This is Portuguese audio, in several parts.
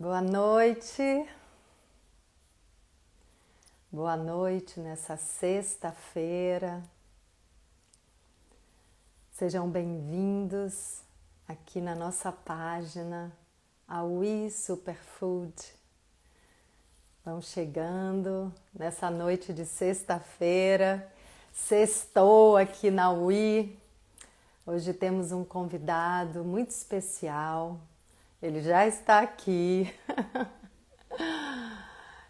Boa noite. Boa noite nessa sexta-feira. Sejam bem-vindos aqui na nossa página, a We Superfood. Vão chegando nessa noite de sexta-feira. Sextou aqui na We. Hoje temos um convidado muito especial. Ele já está aqui.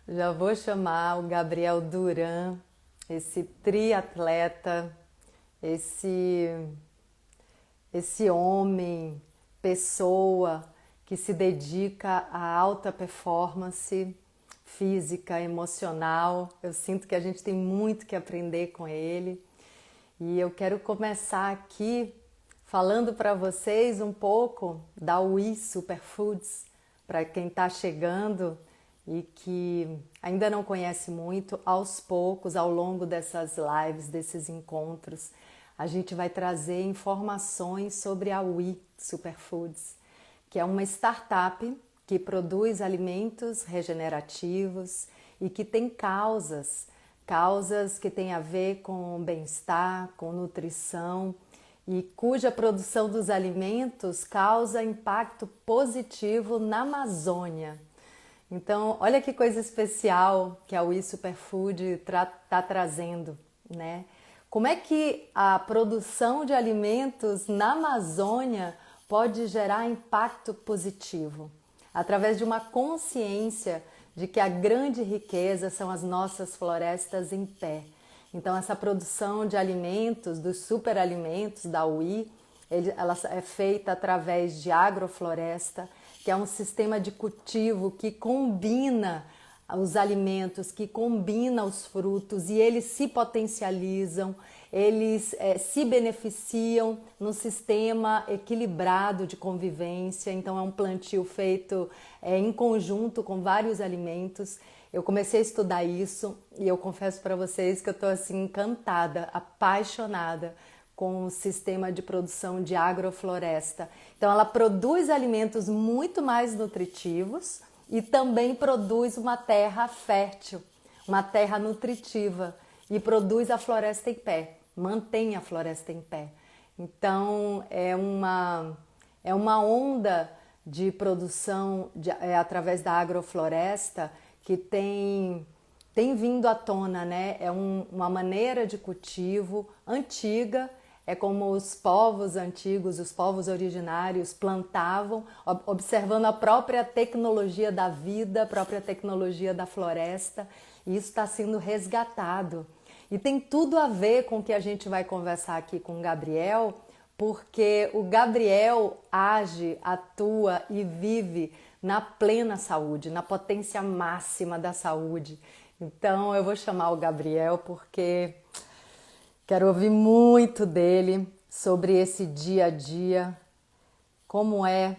Já vou chamar o Gabriel Duran, esse triatleta, esse homem, pessoa que se dedica à alta performance física, emocional. Eu sinto que a gente tem muito que aprender com ele. E eu quero começar aqui falando para vocês um pouco da We Superfoods, para quem está chegando e que ainda não conhece muito. Aos poucos, ao longo dessas lives, desses encontros, a gente vai trazer informações sobre a We Superfoods, que é uma startup que produz alimentos regenerativos e que tem causas que têm a ver com bem-estar, com nutrição, e cuja produção dos alimentos causa impacto positivo na Amazônia. Então, olha que coisa especial que a We Superfood está trazendo, né? Como é que a produção de alimentos na Amazônia pode gerar impacto positivo? Através de uma consciência de que a grande riqueza são as nossas florestas em pé. Então, essa produção de alimentos, dos superalimentos da We, ela é feita através de agrofloresta, que é um sistema de cultivo que combina os alimentos, que combina os frutos e eles se potencializam, eles se beneficiam num sistema equilibrado de convivência. Então é um plantio feito em conjunto com vários alimentos. Eu comecei a estudar isso e eu confesso para vocês que eu estou assim encantada, apaixonada com o sistema de produção de agrofloresta. Então ela produz alimentos muito mais nutritivos e também produz uma terra fértil, uma terra nutritiva e produz a floresta em pé, mantém a floresta em pé. Então é uma onda de produção através da agrofloresta que tem vindo à tona, né? É uma maneira de cultivo antiga. É como os povos antigos, os povos originários plantavam, observando a própria tecnologia da vida, a própria tecnologia da floresta, e isso está sendo resgatado. E tem tudo a ver com o que a gente vai conversar aqui com o Gabriel, porque o Gabriel age, atua e vive na plena saúde, na potência máxima da saúde. Então eu vou chamar o Gabriel porque quero ouvir muito dele sobre esse dia a dia, como é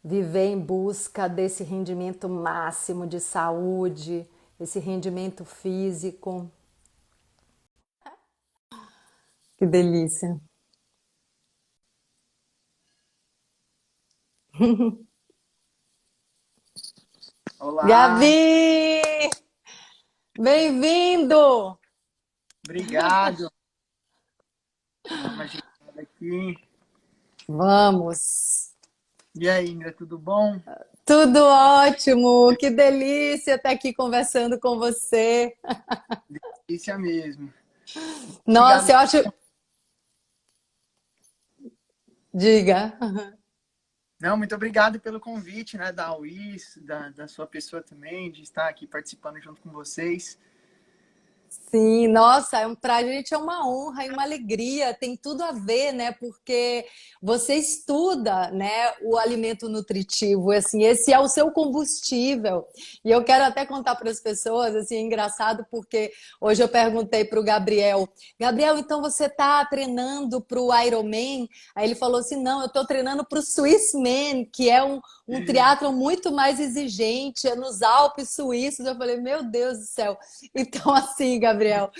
viver em busca desse rendimento máximo de saúde, esse rendimento físico. Que delícia! Olá, Gabi! Bem-vindo! obrigado. Vamos agendar aqui. Vamos! E aí, Indra, tudo bom? Tudo ótimo! Que delícia estar aqui conversando com você. Isso é mesmo. Nossa, Obrigado. eu acho. Diga. Não, muito obrigado pelo convite, né, da UIS, da sua pessoa também, de estar aqui participando junto com vocês. Sim, nossa, pra gente é uma honra e uma alegria, tem tudo a ver, né? Porque você estuda, né, o alimento nutritivo, assim, esse é o seu combustível. E eu quero até contar para as pessoas, assim, é engraçado porque hoje eu perguntei para o Gabriel, Gabriel, então você está treinando para o Ironman? Aí ele falou assim, não, eu estou treinando para o Swissman, que é um triatlon muito mais exigente, é nos Alpes suíços. Eu falei, meu Deus do céu. Então, assim, Gabriel, Gabriel.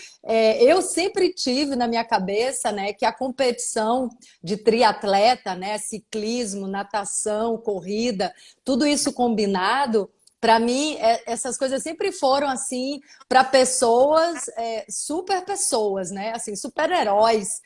Eu sempre tive na minha cabeça, né, que a competição de triatleta, né, ciclismo, natação, corrida, tudo isso combinado, para mim, essas coisas sempre foram assim para pessoas, super pessoas, né, assim, super-heróis,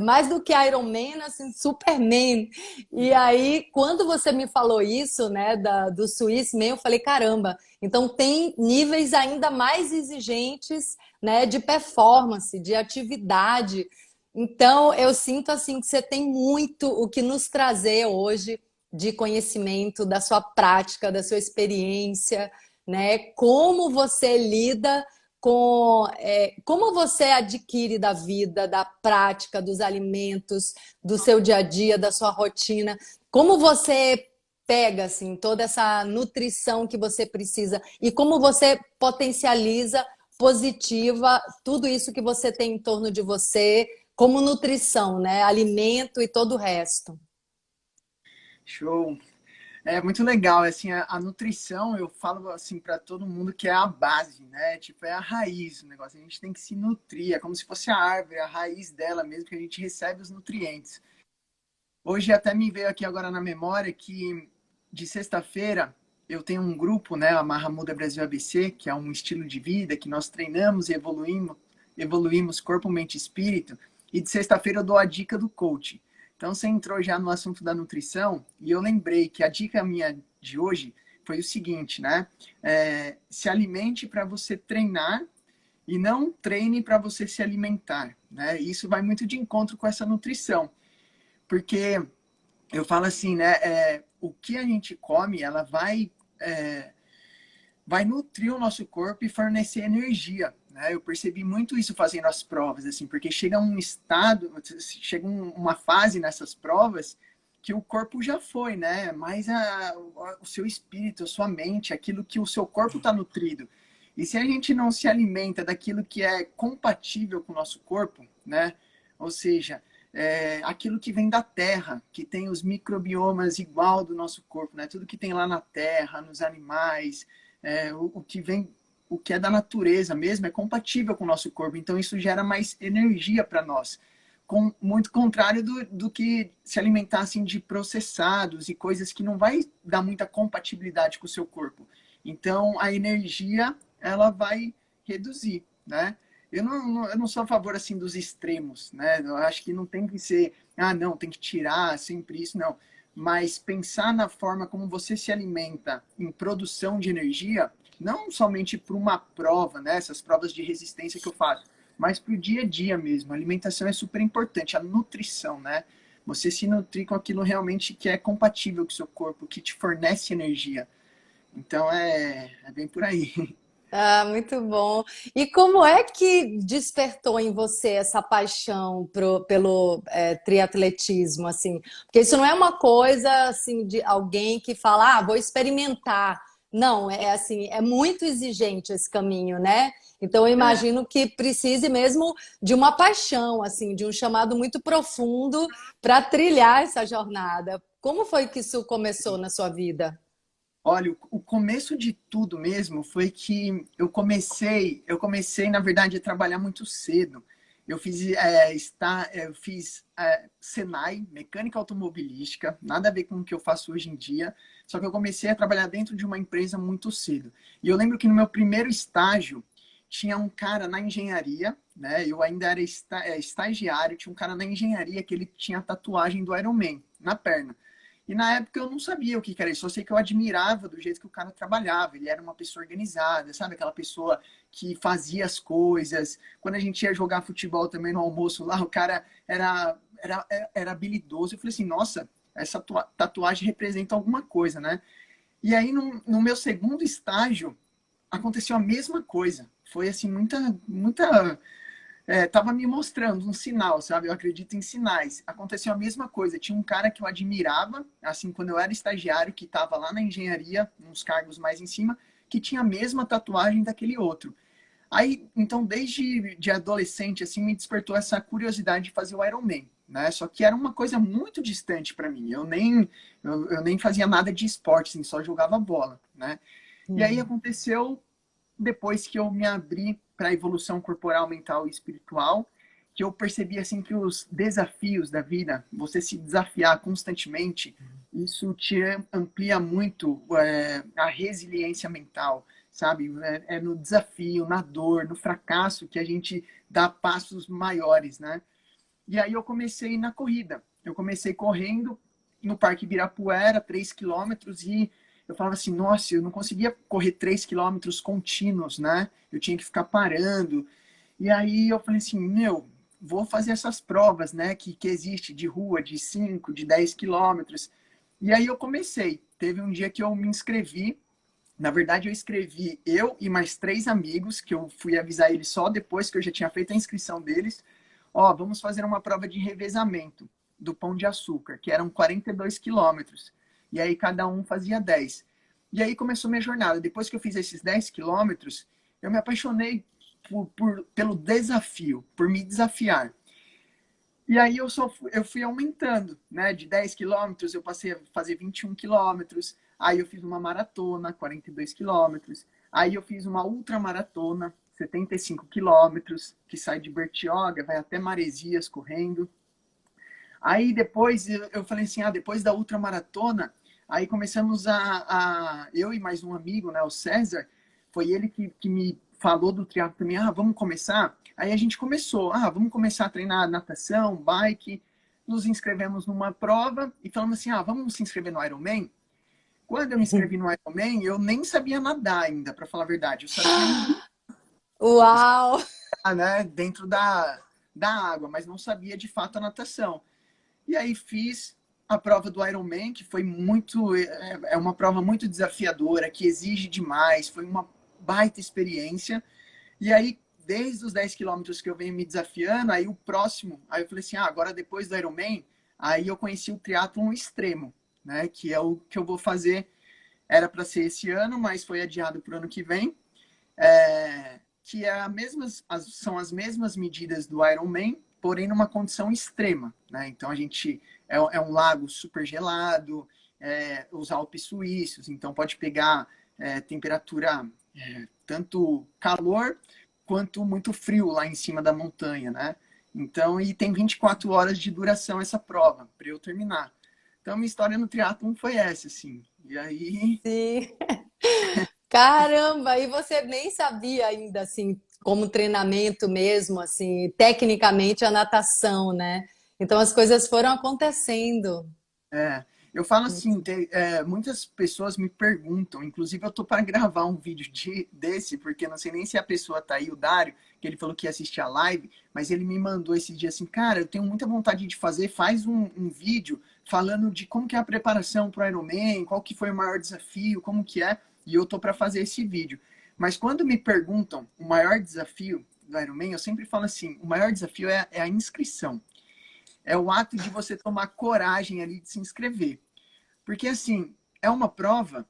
mais do que Iron Man, assim, Superman. E aí, quando você me falou isso, né, do Swiss Man, eu falei, caramba, então tem níveis ainda mais exigentes, né, de performance, de atividade. Então eu sinto assim que você tem muito o que nos trazer hoje de conhecimento, da sua prática, da sua experiência, né? Como você lida com, como você adquire da vida, da prática, dos alimentos, do seu dia a dia, da sua rotina, como você pega assim toda essa nutrição que você precisa e como você potencializa positiva tudo isso que você tem em torno de você como nutrição, né? Alimento e todo o resto. Show. É muito legal, assim, a nutrição, eu falo assim para todo mundo que é a base, né? Tipo, é a raiz do negócio. A gente tem que se nutrir, é como se fosse a árvore, a raiz dela mesmo, que a gente recebe os nutrientes. Hoje até me veio aqui agora na memória que de sexta-feira eu tenho um grupo, né, a Mahamuda Brasil ABC, que é um estilo de vida que nós treinamos e evoluímos corpo, mente e espírito. E de sexta-feira eu dou a dica do coach. Então você entrou já no assunto da nutrição e eu lembrei que a dica minha de hoje foi o seguinte, né? Se alimente para você treinar e não treine para você se alimentar, né? Isso vai muito de encontro com essa nutrição, porque eu falo assim, né? O que a gente come, ela vai nutrir o nosso corpo e fornecer energia, né? Eu percebi muito isso fazendo as provas, assim, porque chega um estado, chega uma fase nessas provas que o corpo já foi, né? Mas o seu espírito, a sua mente, aquilo que o seu corpo está nutrido. E se a gente não se alimenta daquilo que é compatível com o nosso corpo, né? Ou seja, aquilo que vem da terra, que tem os microbiomas igual do nosso corpo, né? Tudo que tem lá na terra, nos animais, o que vem, o que é da natureza mesmo, é compatível com o nosso corpo. Então isso gera mais energia para nós. Muito contrário do que se alimentar assim, de processados e coisas que não vai dar muita compatibilidade com o seu corpo. Então a energia ela vai reduzir, né? Eu não sou a favor assim dos extremos, né? Eu acho que não tem que ser, não, tem que tirar sempre isso, não. Mas pensar na forma como você se alimenta em produção de energia, não somente para uma prova, né? Essas provas de resistência que eu faço, mas para o dia a dia mesmo. A alimentação é super importante, a nutrição, né? Você se nutrir com aquilo realmente que é compatível com o seu corpo, que te fornece energia. Então é bem por aí. Ah, muito bom. E como é que despertou em você essa paixão pelo triatletismo, assim? Porque isso não é uma coisa assim de alguém que fala, vou experimentar. Não, é assim, é muito exigente esse caminho, né? Então eu É. imagino que precise mesmo de uma paixão, assim, de um chamado muito profundo para trilhar essa jornada. Como foi que isso começou na sua vida? Olha, o começo de tudo mesmo foi que eu comecei, na verdade, a trabalhar muito cedo. Eu fiz Senai, mecânica automobilística, nada a ver com o que eu faço hoje em dia, só que eu comecei a trabalhar dentro de uma empresa muito cedo. E eu lembro que no meu primeiro estágio, tinha um cara na engenharia, né? Eu ainda era estagiário, tinha um cara na engenharia que ele tinha tatuagem do Iron Man na perna. E na época eu não sabia o que era isso, só sei que eu admirava do jeito que o cara trabalhava. Ele era uma pessoa organizada, sabe? Aquela pessoa que fazia as coisas. Quando a gente ia jogar futebol também no almoço lá, o cara era habilidoso. Eu falei assim, nossa, essa tatuagem representa alguma coisa, né? E aí, no meu segundo estágio, aconteceu a mesma coisa. Foi assim, muita tava me mostrando um sinal, sabe? Eu acredito em sinais. Aconteceu a mesma coisa. Tinha um cara que eu admirava, assim, quando eu era estagiário, que estava lá na engenharia, uns cargos mais em cima, que tinha a mesma tatuagem daquele outro. Aí, então, desde de adolescente, assim, me despertou essa curiosidade de fazer o Ironman, né? Só que era uma coisa muito distante para mim. Eu nem fazia nada de esporte, assim, só jogava bola, né? E aí aconteceu depois que eu me abri para a evolução corporal, mental e espiritual, que eu percebi assim que os desafios da vida, você se desafiar constantemente, isso te amplia muito a resiliência mental, sabe? É no desafio, na dor, no fracasso que a gente dá passos maiores, né? E aí eu comecei na corrida. Eu comecei correndo no Parque Ibirapuera, 3 quilômetros, e eu falava assim, nossa, eu não conseguia correr 3 quilômetros contínuos, né? Eu tinha que ficar parando. E aí eu falei assim, meu, vou fazer essas provas, né, que existe de rua, de 5, de 10 quilômetros. E aí eu comecei. Teve um dia que eu me inscrevi. Na verdade, eu escrevi eu e mais 3 amigos, que eu fui avisar eles só depois que eu já tinha feito a inscrição deles. Ó, vamos fazer uma prova de revezamento do Pão de Açúcar, que eram 42 quilômetros. E aí cada um fazia 10. E aí começou minha jornada. Depois que eu fiz esses 10 quilômetros, eu me apaixonei pelo desafio, por me desafiar. E aí eu fui aumentando, né? De 10 quilômetros eu passei a fazer 21 quilômetros. Aí eu fiz uma maratona, 42 quilômetros. Aí eu fiz uma ultramaratona, 75 quilômetros, que sai de Bertioga, vai até Maresias correndo. Aí depois eu falei assim, depois da ultramaratona, aí começamos eu e mais um amigo, né, o César, foi ele que me falou do triatlo também, vamos começar? Aí a gente começou, vamos começar a treinar natação, bike, nos inscrevemos numa prova e falamos assim, vamos se inscrever no Ironman? Quando eu me inscrevi no Ironman, eu nem sabia nadar ainda, para falar a verdade, eu sabia Uau! né, dentro da água, mas não sabia de fato a natação. E aí fiz a prova do Ironman, que foi uma prova muito desafiadora, que exige demais, foi uma baita experiência. E aí, desde os 10 quilômetros que eu venho me desafiando, aí o próximo, aí eu falei assim, agora depois do Ironman, aí eu conheci o triatlon extremo, né, que é o que eu vou fazer, era para ser esse ano, mas foi adiado para o ano que vem, que são as mesmas medidas do Ironman, porém numa condição extrema, né? Então a gente é um lago super gelado, os Alpes suíços, então pode pegar temperatura tanto calor quanto muito frio lá em cima da montanha, né? Então, e tem 24 horas de duração essa prova para eu terminar. Então, minha história no triatlon foi essa, assim. E aí, Sim. Caramba, e você nem sabia ainda, assim, como treinamento mesmo, assim, tecnicamente a natação, né? Então as coisas foram acontecendo. eu falo assim, muitas pessoas me perguntam, inclusive eu tô para gravar um vídeo desse, porque eu não sei nem se a pessoa tá aí, o Dário, que ele falou que ia assistir a live, mas ele me mandou esse dia assim, cara, eu tenho muita vontade de fazer, faz um vídeo falando de como que é a preparação para o Ironman, qual que foi o maior desafio, como que é, e eu tô para fazer esse vídeo. Mas quando me perguntam o maior desafio do Ironman, eu sempre falo assim, o maior desafio é a inscrição. É o ato de você tomar coragem ali de se inscrever. Porque, assim, é uma prova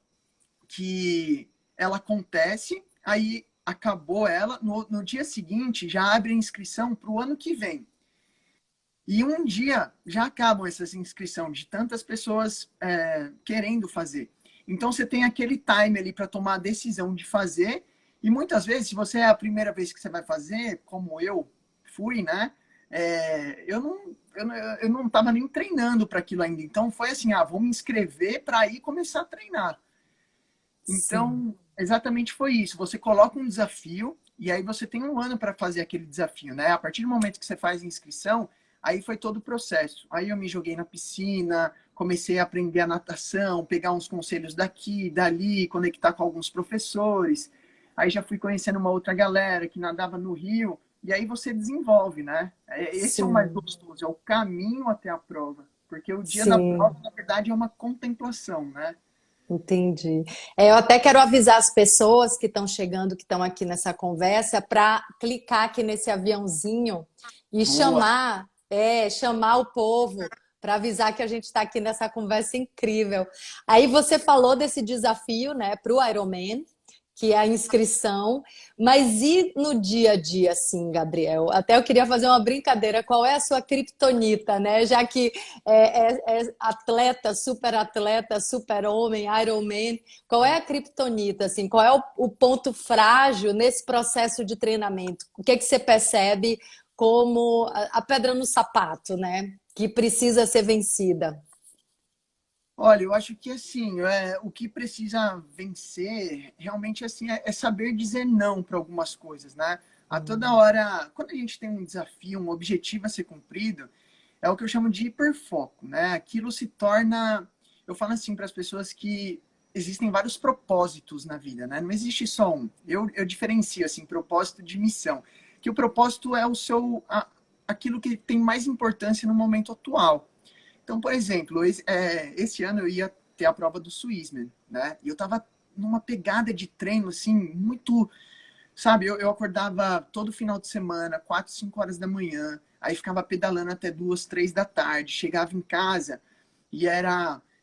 que ela acontece, aí acabou ela, no dia seguinte já abre a inscrição para o ano que vem. E um dia já acabam essas inscrições de tantas pessoas querendo fazer. Então você tem aquele time ali para tomar a decisão de fazer. E muitas vezes, se você é a primeira vez que você vai fazer, como eu fui, né? Eu não estava nem treinando para aquilo ainda. Então foi assim, vou me inscrever para ir começar a treinar. Sim. Então, exatamente foi isso. Você coloca um desafio e aí você tem um ano para fazer aquele desafio, né? A partir do momento que você faz a inscrição, aí foi todo o processo. Aí eu me joguei na piscina, comecei a aprender a natação, pegar uns conselhos daqui, dali, conectar com alguns professores. Aí já fui conhecendo uma outra galera que nadava no rio. E aí você desenvolve, né? Esse é o mais Sim, gostoso, é o caminho até a prova. Porque o dia da sim. prova, na verdade, é uma contemplação, né? Entendi. Eu até quero avisar as pessoas que estão chegando, que estão aqui nessa conversa, para clicar aqui nesse aviãozinho e Boa. chamar o povo para avisar que a gente está aqui nessa conversa incrível. Aí você falou desse desafio, né, para o Ironman, que é a inscrição. Mas e no dia a dia, assim, Gabriel? Até eu queria fazer uma brincadeira. Qual é a sua criptonita, né? Já que é atleta, super-homem, Iron Man. Qual é a criptonita, assim? Qual é o ponto frágil nesse processo de treinamento? O que é que você percebe como a pedra no sapato, né? Que precisa ser vencida? Olha, eu acho que assim, o que precisa vencer realmente assim é saber dizer não para algumas coisas, né? A toda hora, quando a gente tem um desafio, um objetivo a ser cumprido, é o que eu chamo de hiperfoco, né? Aquilo se torna, eu falo assim para as pessoas que existem vários propósitos na vida, né? Não existe só um. Eu diferencio assim, propósito de missão, que o propósito é aquilo que tem mais importância no momento atual. Então, por exemplo, esse ano eu ia ter a prova do Swissman, né? E eu tava numa pegada de treino, assim, muito, sabe? Eu acordava todo final de semana, 4, 5 horas da manhã, aí ficava pedalando até 2, 3 da tarde, chegava em casa e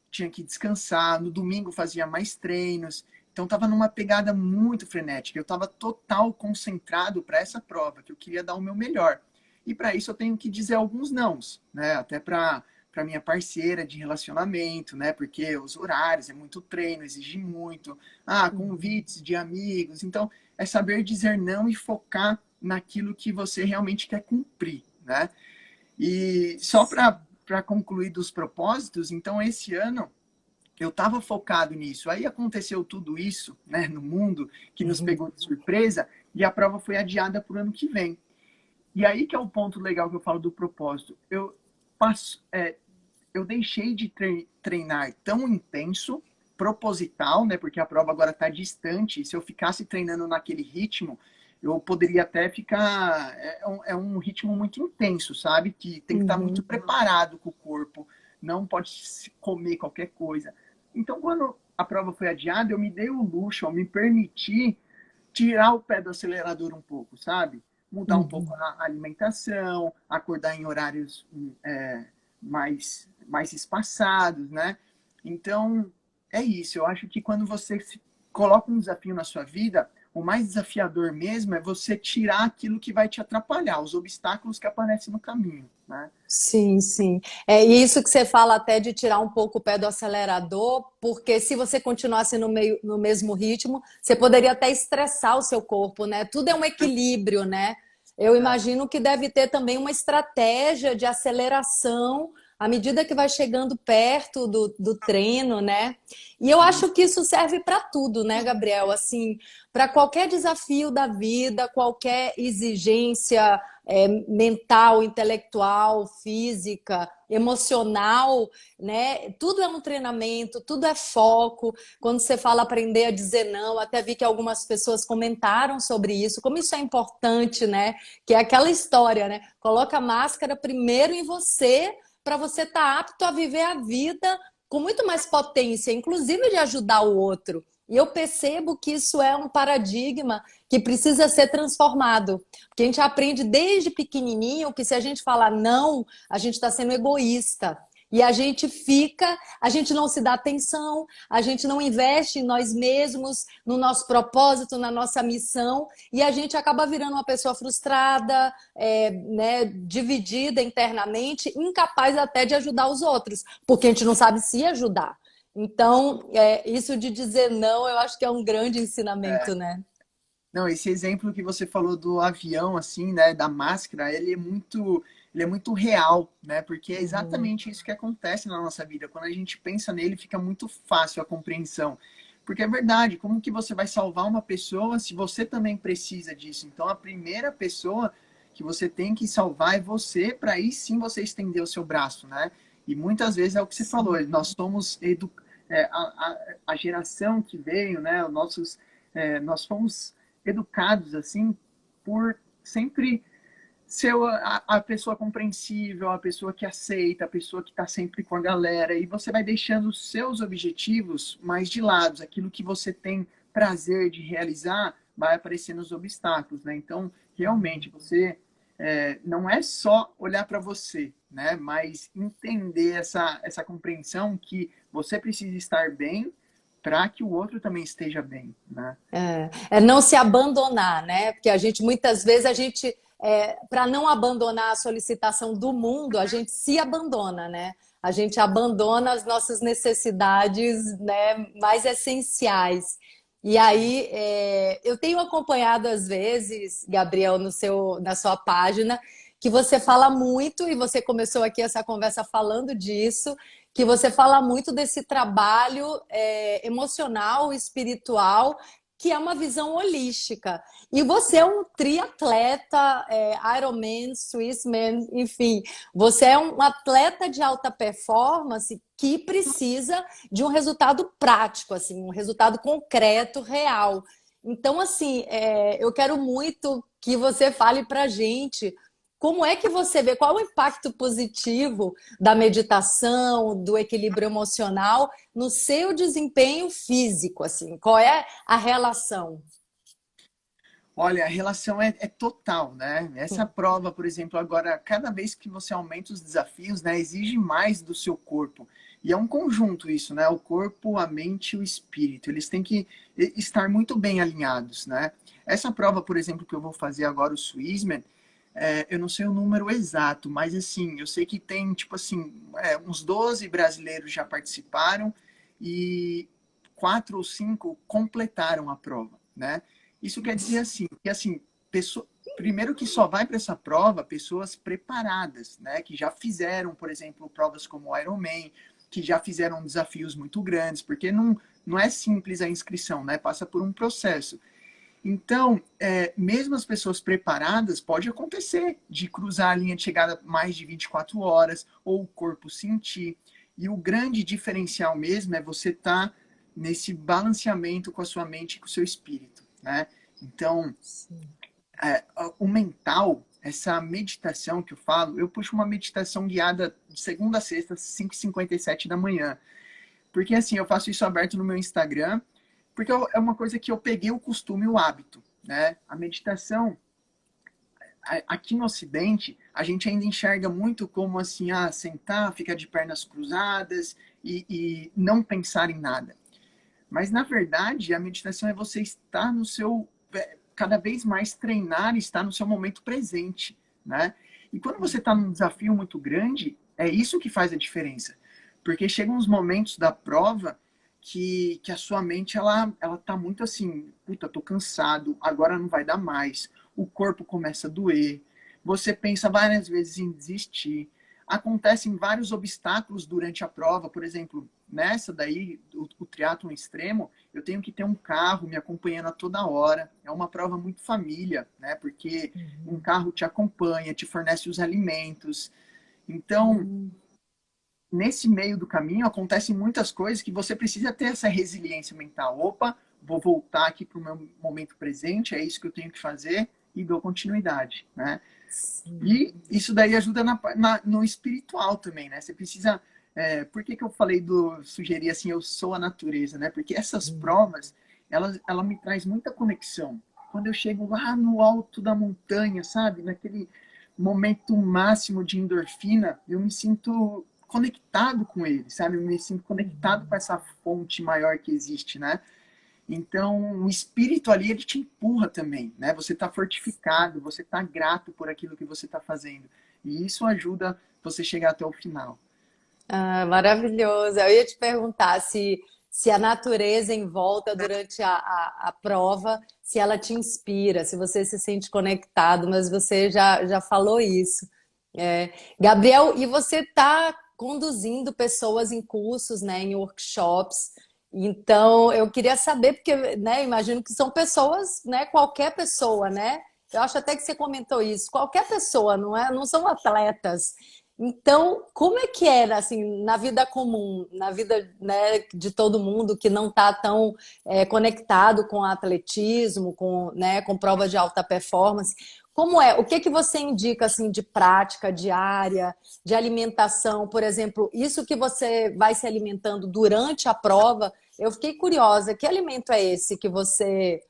tinha que descansar, no domingo fazia mais treinos, então tava numa pegada muito frenética, eu tava total concentrado para essa prova, que eu queria dar o meu melhor. E para isso eu tenho que dizer alguns nãos, né? Até para minha parceira de relacionamento, né? Porque os horários, é muito treino, exige muito. Ah, convites de amigos. Então, é saber dizer não e focar naquilo que você realmente quer cumprir, né? E só para concluir dos propósitos, então esse ano eu estava focado nisso. Aí aconteceu tudo isso, né, no mundo, que nos pegou de surpresa, e a prova foi adiada para o ano que vem. E aí que é o ponto legal que eu falo do propósito. Eu deixei de treinar tão intenso, proposital, né? Porque a prova agora está distante. E se eu ficasse treinando naquele ritmo, eu poderia até ficar. É um ritmo muito intenso, sabe? Que tem que estar muito preparado com o corpo, não pode se comer qualquer coisa. Então, quando a prova foi adiada, eu me dei o luxo, eu me permiti tirar o pé do acelerador um pouco, sabe? Mudar um pouco a alimentação, acordar em horários mais espaçados, né? Então, é isso. Eu acho que quando você coloca um desafio na sua vida, o mais desafiador mesmo é você tirar aquilo que vai te atrapalhar, os obstáculos que aparecem no caminho, né? Sim, sim. É isso que você fala até de tirar um pouco o pé do acelerador, porque se você continuasse no mesmo ritmo, você poderia até estressar o seu corpo, né? Tudo é um equilíbrio, né? Eu imagino que deve ter também uma estratégia de aceleração à medida que vai chegando perto do treino, né? E eu Sim. acho que isso serve para tudo, né, Gabriel? Assim, para qualquer desafio da vida, qualquer exigência mental, intelectual, física, emocional, né? Tudo é um treinamento, tudo é foco. Quando você fala aprender a dizer não, até vi que algumas pessoas comentaram sobre isso, como isso é importante, né? Que é aquela história, né? Coloca a máscara primeiro em você para você estar apto a viver a vida com muito mais potência, inclusive de ajudar o outro. E eu percebo que isso é um paradigma que precisa ser transformado. Porque a gente aprende desde pequenininho que se a gente falar não, a gente está sendo egoísta. E a gente não se dá atenção, a gente não investe em nós mesmos, no nosso propósito, na nossa missão, e a gente acaba virando uma pessoa frustrada, né, dividida internamente, incapaz até de ajudar os outros, porque a gente não sabe se ajudar. Então, isso de dizer não, eu acho que é um grande ensinamento, né? Não, esse exemplo que você falou do avião, assim, né, da máscara, ele é muito real, né? Porque é exatamente isso que acontece na nossa vida. Quando a gente pensa nele, fica muito fácil a compreensão. Porque é verdade, como que você vai salvar uma pessoa se você também precisa disso? Então, a primeira pessoa que você tem que salvar é você, para aí sim você estender o seu braço, né? E muitas vezes é o que você falou, nós somos a geração que veio, né? Nós fomos educados assim por sempre ser a pessoa compreensível, a pessoa que aceita, a pessoa que está sempre com a galera, e você vai deixando os seus objetivos mais de lado, aquilo que você tem prazer de realizar vai aparecer nos obstáculos, né? Então, realmente, você não é só olhar para você, né? Mas entender essa compreensão que você precisa estar bem para que o outro também esteja bem, né? É não se abandonar, né? Porque a gente, muitas vezes, para não abandonar a solicitação do mundo, a gente se abandona, né? A gente abandona as nossas necessidades, né, mais essenciais. E aí, eu tenho acompanhado às vezes, Gabriel, na sua página, que você fala muito, e você começou aqui essa conversa falando disso, que você fala muito desse trabalho emocional, espiritual, que é uma visão holística. E você é um triatleta, Ironman, Swissman, enfim, você é um atleta de alta performance que precisa de um resultado prático, assim, um resultado concreto, real. Então, assim, eu quero muito que você fale para a gente como é que você vê, qual o impacto positivo da meditação, do equilíbrio emocional no seu desempenho físico, assim, qual é a relação? Olha, a relação é total, né? Essa prova, por exemplo, agora, cada vez que você aumenta os desafios, né, exige mais do seu corpo. E é um conjunto isso, né? O corpo, a mente e o espírito. Eles têm que estar muito bem alinhados, né? Essa prova, por exemplo, que eu vou fazer agora, o Swissman, eu não sei o número exato, mas assim, eu sei que tem, tipo assim, uns 12 brasileiros já participaram e 4 ou 5 completaram a prova, né? Isso quer dizer assim, que assim, primeiro que só vai para essa prova pessoas preparadas, né? Que já fizeram, por exemplo, provas como o Ironman, que já fizeram desafios muito grandes, porque não é simples a inscrição, né? Passa por um processo. Então, mesmo as pessoas preparadas, pode acontecer de cruzar a linha de chegada mais de 24 horas, ou o corpo sentir. E o grande diferencial mesmo é você estar nesse balanceamento com a sua mente e com o seu espírito, né? Então, o mental, essa meditação que eu falo, eu puxo uma meditação guiada de segunda a sexta, 5h57 da manhã. Porque assim, eu faço isso aberto no meu Instagram, porque é uma coisa que eu peguei o costume e o hábito, né? A meditação, aqui no Ocidente, a gente ainda enxerga muito como assim, sentar, ficar de pernas cruzadas e não pensar em nada. Mas, na verdade, a meditação é você estar no seu, cada vez mais treinar e estar no seu momento presente, né? E quando você está num desafio muito grande, é isso que faz a diferença. Porque chegam uns momentos da prova que a sua mente, ela tá muito assim, puta, tô cansado, agora não vai dar mais. O corpo começa a doer. Você pensa várias vezes em desistir. Acontecem vários obstáculos durante a prova, por exemplo, nessa daí, o triatlon extremo, eu tenho que ter um carro me acompanhando a toda hora. É uma prova muito família, né? Porque um carro te acompanha, te fornece os alimentos. Então, nesse meio do caminho, acontecem muitas coisas que você precisa ter essa resiliência mental. Opa, vou voltar aqui para o meu momento presente, é isso que eu tenho que fazer e dou continuidade, né? E isso daí ajuda no espiritual também, né? Você precisa... por que eu falei sugerir assim, eu sou a natureza, né? Porque essas provas, ela me traz muita conexão. Quando eu chego lá no alto da montanha, sabe? Naquele momento máximo de endorfina, eu me sinto conectado com ele, sabe? Eu me sinto conectado com essa fonte maior que existe, né? Então, o espírito ali, ele te empurra também, né? Você está fortificado, você está grato por aquilo que você está fazendo. E isso ajuda você chegar até o final. Ah, maravilhoso. Eu ia te perguntar se a natureza em volta durante a prova, se ela te inspira, se você se sente conectado, mas você já falou isso. Gabriel, e você está conduzindo pessoas em cursos, né, em workshops. Então, eu queria saber, porque, né, imagino que são pessoas, né, qualquer pessoa, né? Eu acho até que você comentou isso, qualquer pessoa, não é? Não são atletas. Então, como é que era assim na vida comum, na vida, né, de todo mundo que não está tão conectado com atletismo, com, né, com provas de alta performance? Como é? O que que você indica assim de prática diária, de alimentação, por exemplo, isso que você vai se alimentando durante a prova? Eu fiquei curiosa, que alimento é esse que você...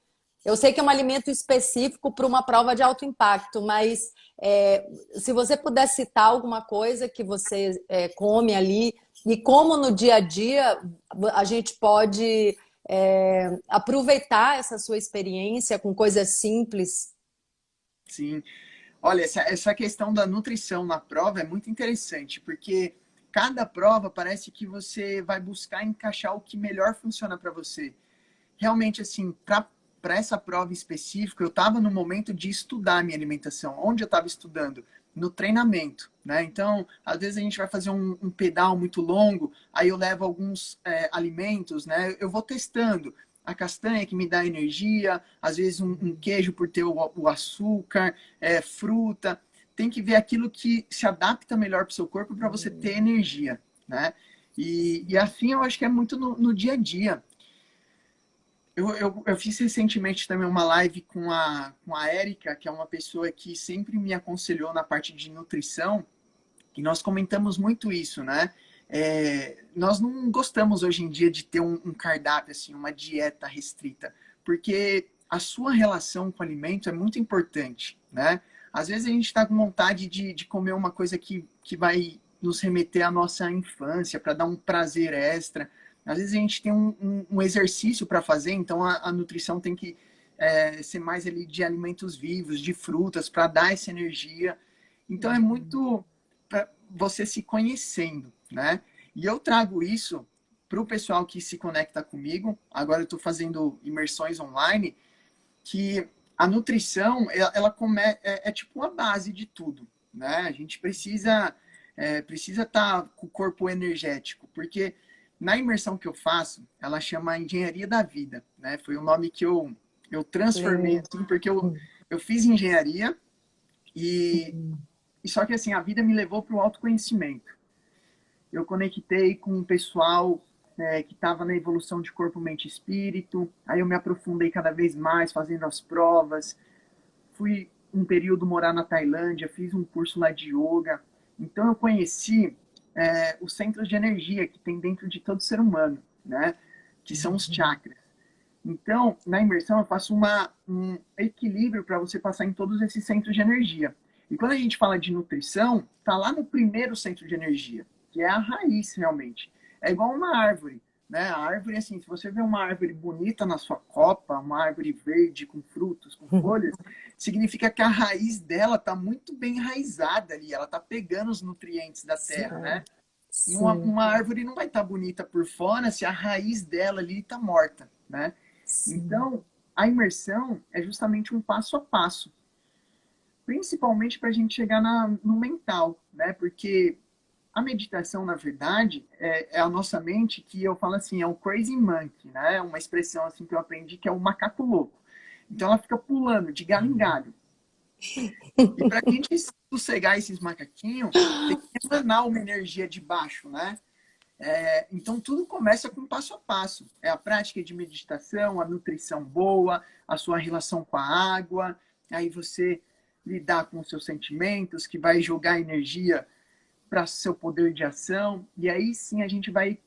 Eu sei que é um alimento específico para uma prova de alto impacto, mas se você puder citar alguma coisa que você come ali e como no dia a dia a gente pode aproveitar essa sua experiência com coisas simples. Sim. Olha, essa questão da nutrição na prova é muito interessante, porque cada prova parece que você vai buscar encaixar o que melhor funciona para você. Realmente, assim, para essa prova específica, eu estava no momento de estudar a minha alimentação. Onde eu estava estudando? No treinamento, né? Então, às vezes a gente vai fazer um pedal muito longo, aí eu levo alguns alimentos, né? Eu vou testando a castanha que me dá energia, às vezes um queijo por ter o açúcar, fruta. Tem que ver aquilo que se adapta melhor para o seu corpo para você ter energia, né? E assim eu acho que é muito no dia a dia. Eu fiz recentemente também uma live com a Érica, que é uma pessoa que sempre me aconselhou na parte de nutrição, e nós comentamos muito isso, né? Nós não gostamos hoje em dia de ter um cardápio, assim, uma dieta restrita, porque a sua relação com o alimento é muito importante, né? Às vezes a gente está com vontade de comer uma coisa que vai nos remeter à nossa infância, para dar um prazer extra. Às vezes a gente tem um exercício para fazer, então a nutrição tem que ser mais ali de alimentos vivos, de frutas, para dar essa energia. Então é muito para você se conhecendo, né? E eu trago isso para o pessoal que se conecta comigo. Agora eu estou fazendo imersões online, que a nutrição é tipo a base de tudo, né? A gente precisa estar com o corpo energético, porque na imersão que eu faço, ela chama Engenharia da Vida, né? Foi o nome que eu transformei, assim, porque eu fiz engenharia e só que assim, a vida me levou para o autoconhecimento. Eu conectei com um pessoal que estava na evolução de corpo, mente e espírito. Aí eu me aprofundei cada vez mais, fazendo as provas. Fui um período morar na Tailândia, fiz um curso lá de yoga. Então eu conheci os centros de energia que tem dentro de todo ser humano, né? Que são os chakras. Então, na imersão, eu faço um equilíbrio para você passar em todos esses centros de energia. E quando a gente fala de nutrição, tá lá no primeiro centro de energia, que é a raiz, realmente. É igual uma árvore, né? A árvore, assim, se você vê uma árvore bonita na sua copa, uma árvore verde com frutos, com folhas, significa que a raiz dela tá muito bem enraizada ali, ela tá pegando os nutrientes da terra, né? Uma árvore não vai estar bonita por fora se a raiz dela ali tá morta, né? Então, a imersão é justamente um passo a passo, principalmente para a gente chegar no mental, né? Porque a meditação, na verdade, é a nossa mente, que eu falo assim, é um crazy monkey, né? Uma expressão assim que eu aprendi, que é o macaco louco. Então ela fica pulando de galho em galho. E para a gente sossegar esses macaquinhos, tem que emanar uma energia de baixo, né? Então tudo começa com passo a passo. É a prática de meditação, a nutrição boa, a sua relação com a água, aí você lidar com os seus sentimentos, que vai jogar energia para seu poder de ação, e aí sim a gente vai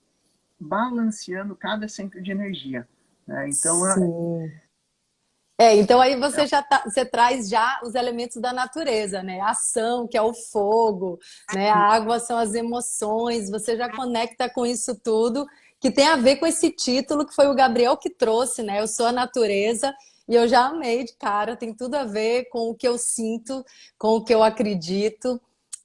balanceando cada centro de energia, né? Então, Sim. Então aí você traz já os elementos da natureza, né? A ação, que é o fogo, né? A água são as emoções, você já conecta com isso tudo, que tem a ver com esse título que foi o Gabriel que trouxe, né? Eu sou a natureza, e eu já amei de cara, tem tudo a ver com o que eu sinto, com o que eu acredito.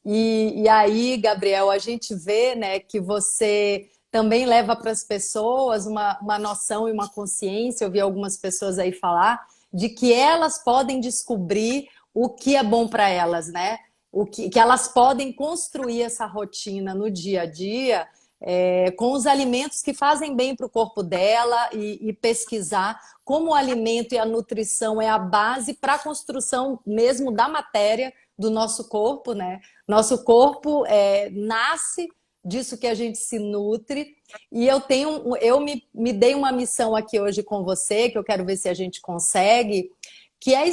E aí, Gabriel, a gente vê, né, que você também leva para as pessoas uma noção e uma consciência. Eu vi algumas pessoas aí falar de que elas podem descobrir o que é bom para elas, né? Que elas podem construir essa rotina no dia a dia com os alimentos que fazem bem para o corpo dela e pesquisar como o alimento e a nutrição é a base para a construção mesmo da matéria do nosso corpo, né? Nosso corpo nasce disso que a gente se nutre. E eu me dei uma missão aqui hoje com você, que eu quero ver se a gente consegue, que é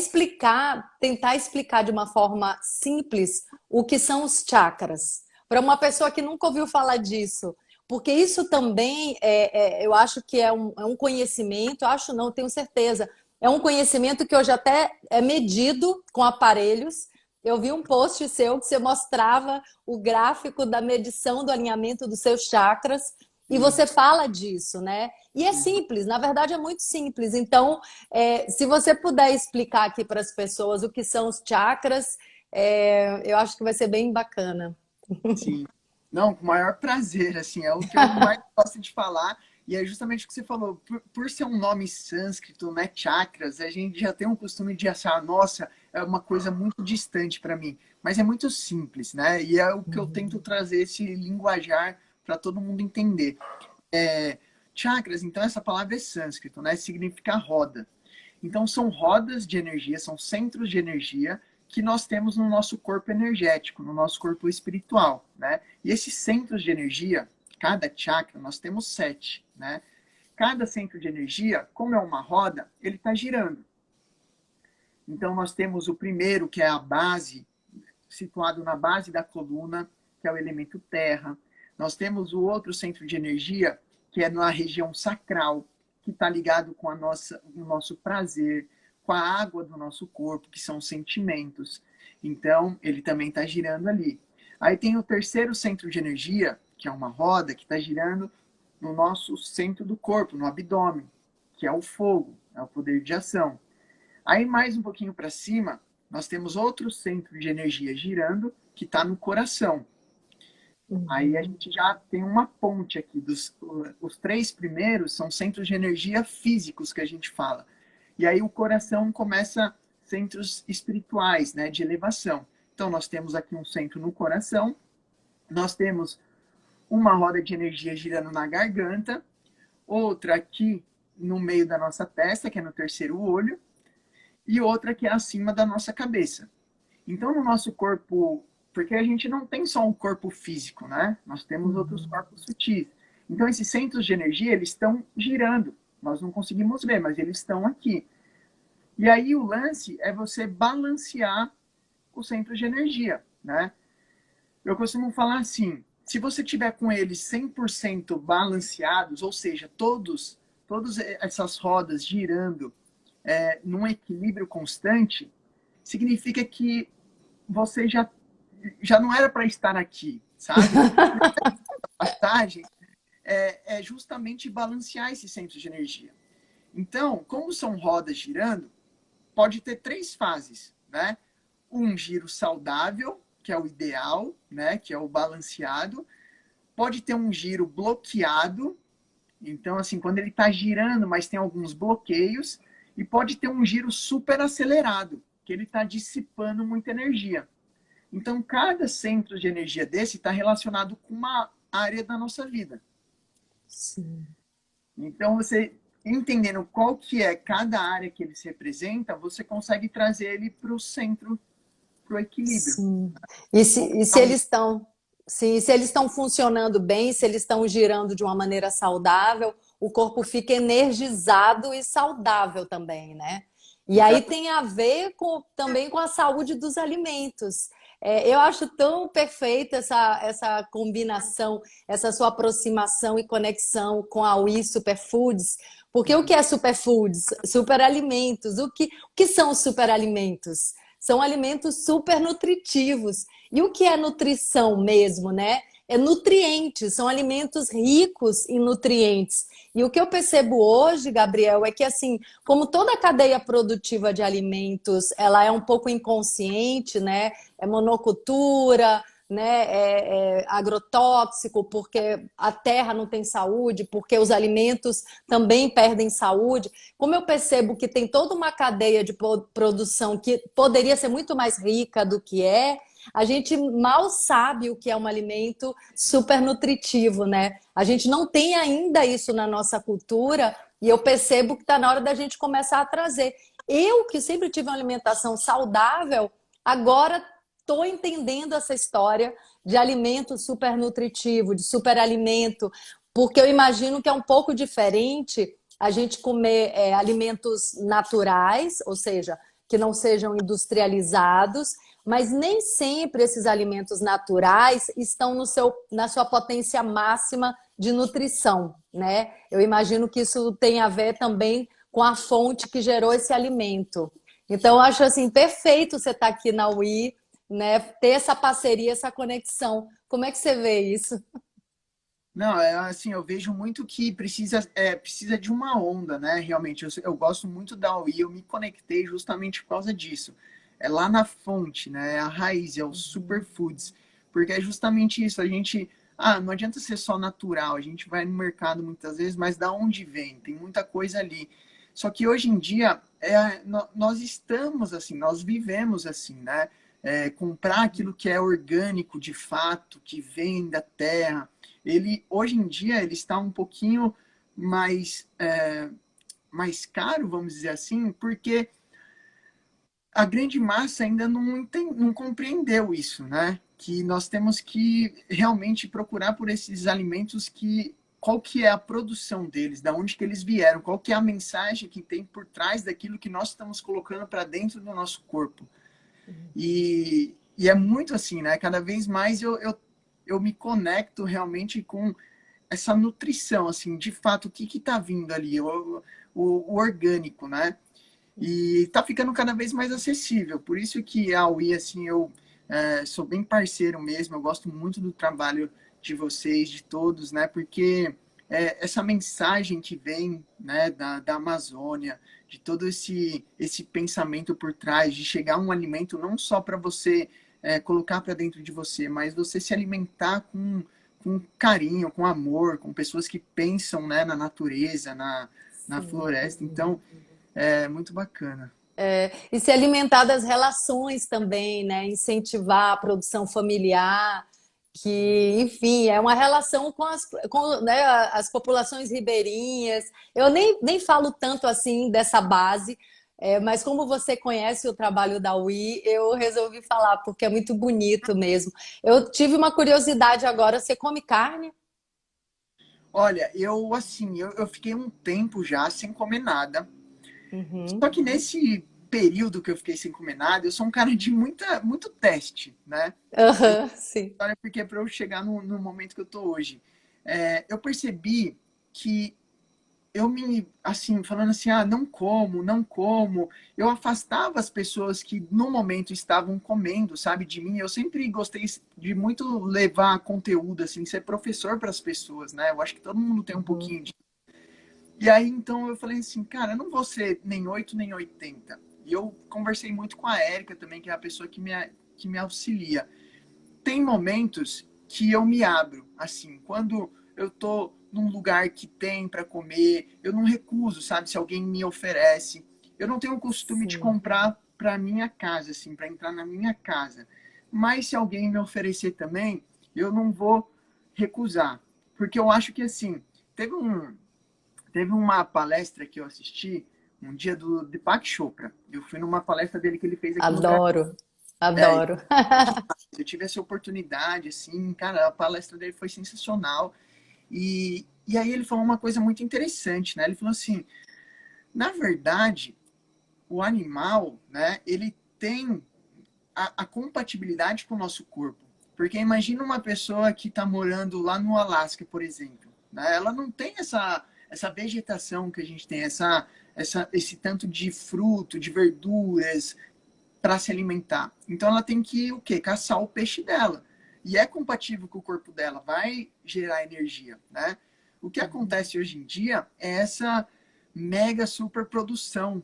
tentar explicar de uma forma simples o que são os chakras. Para uma pessoa que nunca ouviu falar disso. Porque isso também, eu acho que é um conhecimento, acho não, tenho certeza, é um conhecimento que hoje até é medido com aparelhos. Eu vi um post seu que você mostrava o gráfico da medição do alinhamento dos seus chakras E você fala disso, né? E é simples, na verdade é muito simples. Então, se você puder explicar aqui para as pessoas o que são os chakras, eu acho que vai ser bem bacana. Sim. Não, com o maior prazer, assim, é o que eu mais gosto de falar. E é justamente o que você falou, por ser um nome sânscrito, né, chakras, a gente já tem um costume de achar, nossa, é uma coisa muito distante para mim. Mas é muito simples, né? E é o que eu tento trazer esse linguajar para todo mundo entender. É, chakras, então, essa palavra é sânscrito, né? Significa roda. Então, são rodas de energia, são centros de energia que nós temos no nosso corpo energético, no nosso corpo espiritual, né? E esses centros de energia, cada chakra, nós temos 7, né? Cada centro de energia, como é uma roda, ele está girando. Então, nós temos o primeiro, que é a base, situado na base da coluna, que é o elemento terra. Nós temos o outro centro de energia, que é na região sacral, que está ligado com o nosso prazer, com a água do nosso corpo, que são os sentimentos. Então, ele também está girando ali. Aí tem o terceiro centro de energia, que é uma roda, que está girando no nosso centro do corpo, no abdômen, que é o fogo, é o poder de ação. Aí, mais um pouquinho para cima, nós temos outro centro de energia girando, que está no coração. Aí a gente já tem uma ponte aqui. Os 3 primeiros são centros de energia físicos que a gente fala. E aí o coração começa centros espirituais, né, de elevação. Então nós temos aqui um centro no coração, nós temos uma roda de energia girando na garganta, outra aqui no meio da nossa testa, que é no terceiro olho, e outra que é acima da nossa cabeça. Então, no nosso corpo, porque a gente não tem só um corpo físico, né? Nós temos outros corpos sutis. Então, esses centros de energia, eles estão girando. Nós não conseguimos ver, mas eles estão aqui. E aí, o lance é você balancear os centros de energia, né? Eu costumo falar assim, se você tiver com eles 100% balanceados, ou seja, todas essas rodas girando num equilíbrio constante, significa que você já não era para estar aqui, sabe? A passagem é justamente balancear esses centros de energia. Então, como são rodas girando, pode ter 3 fases, né? Um giro saudável, que é o ideal, né? Que é o balanceado. Pode ter um giro bloqueado. Então, assim, quando ele está girando, mas tem alguns bloqueios. E pode ter um giro super acelerado, que ele está dissipando muita energia. Então, cada centro de energia desse está relacionado com uma área da nossa vida. Sim. Então, você entendendo qual que é cada área que eles representam, você consegue trazer ele para o centro, para o equilíbrio. Sim. E se eles estão, sim, se eles estão funcionando bem, se eles estão girando de uma maneira saudável, o corpo fica energizado e saudável também, né? E aí Exato. tem a ver também com a saúde dos alimentos. Eu acho tão perfeita essa combinação, essa sua aproximação e conexão com a UI Superfoods, porque o que é superfoods? Superalimentos. O que são os superalimentos? São alimentos super nutritivos. E o que é nutrição mesmo, né? É nutrientes, são alimentos ricos em nutrientes. E o que eu percebo hoje, Gabriel, é que assim, como toda a cadeia produtiva de alimentos, ela é um pouco inconsciente, né? É monocultura, né? É agrotóxico, porque a terra não tem saúde, porque os alimentos também perdem saúde. Como eu percebo que tem toda uma cadeia de produção que poderia ser muito mais rica do que é, a gente mal sabe o que é um alimento super nutritivo, né? A gente não tem ainda isso na nossa cultura e eu percebo que está na hora da gente começar a trazer. Eu, que sempre tive uma alimentação saudável, agora estou entendendo essa história de alimento super nutritivo, de superalimento, porque eu imagino que é um pouco diferente a gente comer alimentos naturais, ou seja, que não sejam industrializados, mas nem sempre esses alimentos naturais estão na sua potência máxima de nutrição, né? Eu imagino que isso tem a ver também com a fonte que gerou esse alimento. Então, eu acho assim, perfeito você estar aqui na UI, né? Ter essa parceria, essa conexão. Como é que você vê isso? Não, é assim, eu vejo muito que precisa de uma onda, né? Realmente, eu gosto muito da UI, eu me conectei justamente por causa disso. É lá na fonte, né? É a raiz, é os superfoods. Porque é justamente isso, a gente. Ah, não adianta ser só natural, a gente vai no mercado muitas vezes, mas da onde vem? Tem muita coisa ali. Só que hoje em dia, nós estamos assim, nós vivemos assim, né? Comprar aquilo que é orgânico de fato, que vem da terra ele hoje em dia ele está um pouquinho mais, mais caro, vamos dizer assim, porque a grande massa ainda não compreendeu isso, né? Que nós temos que realmente procurar por esses alimentos que qual que é a produção deles, da onde que eles vieram, qual que é a mensagem que tem por trás daquilo que nós estamos colocando para dentro do nosso corpo. E é muito assim, né? Cada vez mais eu me conecto realmente com essa nutrição, assim, de fato, o que está vindo ali, o orgânico, né? E está ficando cada vez mais acessível. Por isso que a UI, assim, eu sou bem parceiro mesmo, eu gosto muito do trabalho de vocês, de todos, né? Porque essa mensagem que vem, né, da Amazônia, de todo esse pensamento por trás, de chegar um alimento não só para você colocar para dentro de você, mas você se alimentar com carinho, com amor, com pessoas que pensam, né, na natureza, na Sim. floresta. Então, é muito bacana. E se alimentar das relações também, né? Incentivar a produção familiar, que, enfim, é uma relação com, né, as populações ribeirinhas. Eu nem falo tanto assim dessa base, mas como você conhece o trabalho da UI, eu resolvi falar, porque é muito bonito mesmo. Eu tive uma curiosidade agora, você come carne? Olha, eu fiquei um tempo já sem comer nada. Só Uhum. que nesse período que eu fiquei sem comer nada, eu sou um cara de muito teste, né? Eu Aham, sim. Olha, porque para eu chegar no momento que eu tô hoje, eu percebi que eu me, assim, falando assim, ah, não como, não como, eu afastava as pessoas que no momento estavam comendo, sabe, de mim. Eu sempre gostei de muito levar conteúdo, assim, ser professor para as pessoas, né? Eu acho que todo mundo tem um Uhum. pouquinho de. E aí, então, eu falei assim, cara, eu não vou ser nem 8 nem 80. E eu conversei muito com a Érica também, que é a pessoa que me auxilia. Tem momentos que eu me abro, assim, quando eu tô num lugar que tem para comer, eu não recuso, sabe, se alguém me oferece. Eu não tenho o costume de Sim. comprar para minha casa, assim, para entrar na minha casa. Mas se alguém me oferecer também, eu não vou recusar, porque eu acho que assim, teve um teve uma palestra que eu assisti um dia do Deepak Chopra. Eu fui numa palestra dele que ele fez aqui no Brasil. Adoro, É, adoro. eu tive essa oportunidade, assim, cara, a palestra dele foi sensacional. E aí ele falou uma coisa muito interessante, né? Ele falou assim, na verdade, o animal, né, ele tem a compatibilidade com o nosso corpo. Porque imagina uma pessoa que está morando lá no Alasca, por exemplo. Né? Ela não tem essa vegetação que a gente tem, esse tanto de fruto, de verduras, para se alimentar. Então ela tem que o quê? Caçar o peixe dela. E é compatível com o corpo dela, vai gerar energia, né? O que acontece hoje em dia é essa mega superprodução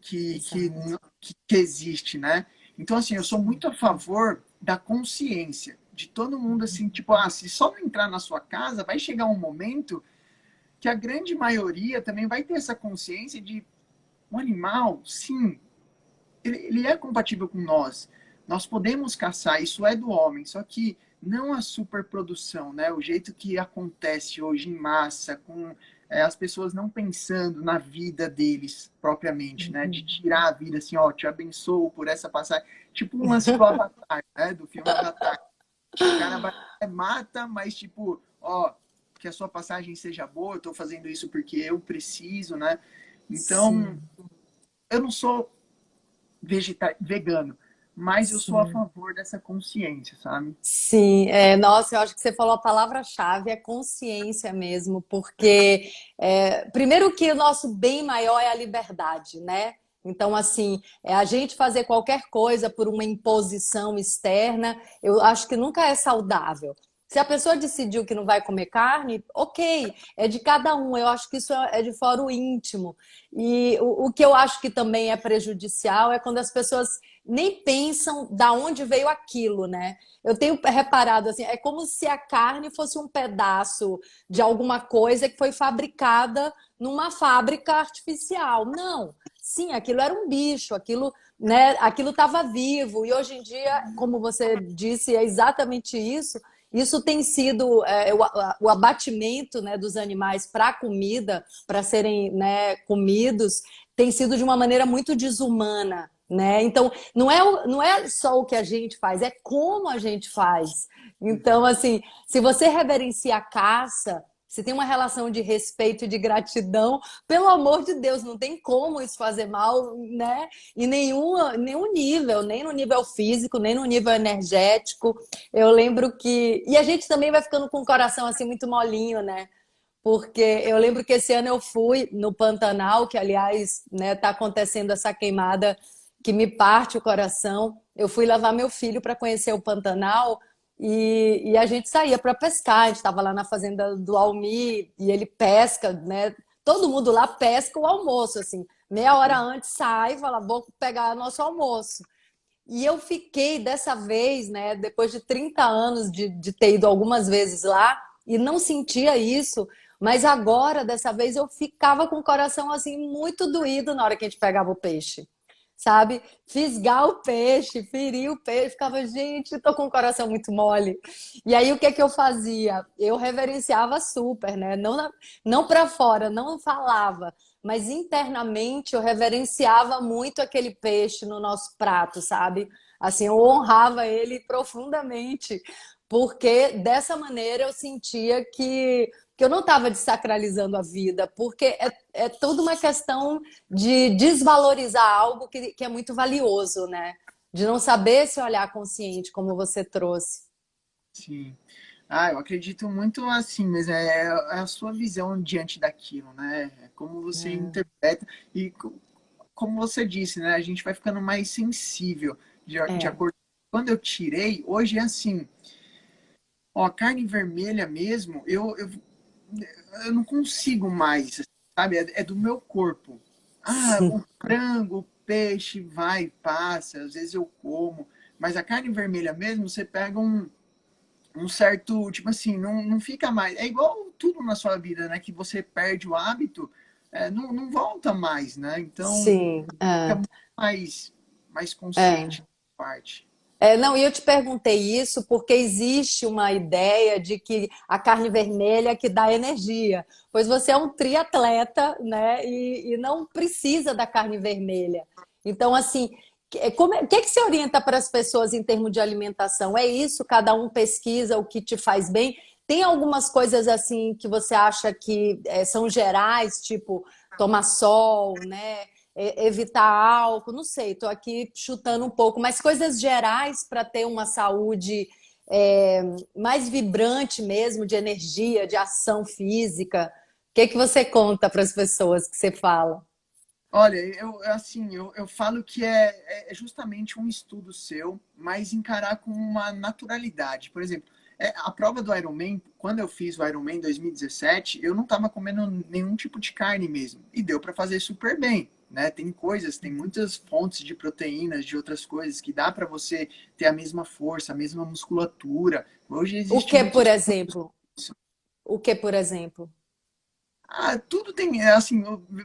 que, que, Exato. que existe, né? Então, assim, eu sou Sim. muito a favor da consciência de todo mundo, assim, tipo, ah, se só não entrar na sua casa, vai chegar um momento que a grande maioria também vai ter essa consciência de um animal, sim, ele é compatível com nós. Nós podemos caçar, isso é do homem, só que não a superprodução, né? O jeito que acontece hoje em massa, com as pessoas não pensando na vida deles propriamente, né? De Uhum. tirar a vida assim, ó, te abençoo por essa passagem. Tipo um lance do Avatar, né? Do filme Avatar. O cara vai, mata, mas tipo, ó, que a sua passagem seja boa, eu tô fazendo isso porque eu preciso, né? Então, Sim, eu não sou vegano, mas eu sou a sim. favor dessa consciência, sabe? Sim, nossa, eu acho que você falou a palavra-chave, é consciência mesmo, porque primeiro que o nosso bem maior é a liberdade, né? Então, assim, a gente fazer qualquer coisa por uma imposição externa, eu acho que nunca é saudável. Se a pessoa decidiu que não vai comer carne, ok, é de cada um. Eu acho que isso é de fora íntimo. E o que eu acho que também é prejudicial é quando as pessoas nem pensam da onde veio aquilo, né? Eu tenho reparado assim, é como se a carne fosse um pedaço de alguma coisa que foi fabricada numa fábrica artificial. Não, sim, aquilo era um bicho, aquilo, né, aquilo estava vivo. E hoje em dia, como você disse, é exatamente isso. Isso tem sido o abatimento, né, dos animais para comida, para serem, né, comidos, tem sido de uma maneira muito desumana, né? Então, não é só o que a gente faz, é como a gente faz. Então, Uhum. assim, se você reverencia a caça, se tem uma relação de respeito e de gratidão, pelo amor de Deus, não tem como isso fazer mal, né? Em nenhum nível, nem no nível físico, nem no nível energético. Eu lembro que. E a gente também vai ficando com o coração assim muito molinho, né? Porque eu lembro que esse ano eu fui no Pantanal, que aliás, né, tá acontecendo essa queimada que me parte o coração. Eu fui levar meu filho para conhecer o Pantanal e a gente saía para pescar. A gente estava lá na fazenda do Almi e ele pesca, né? Todo mundo lá pesca o almoço, assim. Meia hora antes sai, fala, vou pegar nosso almoço. E eu fiquei dessa vez, né, depois de 30 anos de ter ido algumas vezes lá e não sentia isso, mas agora, dessa vez, eu ficava com o coração assim muito doído na hora que a gente pegava o peixe, sabe? Fisgar o peixe, ferir o peixe, ficava, gente, tô com o coração muito mole. E aí o que é que eu fazia? Eu reverenciava super, né? Não para fora, não falava, mas internamente eu reverenciava muito aquele peixe no nosso prato, sabe? Assim, eu honrava ele profundamente, porque dessa maneira eu sentia que eu não estava desacralizando a vida, porque é toda uma questão de desvalorizar algo que é muito valioso, né? De não saber se olhar consciente, como você trouxe. Sim. Ah, eu acredito muito assim, mas é a sua visão diante daquilo, né? É como você interpreta e como você disse, né? A gente vai ficando mais sensível de É, acordo. Quando eu tirei, hoje é assim, ó, a carne vermelha mesmo, eu não consigo mais, sabe? É do meu corpo. Ah, o sim. frango, o peixe vai e passa, às vezes eu como, mas a carne vermelha mesmo, você pega um certo, tipo assim, não fica mais. É igual tudo na sua vida, né? Que você perde o hábito, não, não volta mais, né? Então, Sim, fica muito mais é. consciente da parte. Não, e eu te perguntei isso porque existe uma ideia de que a carne vermelha é que dá energia, pois você é um triatleta, né? E não precisa da carne vermelha. Então, assim, o que é que se orienta para as pessoas em termos de alimentação? É isso? Cada um pesquisa o que te faz bem? Tem algumas coisas assim que você acha que são gerais, tipo tomar sol, né? Evitar álcool, não sei, estou aqui chutando um pouco, mas coisas gerais para ter uma saúde é, mais vibrante mesmo, de energia, de ação física. O que que você conta para as pessoas que você fala? Olha, eu falo que é justamente um estudo seu, mas encarar com uma naturalidade. Por exemplo, a prova do Ironman, quando eu fiz o Ironman em 2017, eu não estava comendo nenhum tipo de carne mesmo. E deu para fazer super bem, né? Tem muitas fontes de proteínas, de outras coisas, que dá para você ter a mesma força, a mesma musculatura. Hoje O existe que, por muitos. exemplo? O que, por exemplo? Tudo tem, assim,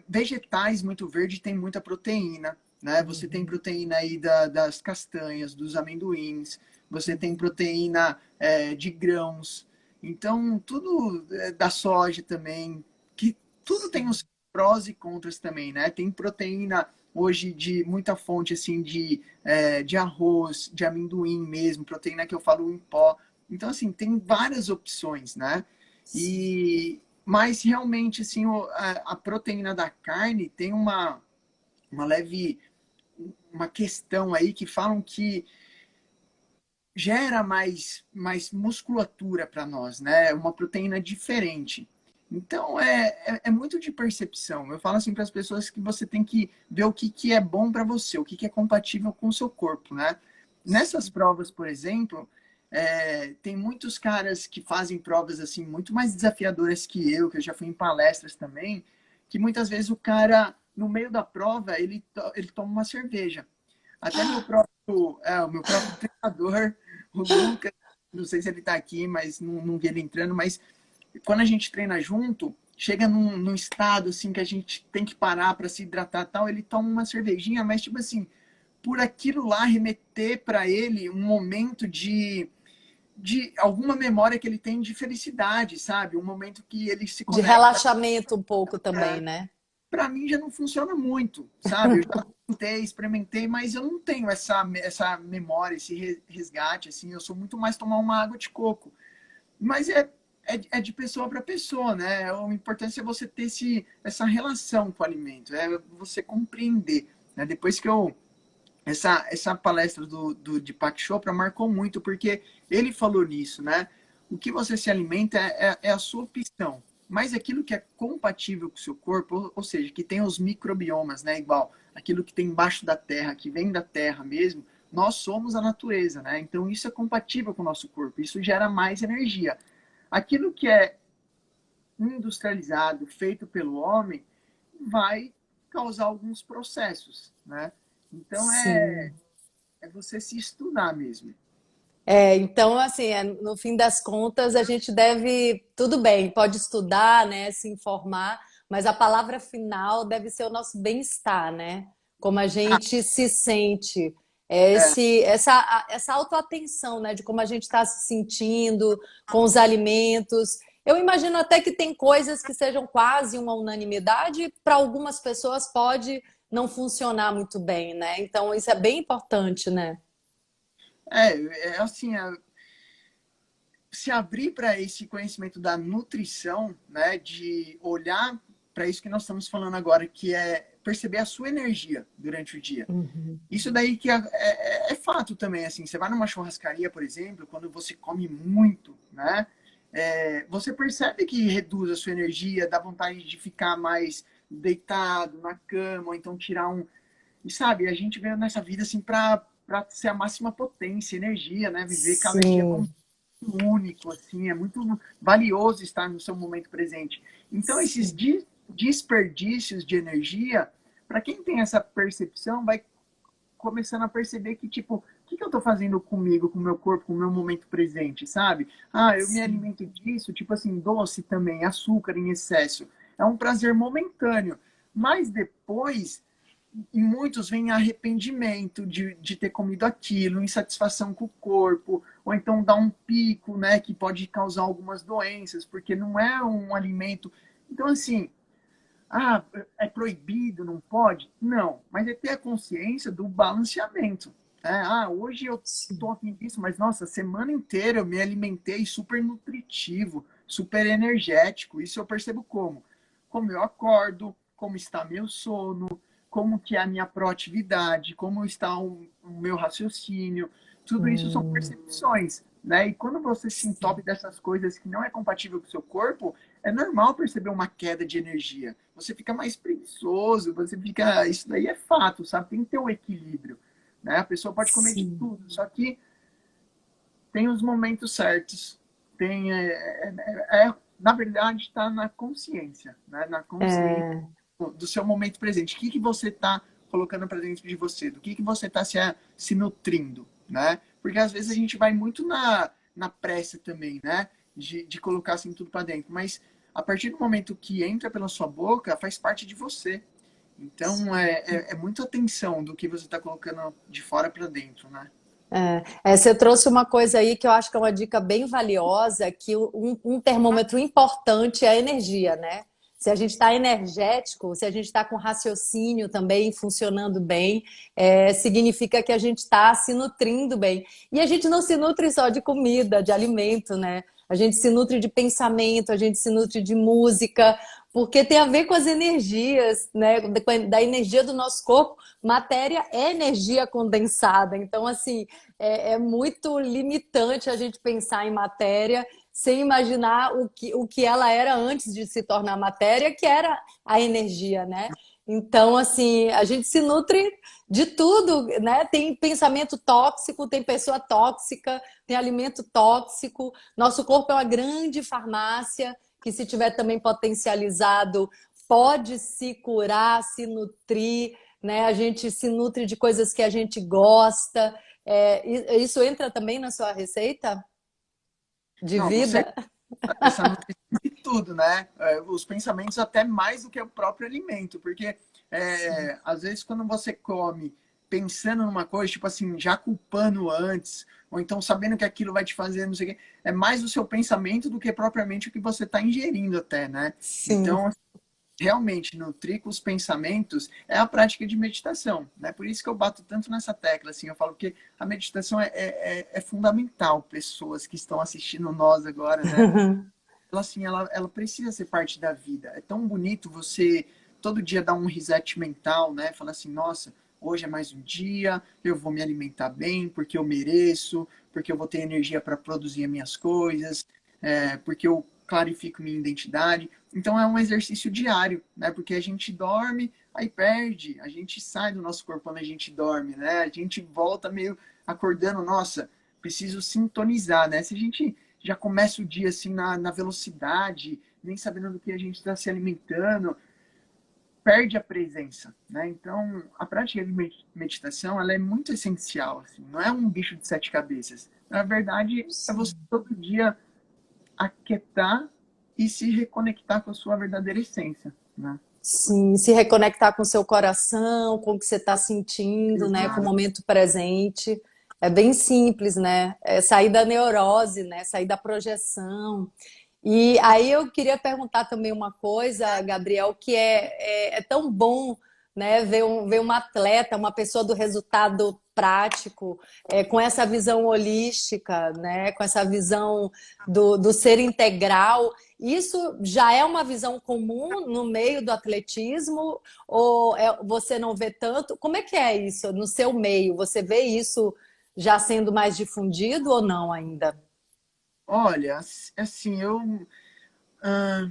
vegetais muito verde tem muita proteína, né? Você tem proteína aí das castanhas, dos amendoins, você tem proteína de grãos, então tudo da soja também, que tudo tem os prós e contras também, né? Tem proteína hoje de muita fonte, assim, de arroz, de amendoim mesmo, proteína que eu falo em pó. Então, assim, tem várias opções, né? E, mas realmente, assim, a proteína da carne tem uma leve uma questão aí que falam que gera mais musculatura para nós, né? Uma proteína diferente. Então é muito de percepção. Eu falo assim para as pessoas que você tem que ver o que é bom para você, o que é compatível com o seu corpo, né? Nessas provas, por exemplo, Tem muitos caras que fazem provas assim muito mais desafiadoras que eu já fui em palestras também, que muitas vezes o cara, no meio da prova, ele toma uma cerveja. Até o meu próprio treinador, o Lucas, não sei se ele está aqui, mas não vi ele entrando, mas quando a gente treina junto, chega num estado assim que a gente tem que parar para se hidratar e tal, ele toma uma cervejinha, mas tipo assim, por aquilo lá remeter para ele um momento de alguma memória que ele tem de felicidade, sabe? Um momento que ele se De conecta. relaxamento um pouco também, né? Para mim já não funciona muito, sabe? Eu já tentei, experimentei, mas eu não tenho essa memória, esse resgate, assim. Eu sou muito mais tomar uma água de coco. Mas é de pessoa para pessoa, né? O importante é você ter essa relação com o alimento, é você compreender. Né? Depois que eu essa palestra do Deepak Chopra marcou muito, porque ele falou nisso, né? O que você se alimenta é a sua opção. Mas aquilo que é compatível com o seu corpo, ou seja, que tem os microbiomas, né? Igual aquilo que tem embaixo da terra, que vem da terra mesmo, nós somos a natureza, né? Então isso é compatível com o nosso corpo, isso gera mais energia. Aquilo que é industrializado, feito pelo homem, vai causar alguns processos, né? Então Sim. é você se estudar mesmo. Então, assim, no fim das contas, a gente deve, tudo bem, pode estudar, né, se informar, mas a palavra final deve ser o nosso bem-estar, né? Como a Ah, gente se sente, é, essa autoatenção, né, de como a gente está se sentindo com os alimentos. Eu imagino até que tem coisas que sejam quase uma unanimidade, para algumas pessoas pode não funcionar muito bem, né? Então, isso é bem importante, né? é assim, se abrir para esse conhecimento da nutrição, né, de olhar para isso que nós estamos falando agora, que é perceber a sua energia durante o dia. Uhum. Isso daí que é fato também, assim, você vai numa churrascaria, por exemplo, quando você come muito, né, você percebe que reduz a sua energia, dá vontade de ficar mais deitado na cama, ou então tirar um... E sabe, a gente veio nessa vida assim para ser a máxima potência, energia, né, viver cada dia como Sim, único, assim, é muito valioso estar no seu momento presente. Então, esses sim. desperdícios de energia, para quem tem essa percepção, vai começando a perceber que, tipo, o que eu estou fazendo comigo, com o meu corpo, com o meu momento presente, sabe? Ah, eu me Sim. alimento disso, tipo assim, doce também, açúcar em excesso. É um prazer momentâneo. Mas depois em muitos vem arrependimento de ter comido aquilo, insatisfação com o corpo, ou então dá um pico, né, que pode causar algumas doenças, porque não é um alimento. Então, assim, é proibido, não pode? Não, mas é ter a consciência do balanceamento. Né? Hoje eu tô Sim. afim disso, mas nossa, a semana inteira eu me alimentei super nutritivo, super energético. Isso eu percebo como? Como eu acordo, como está meu sono, como que é a minha proatividade, como está o meu raciocínio. Tudo isso são Hum, percepções, né? E quando você se entope sim. dessas coisas que não é compatível com o seu corpo, é normal perceber uma queda de energia. Você fica mais preguiçoso, você fica. Isso daí é fato, sabe? Tem que ter um equilíbrio. Né? A pessoa pode comer de Sim. tudo, só que tem os momentos certos. Tem, na verdade, está na consciência, né? Na consciência É, do seu momento presente. O que você está colocando para dentro de você? Do que você está se nutrindo, né? Porque às vezes a gente vai muito na pressa também, né? De colocar assim tudo para dentro. Mas a partir do momento que entra pela sua boca, faz parte de você. Então é muita atenção do que você está colocando de fora para dentro, né? Você trouxe uma coisa aí que eu acho que é uma dica bem valiosa, que um termômetro importante é a energia, né? Se a gente está energético, se a gente está com raciocínio também funcionando bem, significa que a gente está se nutrindo bem. E a gente não se nutre só de comida, de alimento, né? A gente se nutre de pensamento, a gente se nutre de música, porque tem a ver com as energias, né? Da energia do nosso corpo. Matéria é energia condensada. Então, assim, é muito limitante a gente pensar em matéria sem imaginar o que ela era antes de se tornar matéria, que era a energia, né? Então, assim, a gente se nutre de tudo, né? Tem pensamento tóxico, tem pessoa tóxica, tem alimento tóxico. Nosso corpo é uma grande farmácia que, se tiver também potencializado, pode se curar, se nutrir, né? A gente se nutre de coisas que a gente gosta. Isso entra também na sua receita de Não, você, vida? essa nutrição de tudo, né? Os pensamentos até mais do que o próprio alimento, porque às vezes quando você come pensando numa coisa, tipo assim, já culpando antes, ou então sabendo que aquilo vai te fazer, não sei o quê, é mais o seu pensamento do que propriamente o que você está ingerindo até, né? Sim. Então, realmente nutrir com os pensamentos é a prática de meditação, né? Por isso que eu bato tanto nessa tecla, assim, eu falo que a meditação é fundamental. Pessoas que estão assistindo nós agora, né? Ela, assim, ela precisa ser parte da vida. É tão bonito você todo dia dar um reset mental, né? Falar assim, nossa, hoje é mais um dia, eu vou me alimentar bem, porque eu mereço, porque eu vou ter energia para produzir as minhas coisas, porque eu clarifico minha identidade. Então é um exercício diário, né? Porque a gente dorme, aí perde, a gente sai do nosso corpo quando a gente dorme, né? A gente volta meio acordando, nossa, preciso sintonizar, né? Se a gente já começa o dia assim na velocidade, nem sabendo do que a gente está se alimentando, perde a presença, né? Então, a prática de meditação, ela é muito essencial, assim, não é um bicho de sete cabeças. Na verdade, é você todo dia aquietar e se reconectar com a sua verdadeira essência, né? Sim, se reconectar com o seu coração, com o que você está sentindo, né, com o Exato. momento presente. É bem simples, né? É sair da neurose, né? Sair da projeção. E aí eu queria perguntar também uma coisa, Gabriel, que é tão bom, né, ver uma atleta, uma pessoa do resultado prático, com essa visão holística, né, com essa visão do ser integral. Isso já é uma visão comum no meio do atletismo ou você não vê tanto? Como é que é isso no seu meio? Você vê isso já sendo mais difundido ou não ainda? Olha, assim, ah,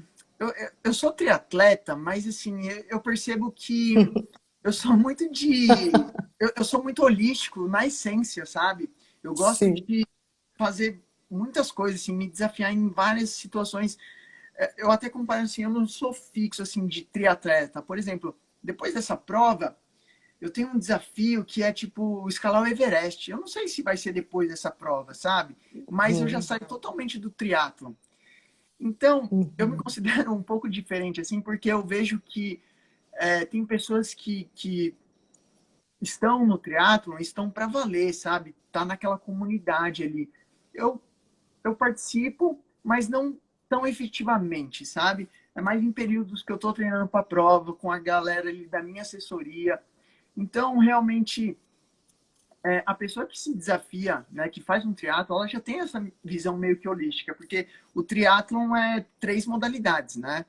eu sou triatleta, mas assim, eu percebo que eu sou muito eu sou muito holístico na essência, sabe? Eu gosto Sim. de fazer muitas coisas, assim, me desafiar em várias situações. Eu até comparo assim, eu não sou fixo assim de triatleta. Por exemplo, depois dessa prova, eu tenho um desafio que é tipo escalar o Everest. Eu não sei se vai ser depois dessa prova, sabe? Mas eu já Uhum. saio totalmente do triatlo. Então, eu me Uhum. considero um pouco diferente, assim, porque eu vejo que tem pessoas que estão no triatlon, estão para valer, sabe? Tá naquela comunidade ali. Eu, eu participo, mas não tão efetivamente, sabe? É mais em períodos que eu estou treinando para a prova, com a galera ali da minha assessoria. Então, realmente, a pessoa que se desafia, né, que faz um triatlo, ela já tem essa visão meio que holística, porque o triatlon é três modalidades, né?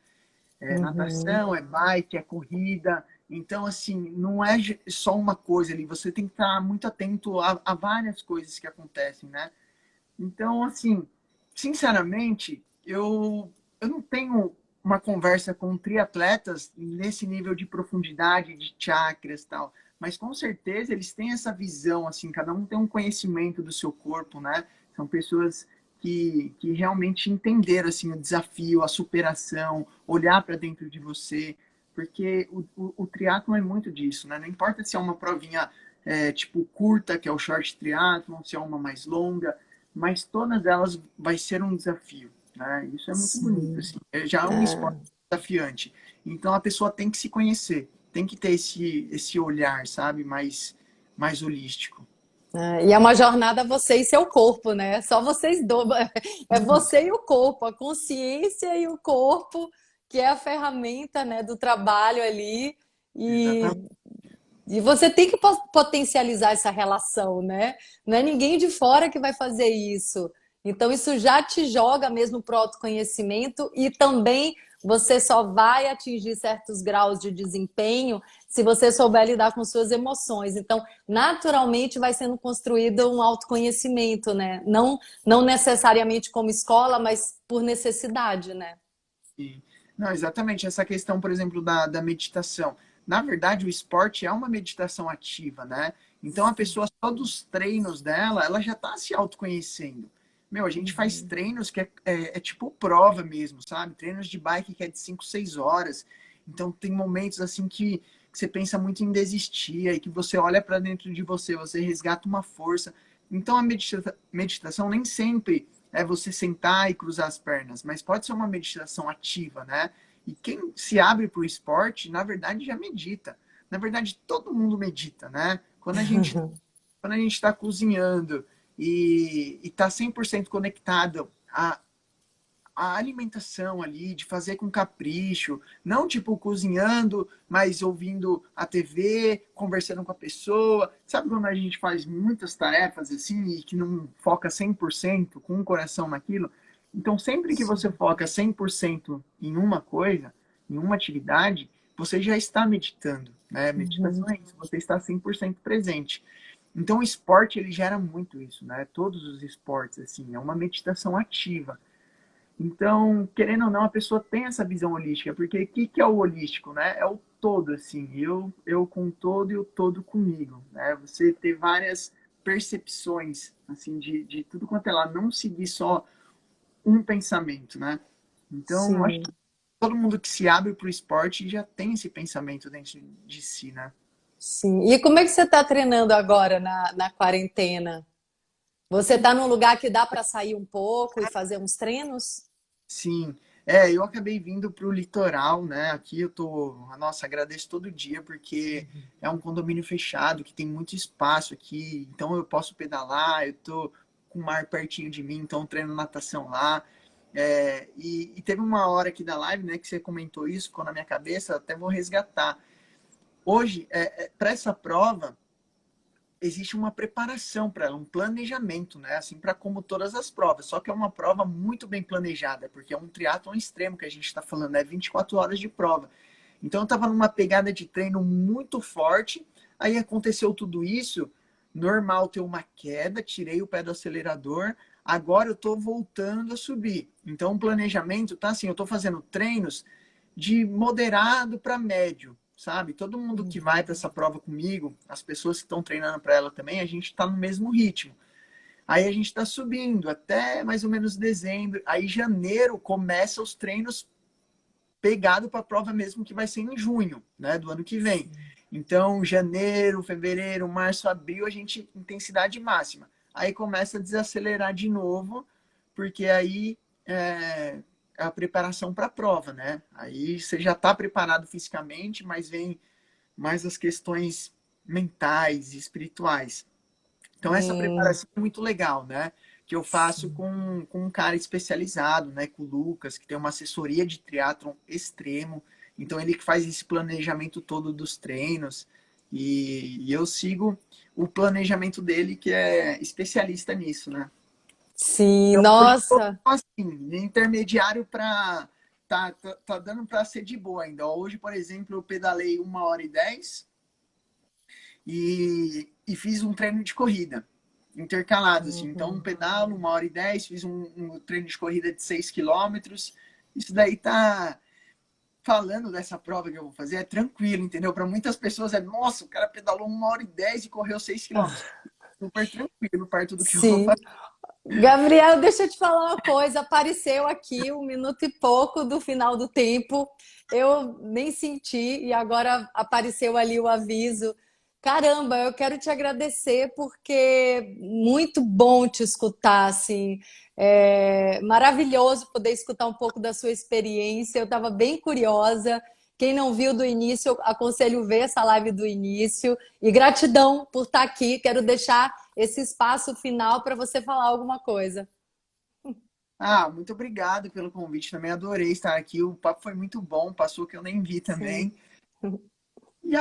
É Uhum. natação, é bike, é corrida. Então, assim, não é só uma coisa ali. Você tem que estar muito atento a várias coisas que acontecem, né? Então, assim, sinceramente, eu não tenho uma conversa com triatletas nesse nível de profundidade, de chakras e tal. Mas com certeza eles têm essa visão, assim, cada um tem um conhecimento do seu corpo, né? São pessoas que realmente entenderam, assim, o desafio, a superação, olhar para dentro de você. Porque o triatlon é muito disso, né? Não importa se é uma provinha tipo curta, que é o short triatlon, se é uma mais longa, mas todas elas vai ser um desafio, né? Isso é muito bonito, Sim. assim. Já é um esporte desafiante. Então a pessoa tem que se conhecer, tem que ter esse olhar, sabe, mais holístico. E é uma jornada você e seu corpo, né? Só vocês dois. É você e o corpo, a consciência e o corpo, que é a ferramenta, né, do trabalho ali. Exatamente. E, e você tem que potencializar essa relação, né? Não é ninguém de fora que vai fazer isso. Então, isso já te joga mesmo para o autoconhecimento e também você só vai atingir certos graus de desempenho se você souber lidar com suas emoções. Então, naturalmente vai sendo construído um autoconhecimento, né? Não necessariamente como escola, mas por necessidade, né? Não, exatamente. Essa questão, por exemplo, da meditação. na verdade, o esporte é uma meditação ativa, né? Então, a pessoa, só dos treinos dela, ela já está se autoconhecendo. Meu, a gente faz Uhum. treinos que é tipo prova mesmo, sabe? Treinos de bike que é de 5, 6 horas. Então, tem momentos assim que você pensa muito em desistir, e que você olha para dentro de você, você resgata uma força. Então, a meditação nem sempre é você sentar e cruzar as pernas, mas pode ser uma meditação ativa, né? E quem se abre para o esporte, na verdade, já medita. Na verdade, todo mundo medita, né? Quando a gente está cozinhando e está 100% conectado a alimentação ali, de fazer com capricho, não tipo cozinhando, mas ouvindo a TV, conversando com a pessoa. Sabe quando a gente faz muitas tarefas assim e que não foca 100% com o coração naquilo? Então, sempre que você Sim. foca 100% em uma coisa, em uma atividade, você já está meditando, né? Uhum. Meditação é isso, você está 100% presente. Então, o esporte, ele gera muito isso, né? Todos os esportes, assim, é uma meditação ativa. Então, querendo ou não, a pessoa tem essa visão holística, porque o que é o holístico, né? É o todo, assim, eu com o todo e o todo comigo, né? Você ter várias percepções, assim, de tudo quanto é lá, não seguir só um pensamento, né? Então, eu acho que Sim, todo mundo que se abre para o esporte já tem esse pensamento dentro de si, né? sim. E como é que você está treinando agora na quarentena? Você está num lugar que dá para sair um pouco e fazer uns treinos? Sim, eu acabei vindo para o litoral, né? Aqui eu tô, nossa, agradeço todo dia porque é um condomínio fechado que tem muito espaço aqui, então eu posso pedalar, eu tô com o mar pertinho de mim, então eu treino natação lá. E teve uma hora aqui da live, né, que você comentou isso, ficou na minha cabeça, até vou resgatar. Hoje, para essa prova, existe uma preparação para ela, um planejamento, né? Assim, para como todas as provas. Só que é uma prova muito bem planejada, porque é um triatlon extremo que a gente está falando, é 24 horas de prova. Então eu estava numa pegada de treino muito forte, aí aconteceu tudo isso, normal ter uma queda, tirei o pé do acelerador, agora eu estou voltando a subir. Então o planejamento tá assim, eu estou fazendo treinos de moderado para médio, sabe? Todo mundo que vai Uhum. para essa prova comigo, as pessoas que estão treinando para ela também, a gente está no mesmo ritmo. Aí a gente está subindo até mais ou menos dezembro. Aí janeiro começa os treinos pegado para a prova mesmo que vai ser em junho, né, do ano que vem. Sim. Então, janeiro, fevereiro, março, abril, a gente intensidade máxima. Aí começa a desacelerar de novo, porque aí é a preparação para a prova, né? Aí você já está preparado fisicamente, mas vem mais as questões mentais e espirituais. Então, essa Hum, preparação é muito legal, né? Que eu faço sim. com um cara especializado, né? Com o Lucas, que tem uma assessoria de triatlon extremo. Então, ele que faz esse planejamento todo dos treinos. E eu sigo o planejamento dele, que é especialista nisso, né? Sim, Então, hoje eu tô nossa. assim, de intermediário para. Tá dando para ser de boa ainda. Hoje, por exemplo, eu pedalei 1h10 e fiz um treino de corrida intercalados, assim. Então, um Uhum. pedalo, 1h10, fiz um treino de corrida de 6 quilômetros. Isso daí tá falando dessa prova que eu vou fazer, é tranquilo, entendeu? Para muitas pessoas é, nossa, o cara pedalou 1h10 e correu 6 quilômetros. Super tranquilo, perto do que eu vou Sim. fazer. Gabriel, deixa eu te falar uma coisa. Apareceu aqui 1 minuto e pouco do final do tempo. Eu nem senti e agora apareceu ali o aviso. Caramba, eu quero te agradecer porque muito bom te escutar, assim. É maravilhoso poder escutar um pouco da sua experiência. Eu estava bem curiosa. Quem não viu do início, eu aconselho ver essa live do início. E gratidão por estar aqui. Quero deixar esse espaço final para você falar alguma coisa. Ah, muito obrigado pelo convite, também adorei estar aqui. O papo foi muito bom, passou que eu nem vi Sim. também. E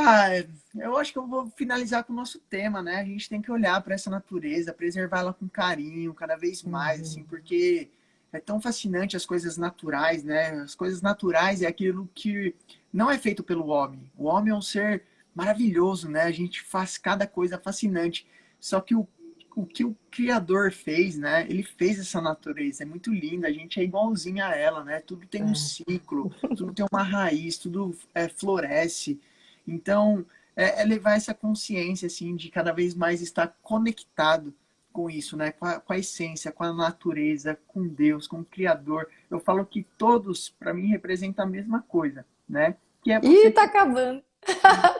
eu acho que eu vou finalizar com o nosso tema, né? A gente tem que olhar para essa natureza, preservá-la com carinho, cada vez mais, assim, Uhum. porque é tão fascinante as coisas naturais, né? As coisas naturais é aquilo que não é feito pelo homem. O homem é um ser maravilhoso, né? A gente faz cada coisa fascinante. Só que o que o Criador fez, né? Ele fez essa natureza, é muito linda, a gente é igualzinho a ela, né? Tudo tem um É. ciclo, tudo tem uma raiz, tudo floresce. Então, é levar essa consciência, assim, de cada vez mais estar conectado com isso, né? Com a essência, com a natureza, com Deus, com o Criador. Eu falo que todos, para mim, representam a mesma coisa, né? Que é Ih, você... tá acabando.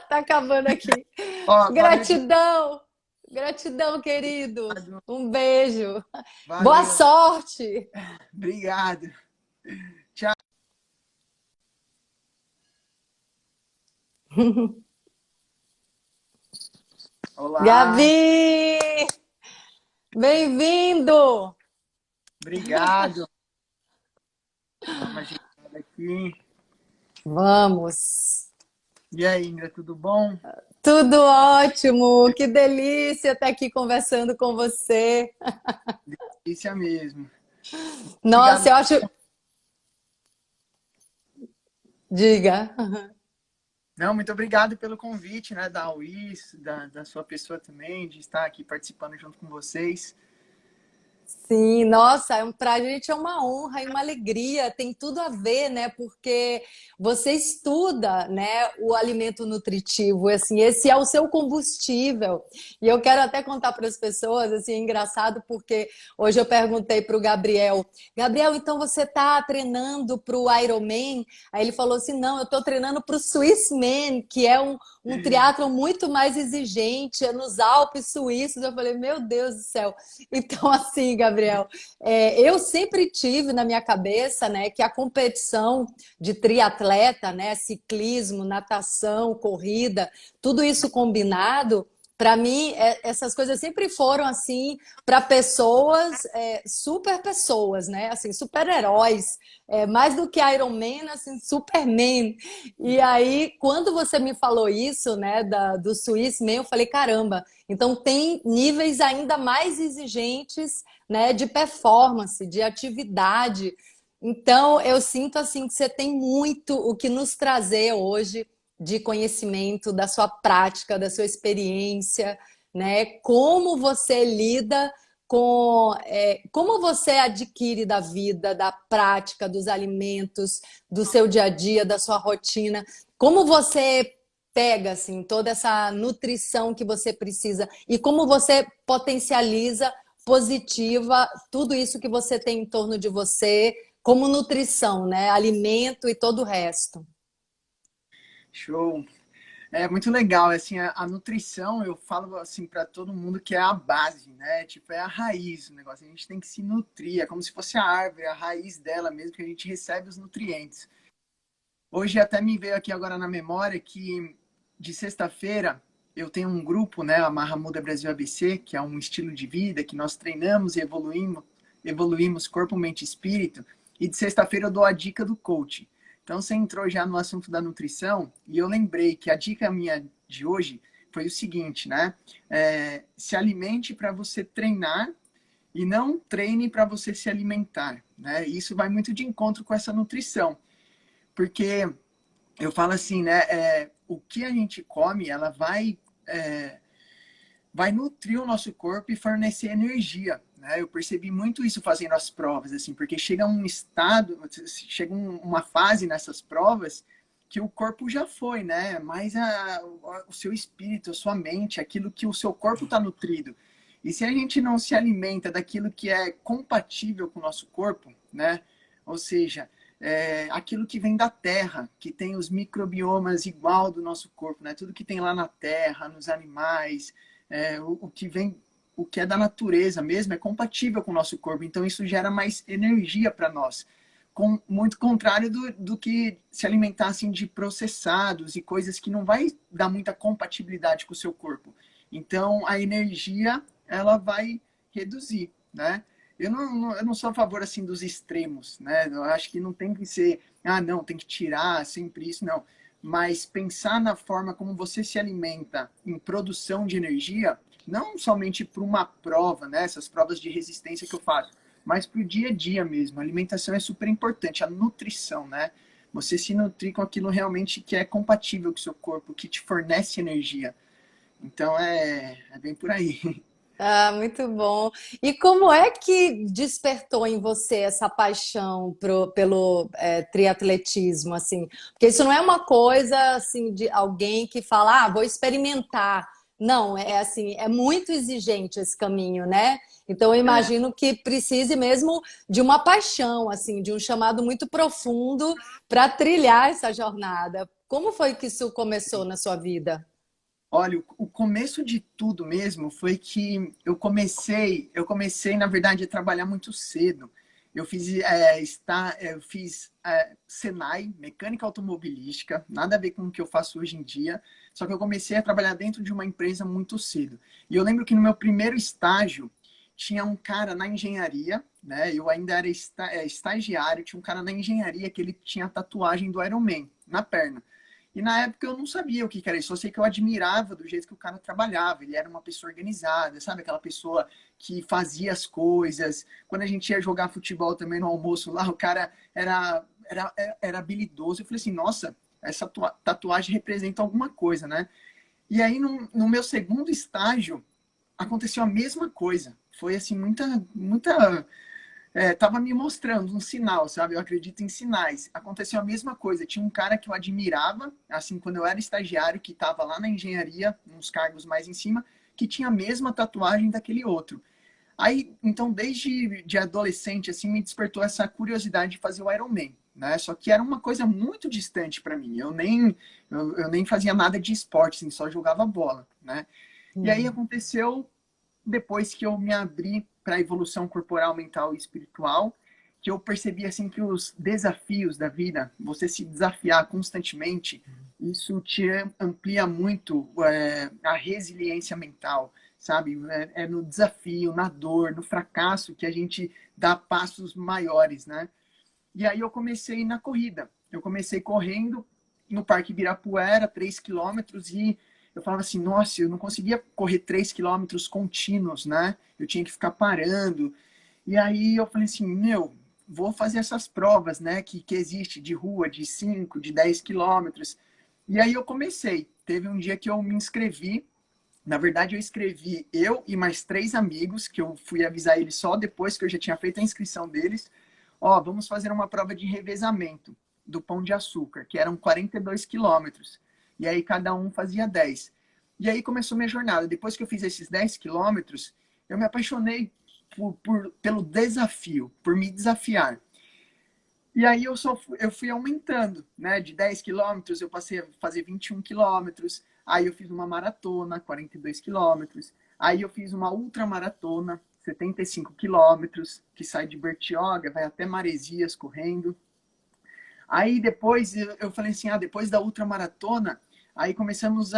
Tá acabando aqui. Ó, valeu Gratidão. Gratidão, querido. demais. Um beijo. Boa Valeu. sorte. Obrigado. Tchau. Olá. Gabi! Bem-vindo! Obrigado. Dá uma ajeitada aqui. Vamos! E aí, Ingrid, tudo bom? Tudo ótimo! Que delícia estar aqui conversando com você. Isso é mesmo. Nossa, Obrigado. eu acho. Diga. Não, muito obrigado pelo convite, né, da UIS, da sua pessoa também, de estar aqui participando junto com vocês. Sim, nossa, pra gente é uma honra e uma alegria, tem tudo a ver, né? Porque você estuda, né, o alimento nutritivo, assim, esse é o seu combustível. E eu quero até contar para as pessoas, assim, é engraçado porque hoje eu perguntei para o Gabriel, Gabriel, então você está treinando para o Ironman? Aí ele falou assim, não, eu estou treinando para o Swissman, que é um triatlo muito mais exigente, é nos Alpes suíços. Eu falei, meu Deus do céu. Então, assim, Gabriel, eu sempre tive na minha cabeça, né, que a competição de triatleta, né, ciclismo, natação, corrida, tudo isso combinado, para mim, essas coisas sempre foram assim para pessoas, super pessoas, né? Assim, super-heróis, mais do que Iron Man, assim, Superman. E aí, quando você me falou isso, né, do Swiss Man, eu falei, caramba, então tem níveis ainda mais exigentes, né, de performance, de atividade. Então, eu sinto assim que você tem muito o que nos trazer hoje de conhecimento, da sua prática, da sua experiência, né? Como você lida com, como você adquire da vida, da prática, dos alimentos, do seu dia a dia, da sua rotina, como você pega assim toda essa nutrição que você precisa e como você potencializa positiva tudo isso que você tem em torno de você como nutrição, né? Alimento e todo o resto. Show. É muito legal, assim, a nutrição, eu falo assim para todo mundo que é a base, né? Tipo, é a raiz do negócio. A gente tem que se nutrir, é como se fosse a árvore, a raiz dela mesmo, que a gente recebe os nutrientes. Hoje até me veio aqui agora na memória que de sexta-feira eu tenho um grupo, né, a Marra Brasil ABC, que é um estilo de vida que nós treinamos e evoluímos corpo, mente e espírito. E de sexta-feira eu dou a dica do coach. Então você entrou já no assunto da nutrição e eu lembrei que a dica minha de hoje foi o seguinte, né? Se alimente para você treinar e não treine para você se alimentar, né? Isso vai muito de encontro com essa nutrição, porque eu falo assim, né? O que a gente come, ela vai nutrir o nosso corpo e fornecer energia, né? Eu percebi muito isso fazendo as provas, assim, porque chega um estado, chega uma fase nessas provas que o corpo já foi, né? Mas o seu espírito, a sua mente, aquilo que o seu corpo está nutrido. E se a gente não se alimenta daquilo que é compatível com o nosso corpo, né? Ou seja, aquilo que vem da terra, que tem os microbiomas igual do nosso corpo, né? Tudo que tem lá na terra, nos animais, o que vem, o que é da natureza mesmo, é compatível com o nosso corpo. Então isso gera mais energia para nós. Muito contrário do que se alimentar assim, de processados e coisas que não vai dar muita compatibilidade com o seu corpo. Então a energia ela vai reduzir, né? Eu não sou a favor assim dos extremos, né? Eu acho que não tem que ser, não, tem que tirar sempre isso, não. Mas pensar na forma como você se alimenta em produção de energia, não somente para uma prova, né? Essas provas de resistência que eu faço, mas para o dia a dia mesmo. A alimentação é super importante, a nutrição, né? Você se nutrir com aquilo realmente que é compatível com o seu corpo, que te fornece energia. Então é bem por aí. Ah, muito bom. E como é que despertou em você essa paixão pelo triatletismo, assim? Porque isso não é uma coisa assim de alguém que fala, ah, vou experimentar. Não, é assim, é muito exigente esse caminho, né? Então eu É, imagino que precise mesmo de uma paixão, assim, de um chamado muito profundo para trilhar essa jornada. Como foi que isso começou na sua vida? olha, o começo de tudo mesmo foi que eu comecei, na verdade, a trabalhar muito cedo. Eu fiz Senai, mecânica automobilística, nada a ver com o que eu faço hoje em dia, só que eu comecei a trabalhar dentro de uma empresa muito cedo. E eu lembro que no meu primeiro estágio tinha um cara na engenharia, né? Eu ainda era estagiário, tinha um cara na engenharia que ele tinha a tatuagem do Iron Man na perna. E na época eu não sabia o que era isso, só sei que eu admirava do jeito que o cara trabalhava. Ele era uma pessoa organizada, sabe? Aquela pessoa que fazia as coisas. Quando a gente ia jogar futebol também no almoço lá, o cara era habilidoso. Eu falei assim, nossa, essa tatuagem representa alguma coisa, né? E aí, no meu segundo estágio, aconteceu a mesma coisa. Foi assim, muita tava me mostrando um sinal, sabe? Eu acredito em sinais. Aconteceu a mesma coisa. Tinha um cara que eu admirava, assim, quando eu era estagiário, que estava lá na engenharia, uns cargos mais em cima, que tinha a mesma tatuagem daquele outro. Aí, então, desde de adolescente, assim, me despertou essa curiosidade de fazer o Iron Man, né? Só que era uma coisa muito distante para mim. Eu nem fazia nada de esporte, assim, só jogava bola, né? E aí Uhum. aconteceu depois que eu me abri para a evolução corporal, mental e espiritual, que eu percebi assim que os desafios da vida, você se desafiar constantemente, isso te amplia muito a resiliência mental, sabe? É no desafio, na dor, no fracasso que a gente dá passos maiores, né? E aí eu comecei na corrida. Eu comecei correndo no Parque Ibirapuera, 3 quilômetros, e eu falava assim, nossa, eu não conseguia correr 3 quilômetros contínuos, né? Eu tinha que ficar parando. E aí eu falei assim, meu, vou fazer essas provas, né, que existe de rua, de 5, de 10 quilômetros. E aí eu comecei. Teve um dia que eu me inscrevi. Na verdade, eu escrevi eu e mais 3 amigos, que eu fui avisar eles só depois que eu já tinha feito a inscrição deles. Ó, vamos fazer uma prova de revezamento do Pão de Açúcar, que eram 42 quilômetros. E aí cada um fazia 10. E aí começou minha jornada. Depois que eu fiz esses 10 quilômetros, eu me apaixonei pelo desafio, por me desafiar. E aí eu fui aumentando, né? De 10 quilômetros eu passei a fazer 21 quilômetros. Aí eu fiz uma maratona, 42 quilômetros. Aí eu fiz uma ultramaratona, 75 quilômetros, que sai de Bertioga, vai até Maresias correndo. Aí depois eu falei assim, depois da ultramaratona, aí começamos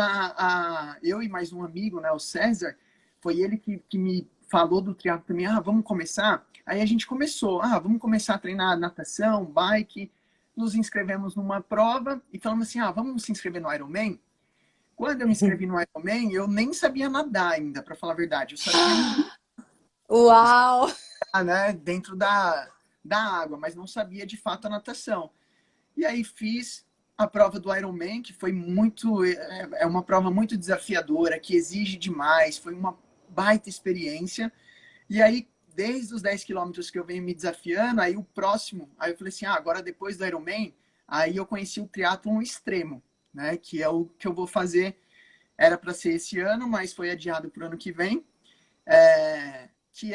eu e mais um amigo, né, o César, foi ele que me falou do triatlo também, vamos começar? Aí a gente começou, vamos começar a treinar natação, bike, nos inscrevemos numa prova e falamos assim, vamos se inscrever no Ironman? Quando eu me inscrevi no Ironman, eu nem sabia nadar ainda, para falar a verdade, eu sabia Uau! né, dentro da água, mas não sabia de fato a natação. E aí fiz a prova do Ironman, que foi é uma prova muito desafiadora, que exige demais, foi uma baita experiência. E aí, desde os 10 quilômetros que eu venho me desafiando, aí o próximo, aí eu falei assim, agora depois do Ironman, aí eu conheci o triatlon extremo, né, que é o que eu vou fazer, era para ser esse ano, mas foi adiado para o ano que vem, que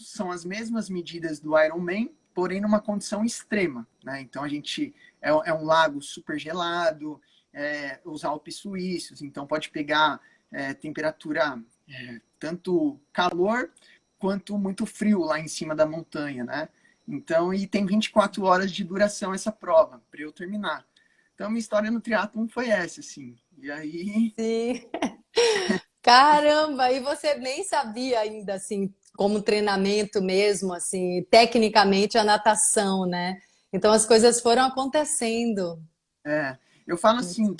são as mesmas medidas do Ironman, porém numa condição extrema, né? Então a gente é um lago super gelado, os Alpes suíços, então pode pegar temperatura tanto calor quanto muito frio lá em cima da montanha, né? Então, e tem 24 horas de duração essa prova para eu terminar. Então, minha história no triatlon foi essa, assim. E aí, Sim. Caramba, e você nem sabia ainda assim, como treinamento mesmo, assim, tecnicamente a natação, né? Então as coisas foram acontecendo. É, eu falo assim,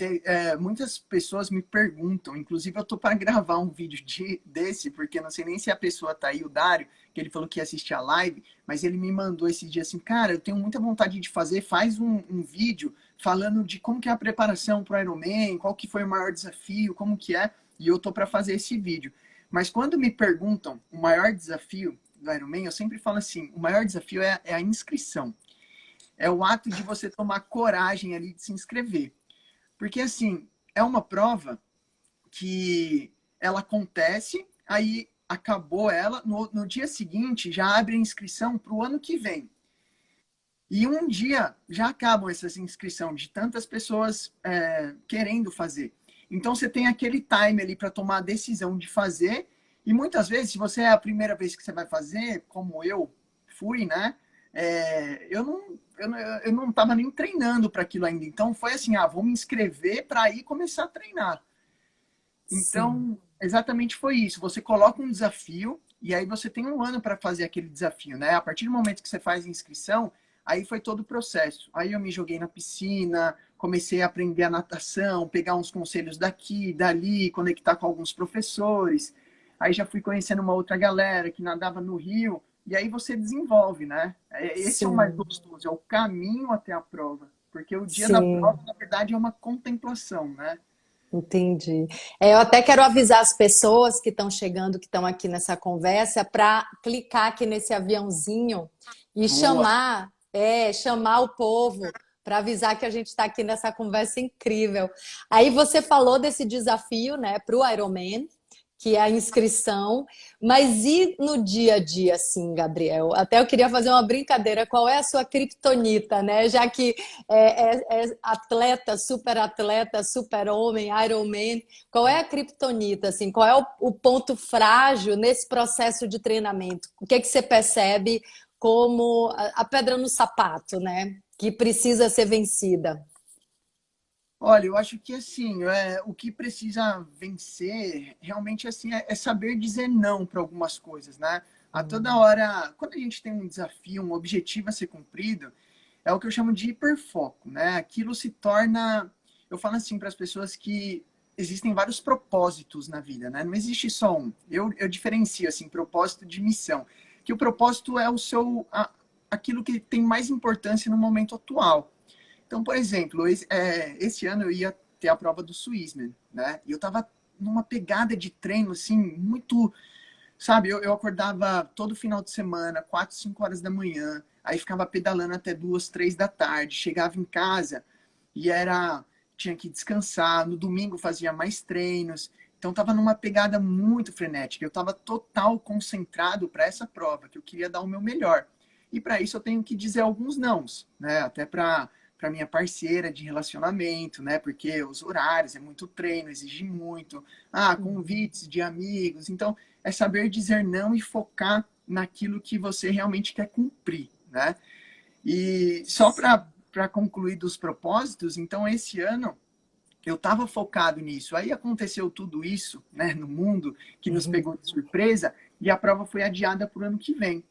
muitas pessoas me perguntam, inclusive eu tô para gravar um vídeo desse, porque eu não sei nem se a pessoa tá aí, o Dário, que ele falou que ia assistir a live, mas ele me mandou esse dia assim, cara, eu tenho muita vontade de fazer, faz um vídeo falando de como que é a preparação para o Ironman, qual que foi o maior desafio, como que é, e eu tô para fazer esse vídeo. Mas quando me perguntam o maior desafio do Ironman, eu sempre falo assim, o maior desafio é a inscrição. É o ato de você tomar coragem ali de se inscrever. Porque, assim, é uma prova que ela acontece, aí acabou ela, no dia seguinte já abre a inscrição para o ano que vem. E um dia já acabam essas inscrições de tantas pessoas querendo fazer. Então você tem aquele time ali para tomar a decisão de fazer. E muitas vezes, se você é a primeira vez que você vai fazer, como eu fui, né? Eu não estava nem treinando para aquilo ainda. Então foi assim, vou me inscrever para ir começar a treinar. Sim, Então, exatamente foi isso. Você coloca um desafio e aí você tem um ano para fazer aquele desafio, né? A partir do momento que você faz a inscrição, aí foi todo o processo. Aí eu me joguei na piscina, comecei a aprender a natação, pegar uns conselhos daqui, dali, conectar com alguns professores. Aí já fui conhecendo uma outra galera que nadava no rio. E aí você desenvolve, né? Esse é o mais sim, gostoso, é o caminho até a prova. Porque o dia da sim. prova, na verdade, é uma contemplação, né? Entendi. Eu até quero avisar as pessoas que estão chegando, que estão aqui nessa conversa, para clicar aqui nesse aviãozinho e Boa. chamar o povo para avisar que a gente está aqui nessa conversa incrível. Aí você falou desse desafio, né, para o Ironman, que é a inscrição, mas e no dia a dia, assim, Gabriel? Até eu queria fazer uma brincadeira. Qual é a sua criptonita, né? Já que é atleta, super homem, Iron Man. Qual é a criptonita, assim? Qual é o ponto frágil nesse processo de treinamento? O que é que você percebe como a pedra no sapato, né? Que precisa ser vencida. Olha, eu acho que assim, o que precisa vencer realmente assim é saber dizer não para algumas coisas, né? A toda hora, quando a gente tem um desafio, um objetivo a ser cumprido, é o que eu chamo de hiperfoco, né? Aquilo se torna, eu falo assim para as pessoas que existem vários propósitos na vida, né? Não existe só um. Eu diferencio assim, propósito de missão, que o propósito é aquilo que tem mais importância no momento atual. Então, por exemplo, esse ano eu ia ter a prova do Swissman, né? E eu tava numa pegada de treino, assim, muito. Sabe, eu acordava todo final de semana, 4, 5 horas da manhã, aí ficava pedalando até 2, 3 da tarde, chegava em casa e tinha que descansar, no domingo fazia mais treinos, então tava numa pegada muito frenética, eu tava total concentrado para essa prova, que eu queria dar o meu melhor. E para isso eu tenho que dizer alguns nãos, né? Até para minha parceira de relacionamento, né? Porque os horários, é muito treino, exige muito. Convites de amigos. Então, é saber dizer não e focar naquilo que você realmente quer cumprir, né? E só para concluir dos propósitos, então esse ano eu estava focado nisso. Aí aconteceu tudo isso, né, no mundo, que nos Uhum. pegou de surpresa, e a prova foi adiada para o ano que vem.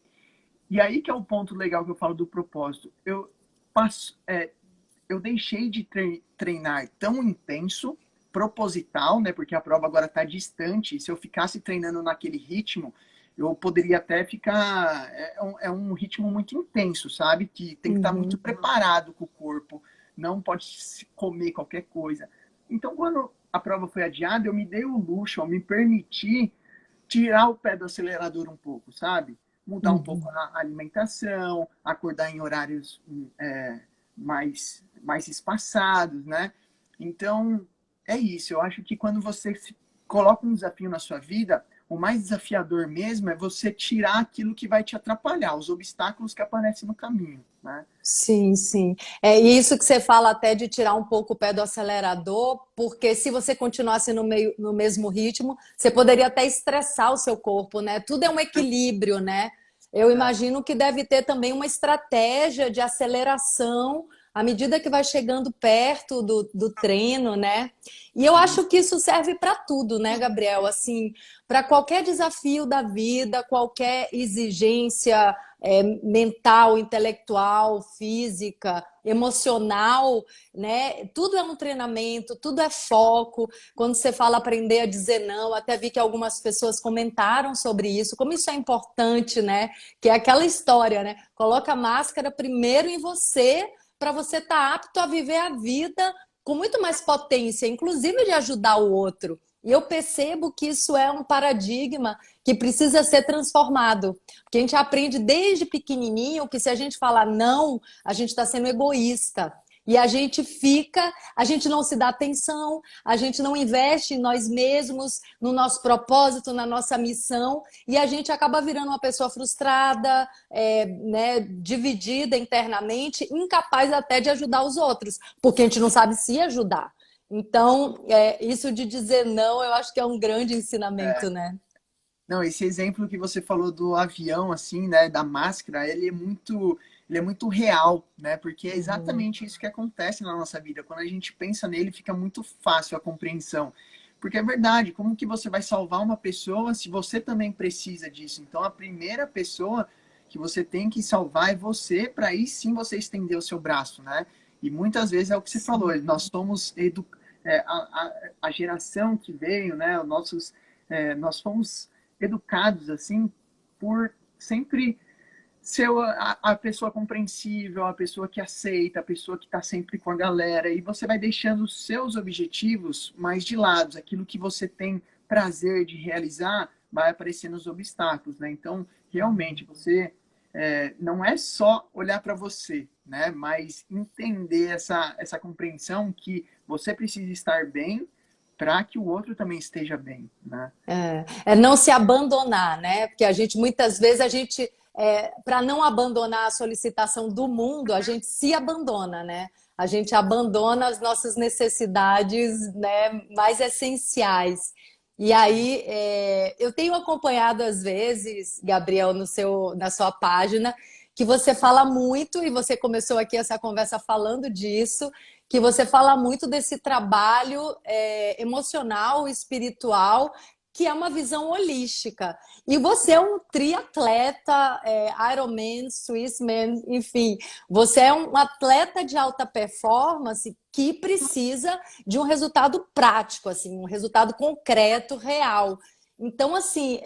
E aí que é o ponto legal que eu falo do propósito. Eu deixei de treinar tão intenso, proposital, né? Porque a prova agora está distante. E se eu ficasse treinando naquele ritmo, eu poderia até ficar. É um ritmo muito intenso, sabe? Que tem que estar muito Uhum. preparado com o corpo, não pode se comer qualquer coisa. Então, quando a prova foi adiada, eu me dei o luxo, eu me permiti tirar o pé do acelerador um pouco, sabe? Mudar um pouco Uhum. a alimentação, acordar em horários mais espaçados, né? Então, é isso. Eu acho que quando você coloca um desafio na sua vida, o mais desafiador mesmo é você tirar aquilo que vai te atrapalhar, os obstáculos que aparecem no caminho, né? Sim, sim. É isso que você fala até de tirar um pouco o pé do acelerador, porque se você continuasse no mesmo ritmo, você poderia até estressar o seu corpo, né? Tudo é um equilíbrio, né? Eu É, imagino que deve ter também uma estratégia de aceleração à medida que vai chegando perto do treino, né? E eu sim. acho que isso serve para tudo, né, Gabriel? Assim, para qualquer desafio da vida, qualquer exigência mental, intelectual, física, emocional, né? Tudo é um treinamento, tudo é foco. Quando você fala aprender a dizer não, até vi que algumas pessoas comentaram sobre isso, como isso é importante, né? Que é aquela história, né? Coloca a máscara primeiro em você, para você estar apto a viver a vida com muito mais potência, inclusive de ajudar o outro. E eu percebo que isso é um paradigma que precisa ser transformado. Porque a gente aprende desde pequenininho que se a gente falar não, a gente está sendo egoísta. E a gente fica, a gente não se dá atenção, a gente não investe em nós mesmos, no nosso propósito, na nossa missão, e a gente acaba virando uma pessoa frustrada, né, dividida internamente, incapaz até de ajudar os outros, porque a gente não sabe se ajudar. Então, isso de dizer não, eu acho que é um grande ensinamento, né? Não, esse exemplo que você falou do avião, assim, né, da máscara, ele é muito real, né? Porque é Uhum. exatamente isso que acontece na nossa vida. Quando a gente pensa nele, fica muito fácil a compreensão. Porque é verdade, como que você vai salvar uma pessoa se você também precisa disso? Então, a primeira pessoa que você tem que salvar é você, para aí sim você estender o seu braço, né? E muitas vezes é o que você falou, Sim. nós somos a geração que veio, né? Nós fomos educados assim por sempre ser a pessoa compreensível, a pessoa que aceita, a pessoa que está sempre com a galera, e você vai deixando os seus objetivos mais de lado, aquilo que você tem prazer de realizar vai aparecer nos obstáculos, né? Então, realmente, você não é só olhar para você, né? Mas entender essa compreensão que você precisa estar bem para que o outro também esteja bem, né? É não se abandonar, né? Porque a gente, muitas vezes, para não abandonar a solicitação do mundo, a gente se abandona, né? A gente abandona as nossas necessidades, né, mais essenciais. E aí, eu tenho acompanhado às vezes, Gabriel, na sua página, que você fala muito, e você começou aqui essa conversa falando disso, que você fala muito desse trabalho emocional, espiritual, que é uma visão holística. E você é um triatleta, Ironman, Swissman, enfim, você é um atleta de alta performance que precisa de um resultado prático, assim, um resultado concreto, real. Então, assim,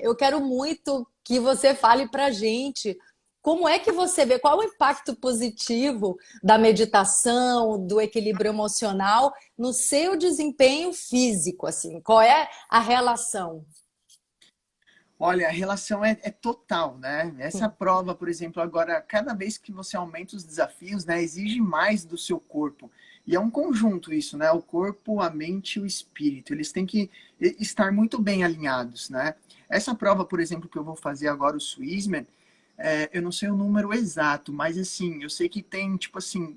eu quero muito que você fale para a gente como é que você vê, qual é o impacto positivo da meditação, do equilíbrio emocional no seu desempenho físico, assim, qual é a relação? Olha, a relação é total, né? Essa prova, por exemplo, agora, cada vez que você aumenta os desafios, né, exige mais do seu corpo. E é um conjunto isso, né? O corpo, a mente e o espírito. Eles têm que estar muito bem alinhados, né? Essa prova, por exemplo, que eu vou fazer agora, o Swissman, eu não sei o número exato, mas assim, eu sei que tem, tipo assim,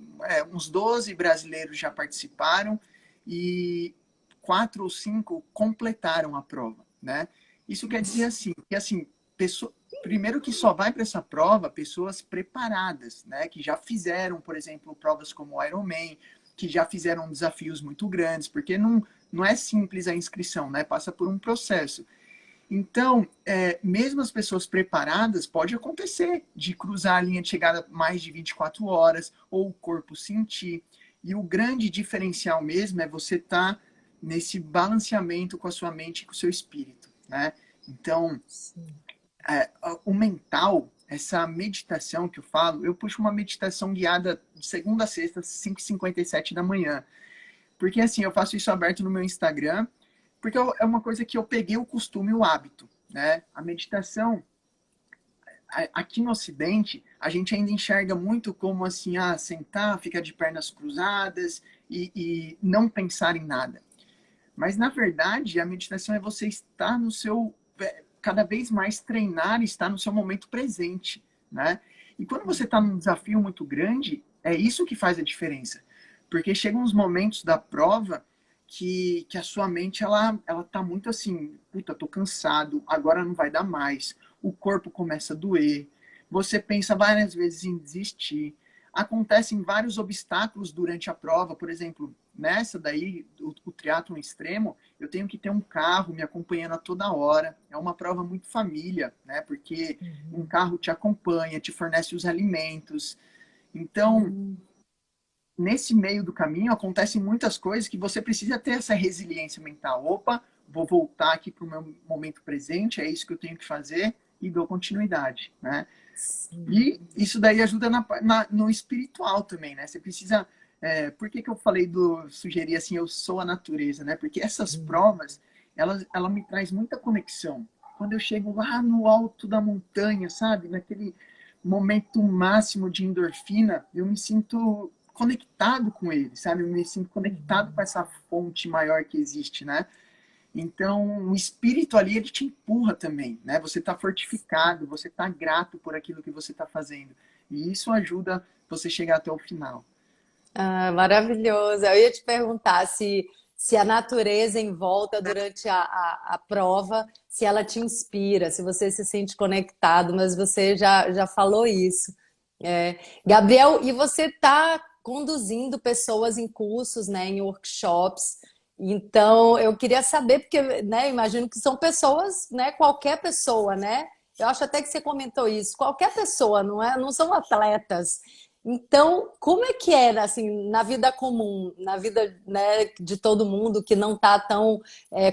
uns 12 brasileiros já participaram e 4 ou 5 completaram a prova, né? Isso quer dizer assim, que assim, primeiro que só vai para essa prova pessoas preparadas, né? Que já fizeram, por exemplo, provas como o Ironman, que já fizeram desafios muito grandes, porque não é simples a inscrição, né? Passa por um processo. Então, mesmo as pessoas preparadas, pode acontecer de cruzar a linha de chegada mais de 24 horas, ou o corpo sentir. E o grande diferencial mesmo é você estar nesse balanceamento com a sua mente e com o seu espírito, né? Então, o mental, essa meditação que eu falo, eu puxo uma meditação guiada de segunda a sexta, 5h57 da manhã. Porque assim, eu faço isso aberto no meu Instagram, porque é uma coisa que eu peguei o costume e o hábito, né? A meditação, aqui no Ocidente, a gente ainda enxerga muito como assim, sentar, ficar de pernas cruzadas e não pensar em nada. Mas, na verdade, a meditação é você estar no seu, cada vez mais treinar e estar no seu momento presente, né? E quando você está num desafio muito grande, é isso que faz a diferença. Porque chegam uns momentos da prova que a sua mente, ela tá muito assim, puta, tô cansado, agora não vai dar mais. O corpo começa a doer. Você pensa várias vezes em desistir. Acontecem vários obstáculos durante a prova, por exemplo, nessa daí, o triatlon extremo, eu tenho que ter um carro me acompanhando a toda hora. É uma prova muito família, né? Porque um carro te acompanha, te fornece os alimentos. Então, nesse meio do caminho, acontecem muitas coisas que você precisa ter essa resiliência mental. Opa, vou voltar aqui para o meu momento presente, é isso que eu tenho que fazer e dou continuidade, né? Sim. E isso daí ajuda no espiritual também, né? Você precisa Por que que eu falei sugeri assim, eu sou a natureza, né? Porque essas provas, ela me traz muita conexão. Quando eu chego lá no alto da montanha, sabe? Naquele momento máximo de endorfina, eu me sinto conectado com ele, sabe? Eu me sinto conectado com essa fonte maior que existe, né? Então, o espírito ali, ele te empurra também, né? Você está fortificado, você está grato por aquilo que você está fazendo. E isso ajuda você chegar até o final. Ah, maravilhoso. Eu ia te perguntar se a natureza em volta durante a prova, se ela te inspira, se você se sente conectado, mas você já falou isso. É. Gabriel, e você está conduzindo pessoas em cursos, né, em workshops. Então, eu queria saber, porque, né, imagino que são pessoas, né, qualquer pessoa, né? Eu acho até que você comentou isso, qualquer pessoa, não é? Não são atletas. Então, como é que era assim na vida comum, na vida, né, de todo mundo que não está tão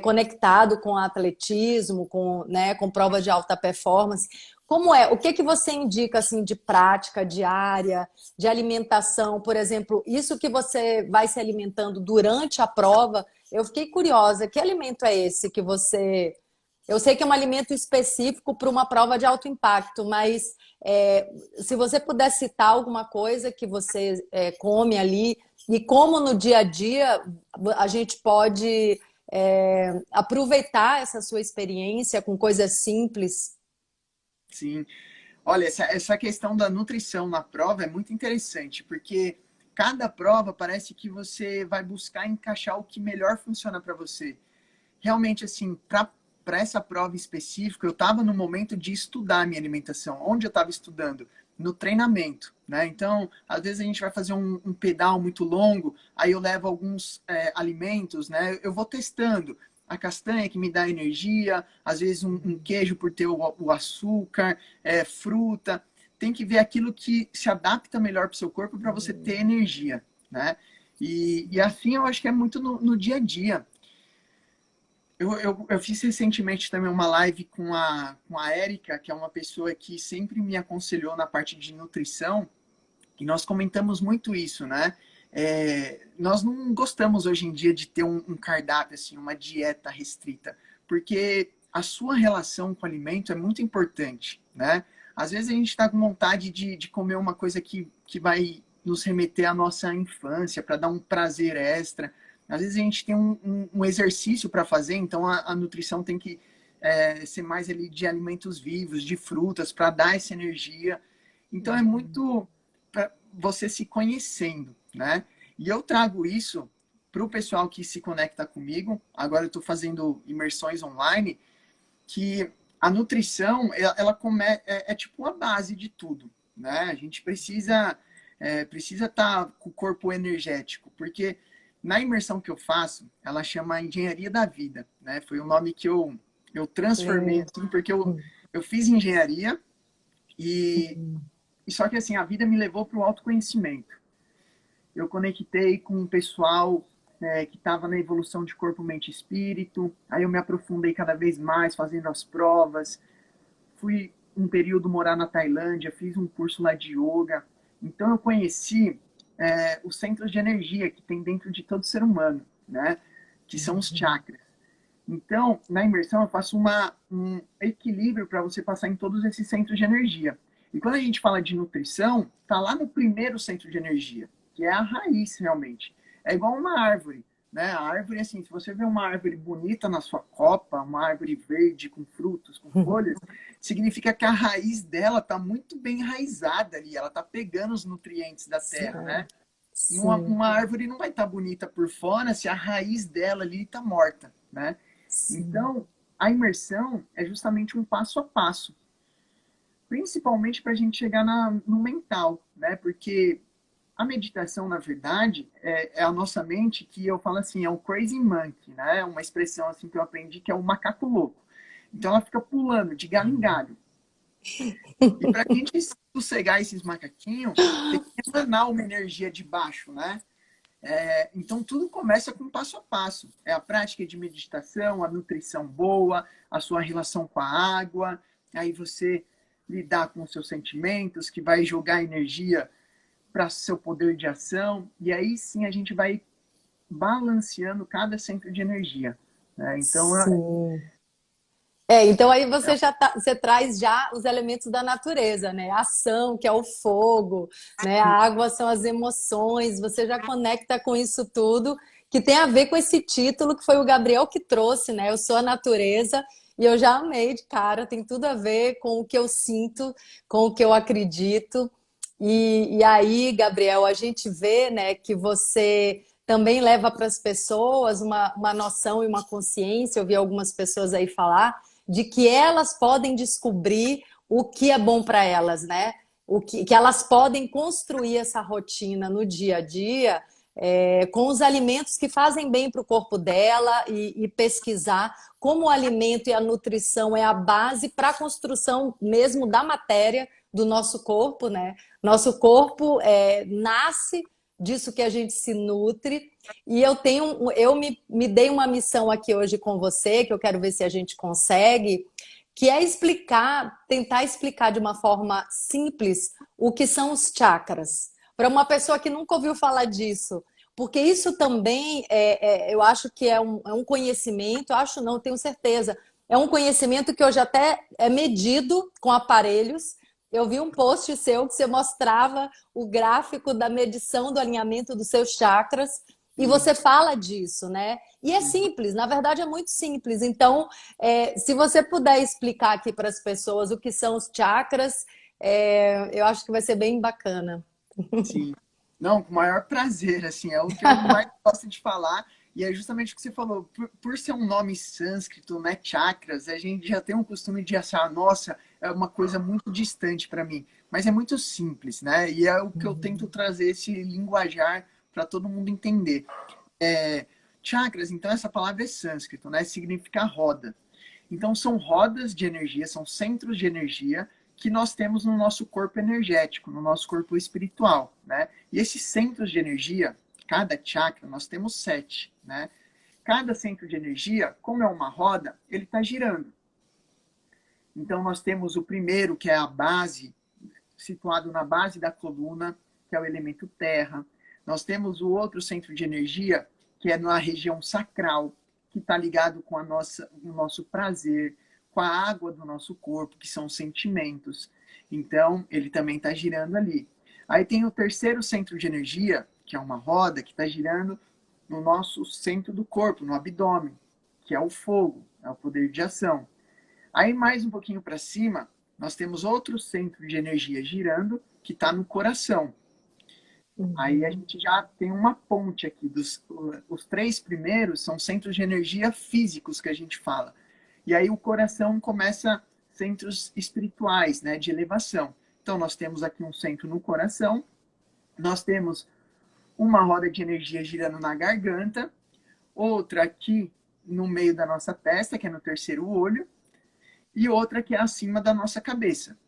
conectado com atletismo, com, né, com prova de alta performance? Como é? O que que você indica assim de prática diária, de alimentação, por exemplo, isso que você vai se alimentando durante a prova? Eu fiquei curiosa. Que alimento é esse que você? Eu sei que é um alimento específico para uma prova de alto impacto, mas se você puder citar alguma coisa que você come ali e como no dia a dia a gente pode aproveitar essa sua experiência com coisas simples. Sim. Olha, essa questão da nutrição na prova é muito interessante, porque cada prova parece que você vai buscar encaixar o que melhor funciona para você. Realmente, assim, para essa prova específica, eu estava no momento de estudar a minha alimentação. Onde eu estava estudando? No treinamento, né? Então, às vezes a gente vai fazer um pedal muito longo, aí eu levo alguns alimentos, né? Eu vou testando. A castanha que me dá energia, às vezes um queijo por ter o açúcar, fruta. Tem que ver aquilo que se adapta melhor para o seu corpo para você ter energia, né? E assim eu acho que é muito no dia a dia. Eu fiz recentemente também uma live com a Érica, que é uma pessoa que sempre me aconselhou na parte de nutrição, e nós comentamos muito isso, né? Nós não gostamos hoje em dia de ter um cardápio, assim, uma dieta restrita, porque a sua relação com o alimento é muito importante, né? Às vezes a gente está com vontade de comer uma coisa que vai nos remeter à nossa infância, para dar um prazer extra. Às vezes a gente tem um exercício para fazer, então a nutrição tem que ser mais ali de alimentos vivos, de frutas, para dar essa energia. Então é muito para você se conhecendo, né? E eu trago isso para o pessoal que se conecta comigo. Agora eu estou fazendo imersões online, que a nutrição é tipo a base de tudo, né? A gente precisa estar com o corpo energético, porque na imersão que eu faço, ela chama Engenharia da Vida, né? Foi o nome que eu transformei, Sim. assim, porque eu fiz engenharia e só que assim, a vida me levou para o autoconhecimento. Eu conectei com um pessoal que estava na evolução de corpo, mente e espírito. Aí eu me aprofundei cada vez mais, fazendo as provas. Fui um período morar na Tailândia, fiz um curso lá de yoga. Então eu conheci os centros de energia que tem dentro de todo ser humano, né? Que são os chakras. Então, na imersão, eu faço um equilíbrio para você passar em todos esses centros de energia. E quando a gente fala de nutrição, tá lá no primeiro centro de energia, que é a raiz, realmente. É igual uma árvore, né? A árvore, assim, se você vê uma árvore bonita na sua copa, uma árvore verde com frutos, com folhas, significa que a raiz dela tá muito bem enraizada ali, ela tá pegando os nutrientes da terra, né? Sim, Uma árvore não vai estar bonita por fora se a raiz dela ali está morta, né? sim. Então, a imersão é justamente um passo a passo, principalmente para a gente chegar no mental, né? Porque a meditação, na verdade, é a nossa mente que eu falo assim, é o crazy monkey, né? Uma expressão assim que eu aprendi que é o macaco louco. Então ela fica pulando de galho em galho. E para a gente sossegar esses macaquinhos, tem que emanar uma energia de baixo, né? Então, tudo começa com passo a passo. É a prática de meditação, a nutrição boa, a sua relação com a água, aí você lidar com os seus sentimentos, que vai jogar energia para seu poder de ação, e aí sim a gente vai balanceando cada centro de energia, né? Então, Sim. Então aí você você traz já os elementos da natureza, né? A ação, que é o fogo, né? A água são as emoções, você já conecta com isso tudo, que tem a ver com esse título que foi o Gabriel que trouxe, né? Eu sou a natureza, e eu já amei de cara, tem tudo a ver com o que eu sinto, com o que eu acredito. E aí, Gabriel, a gente vê, né, que você também leva para as pessoas uma noção e uma consciência. Eu vi algumas pessoas aí falar de que elas podem descobrir o que é bom para elas, né? Que elas podem construir essa rotina no dia a dia com os alimentos que fazem bem para o corpo dela e pesquisar como o alimento e a nutrição é a base para a construção mesmo da matéria do nosso corpo, né? Nosso corpo nasce disso que a gente se nutre. E eu me dei uma missão aqui hoje com você, que eu quero ver se a gente consegue, que é tentar explicar de uma forma simples o que são os chakras. Para uma pessoa que nunca ouviu falar disso. Porque isso também, eu acho que é um conhecimento, acho não, tenho certeza, é um conhecimento que hoje até é medido com aparelhos. Eu vi um post seu que você mostrava o gráfico da medição do alinhamento dos seus chakras e você fala disso, né? E é simples, na verdade é muito simples. Então, se você puder explicar aqui para as pessoas o que são os chakras, eu acho que vai ser bem bacana. sim. Não, com o maior prazer, assim, é o que eu mais gosto de falar, e é justamente o que você falou, por ser um nome sânscrito, né, chakras, a gente já tem um costume de achar, nossa, é uma coisa muito distante para mim, mas é muito simples, né, e é o que eu tento trazer esse linguajar para todo mundo entender. Chakras, então, essa palavra é sânscrito, né, significa roda. Então, são rodas de energia, são centros de energia que nós temos no nosso corpo energético, no nosso corpo espiritual, né? E esses centros de energia, cada chakra, nós temos 7, né? Cada centro de energia, como é uma roda, ele está girando. Então, nós temos o primeiro, que é a base, situado na base da coluna, que é o elemento terra. Nós temos o outro centro de energia, que é na região sacral, que está ligado com o nosso prazer, com a água do nosso corpo, que são os sentimentos. Então, ele também está girando ali. Aí tem o terceiro centro de energia, que é uma roda, que está girando no nosso centro do corpo, no abdômen, que é o fogo, é o poder de ação. Aí, mais um pouquinho para cima, nós temos outro centro de energia girando, que está no coração. Aí a gente já tem uma ponte aqui. Os 3 primeiros são centros de energia físicos que a gente fala. E aí o coração começa centros espirituais, né, de elevação. Então nós temos aqui um centro no coração, nós temos uma roda de energia girando na garganta, outra aqui no meio da nossa testa, que é no terceiro olho, e outra que é acima da nossa cabeça.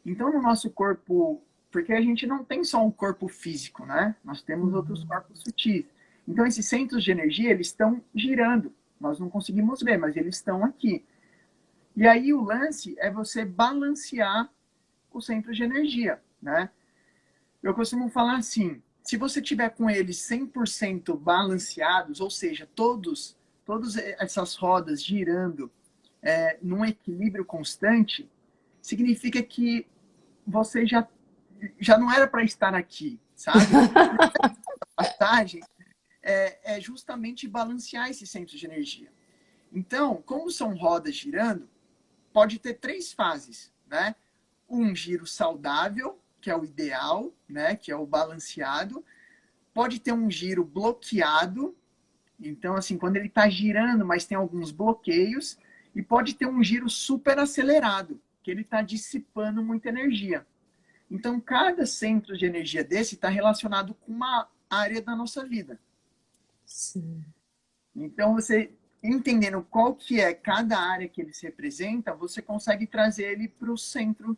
Então, no nosso corpo, porque a gente não tem só um corpo físico, né? Nós temos outros corpos sutis. Então, esses centros de energia, eles estão girando. Nós não conseguimos ver, mas eles estão aqui. E aí, o lance é você balancear os centros de energia, né? Eu costumo falar assim, se você tiver com eles 100% balanceados, ou seja, todas essas rodas girando num equilíbrio constante, significa que você já não era para estar aqui, sabe? A passagem é justamente balancear esses centros de energia. Então, como são rodas girando, pode ter 3 fases, né? Um giro saudável, que é o ideal, né? Que é o balanceado. Pode ter um giro bloqueado. Então, assim, quando ele está girando, mas tem alguns bloqueios. E pode ter um giro super acelerado, que ele está dissipando muita energia. Então, cada centro de energia desse está relacionado com uma área da nossa vida. Sim. Então, você entendendo qual que é cada área que ele se representa, você consegue trazer ele para o centro,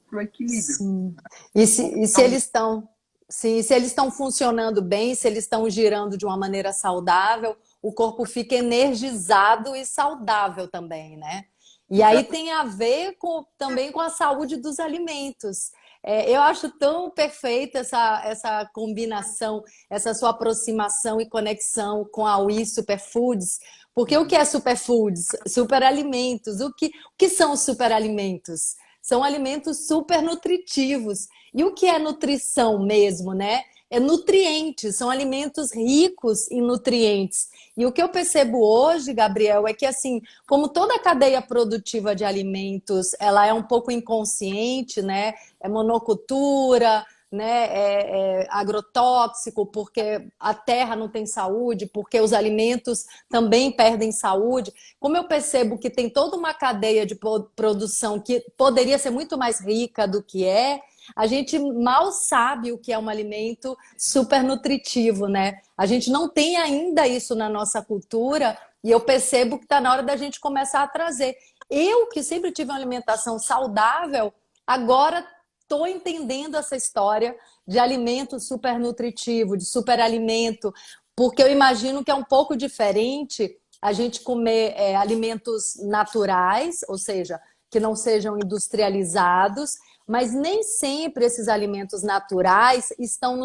para o equilíbrio. Sim. E se eles estão, sim, se eles estão funcionando bem, se eles estão girando de uma maneira saudável, o corpo fica energizado e saudável também, né? E aí tem a ver também com a saúde dos alimentos. Eu acho tão perfeita essa combinação, essa sua aproximação e conexão com a Wii Superfoods, porque o que é superfoods? Superalimentos. O que são os superalimentos? São alimentos super nutritivos. E o que é nutrição mesmo, né? É nutrientes, são alimentos ricos em nutrientes. E o que eu percebo hoje, Gabriel, é que assim, como toda a cadeia produtiva de alimentos, ela é um pouco inconsciente, né? É monocultura, né? É agrotóxico, porque a terra não tem saúde, porque os alimentos também perdem saúde. Como eu percebo que tem toda uma cadeia de produção que poderia ser muito mais rica do que é, a gente mal sabe o que é um alimento super nutritivo, né? A gente não tem ainda isso na nossa cultura e eu percebo que está na hora da gente começar a trazer. Eu, que sempre tive uma alimentação saudável, agora estou entendendo essa história de alimento super nutritivo, de superalimento, porque eu imagino que é um pouco diferente a gente comer alimentos naturais, ou seja, que não sejam industrializados, mas nem sempre esses alimentos naturais estão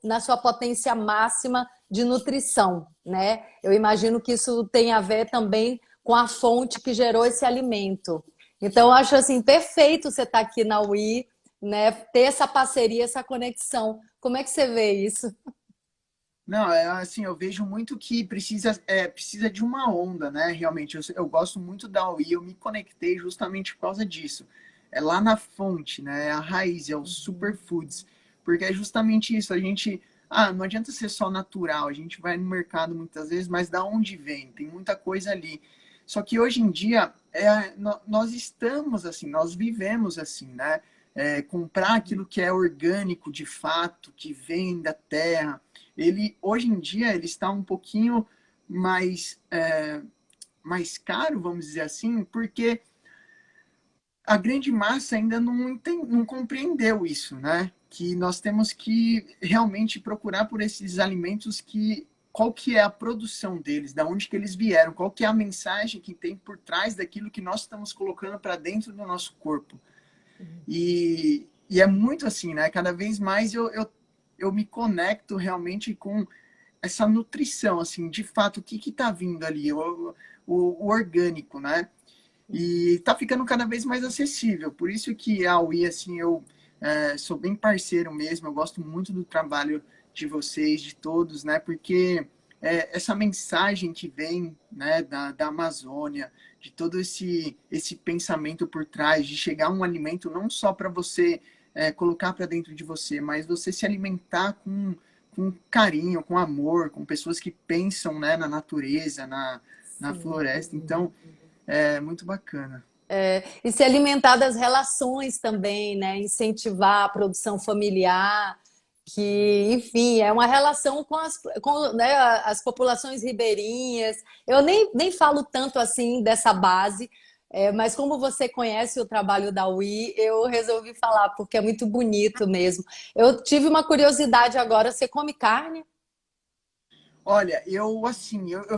na sua potência máxima de nutrição, né? Eu imagino que isso tem a ver também com a fonte que gerou esse alimento. Então, eu acho assim, perfeito você estar aqui na UI, né? Ter essa parceria, essa conexão. Como é que você vê isso? Não, é assim, eu vejo muito que precisa de uma onda, né? Realmente, eu gosto muito da UI, eu me conectei justamente por causa disso. É lá na fonte, né? É a raiz, é o superfoods. Porque é justamente isso, não adianta ser só natural, a gente vai no mercado muitas vezes, mas da onde vem? Tem muita coisa ali. Só que hoje em dia, nós estamos assim, nós vivemos assim, né? Comprar aquilo que é orgânico de fato, que vem da terra, hoje em dia ele está um pouquinho mais caro, vamos dizer assim, porque a grande massa ainda não compreendeu isso, né? Que nós temos que realmente procurar por esses alimentos qual que é a produção deles, da onde que eles vieram, qual que é a mensagem que tem por trás daquilo que nós estamos colocando para dentro do nosso corpo. E é muito assim, né? Cada vez mais eu me conecto realmente com essa nutrição, assim, de fato, o que está vindo ali, o orgânico, né? E está ficando cada vez mais acessível. Por isso que a UI, assim, eu sou bem parceiro mesmo, eu gosto muito do trabalho de vocês, de todos, né? Porque essa mensagem que vem, né, da Amazônia, de todo esse pensamento por trás, de chegar um alimento não só para você colocar para dentro de você, mas você se alimentar com carinho, com amor, com pessoas que pensam, né, na natureza, na Sim. floresta. Então, é muito bacana. E se alimentar das relações também, né? Incentivar a produção familiar, que, enfim, é uma relação né, as populações ribeirinhas. Eu nem falo tanto assim dessa base, mas como você conhece o trabalho da UI, eu resolvi falar, porque é muito bonito mesmo. Eu tive uma curiosidade agora, você come carne? Olha, eu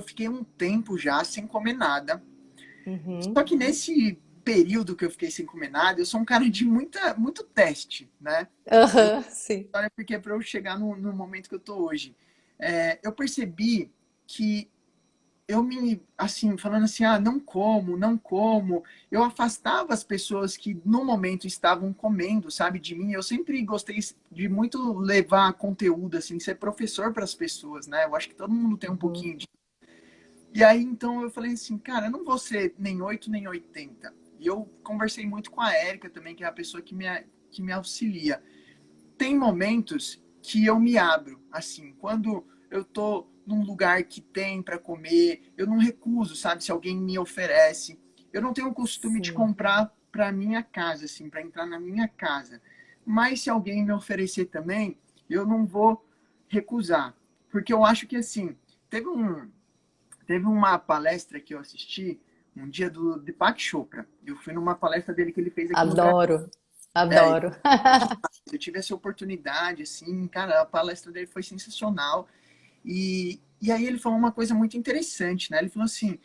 fiquei um tempo já sem comer nada. Só Uhum. que nesse período que eu fiquei sem comer nada, eu sou um cara de muito teste, né? Eu Aham, sim. Olha, porque para eu chegar no momento que eu tô hoje, eu percebi que assim, falando assim, não como, não como, eu afastava as pessoas que no momento estavam comendo, sabe, de mim. Eu sempre gostei de muito levar conteúdo, assim, ser professor para as pessoas, né? Eu acho que todo mundo tem um Uhum. pouquinho de. E aí, então, eu falei assim, cara, eu não vou ser nem 8 nem 80. E eu conversei muito com a Érica também, que é a pessoa que me auxilia. Tem momentos que eu me abro, assim, quando eu tô num lugar que tem para comer, eu não recuso, sabe, se alguém me oferece. Eu não tenho o costume de Sim. comprar para minha casa, assim, para entrar na minha casa. Mas se alguém me oferecer também, eu não vou recusar, porque eu acho que assim, teve um teve uma palestra que eu assisti um dia do Deepak Chopra. Eu fui numa palestra dele que ele fez aqui no Brasil. Adoro, É, adoro. eu tive essa oportunidade, assim, cara, a palestra dele foi sensacional. E aí ele falou uma coisa muito interessante, né? Ele falou assim,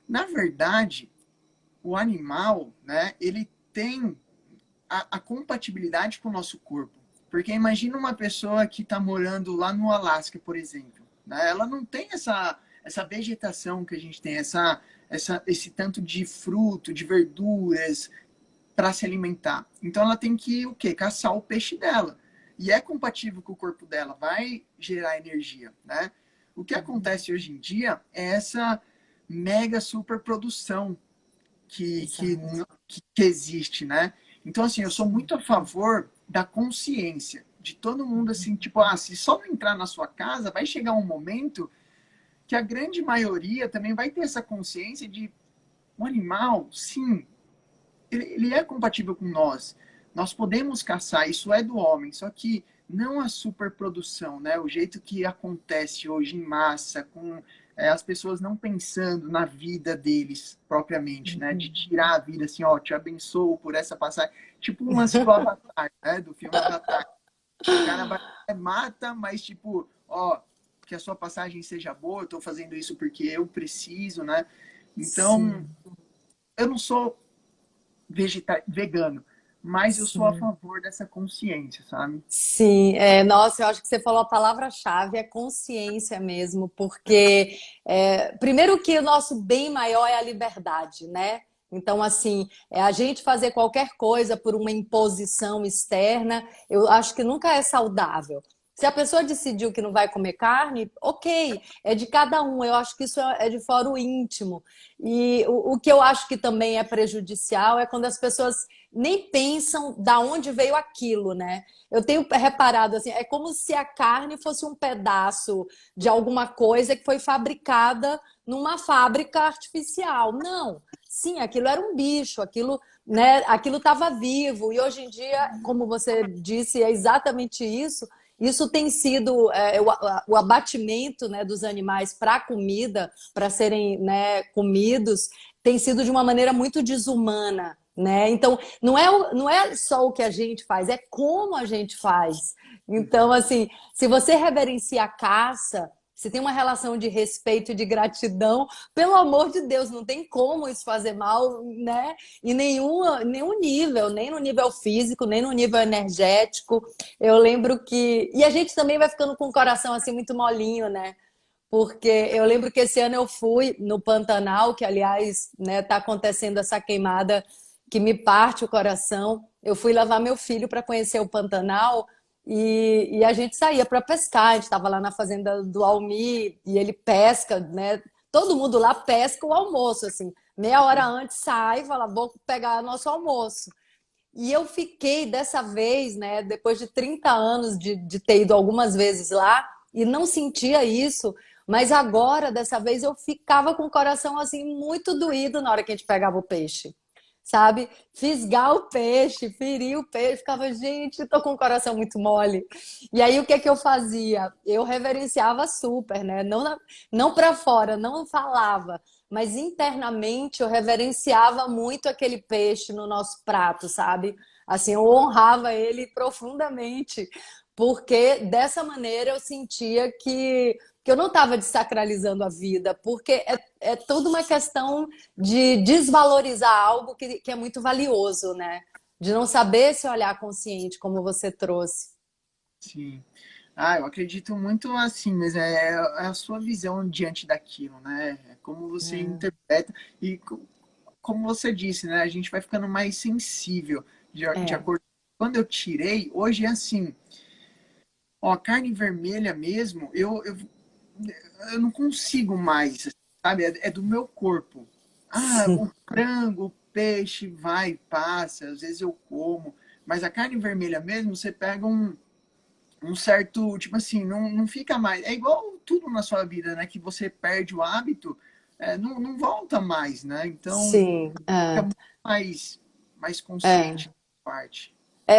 na verdade, o animal, né, ele tem a compatibilidade com o nosso corpo. Porque imagina uma pessoa que está morando lá no Alasca, por exemplo. Né? Ela não tem essa vegetação que a gente tem, esse tanto de fruto, de verduras para se alimentar. Então ela tem que o quê? Caçar o peixe dela. E é compatível com o corpo dela, vai gerar energia. Né? O que acontece hoje em dia é essa mega superprodução que existe, né? Então, assim, eu sou muito a favor da consciência de todo mundo, assim, tipo, se só não entrar na sua casa, vai chegar um momento que a grande maioria também vai ter essa consciência de um animal, sim, ele é compatível com nós. Nós podemos caçar, isso é do homem, só que não a superprodução, né? O jeito que acontece hoje em massa, com as pessoas não pensando na vida deles propriamente, né? De tirar a vida assim, ó, te abençoo por essa passagem. Tipo um lance do Avatar, né? Do filme Avatar. O cara vai, mata, mas tipo, ó, que a sua passagem seja boa, eu tô fazendo isso porque eu preciso, né? Então, Sim, eu não sou vegano, mas eu sou a sim. favor dessa consciência, sabe? Sim, nossa, eu acho que você falou a palavra-chave, é consciência mesmo, porque primeiro que o nosso bem maior é a liberdade, né? Então, assim, a gente fazer qualquer coisa por uma imposição externa, eu acho que nunca é saudável. Se a pessoa decidiu que não vai comer carne, ok, é de cada um. Eu acho que isso é de fora o íntimo. E o que eu acho que também é prejudicial é quando as pessoas nem pensam da onde veio aquilo, né? Eu tenho reparado assim, é como se a carne fosse um pedaço de alguma coisa que foi fabricada numa fábrica artificial. Não, sim, aquilo era um bicho, aquilo, né, aquilo estava vivo. E hoje em dia, como você disse, é exatamente isso. Isso tem sido o abatimento, né, dos animais para comida, para serem, né, comidos, tem sido de uma maneira muito desumana, né? Então, não é só o que a gente faz, é como a gente faz. Então, Uhum. assim, se você reverencia a caça, se tem uma relação de respeito e de gratidão, pelo amor de Deus, não tem como isso fazer mal, né? Em nenhum nível, nem no nível físico, nem no nível energético. Eu lembro que. E a gente também vai ficando com o coração assim muito molinho, né? Porque eu lembro que esse ano eu fui no Pantanal, que aliás, né, tá acontecendo essa queimada que me parte o coração. Eu fui levar meu filho para conhecer o Pantanal e a gente saía para pescar. A gente estava lá na fazenda do Almi e ele pesca, né? Todo mundo lá pesca o almoço, assim. Meia hora antes sai e fala, vou pegar nosso almoço. E eu fiquei dessa vez, né, depois de 30 anos de ter ido algumas vezes lá e não sentia isso, mas agora, dessa vez, eu ficava com o coração assim muito doído na hora que a gente pegava o peixe, sabe? Fisgar o peixe, ferir o peixe, ficava, gente, tô com o coração muito mole. E aí o que que eu fazia? Eu reverenciava super, né? Não para fora, não falava, mas internamente eu reverenciava muito aquele peixe no nosso prato, sabe? Assim, eu honrava ele profundamente, porque dessa maneira eu sentia que eu não estava desacralizando a vida, porque é toda uma questão de desvalorizar algo que é muito valioso, né? De não saber se olhar consciente, como você trouxe. Sim. Eu acredito muito assim, mas é a sua visão diante daquilo, né? É como você interpreta e como você disse, né? A gente vai ficando mais sensível de É. acordo. Quando eu tirei, hoje é assim, ó, carne vermelha mesmo, eu não consigo mais, sabe? É do meu corpo. O Sim. frango, o peixe vai, passa, às vezes eu como, mas a carne vermelha mesmo, você pega um certo, tipo assim, não fica mais. É igual tudo na sua vida, né? Que você perde o hábito, não volta mais, né? Então, Sim. fica É. muito mais É. consciente da parte.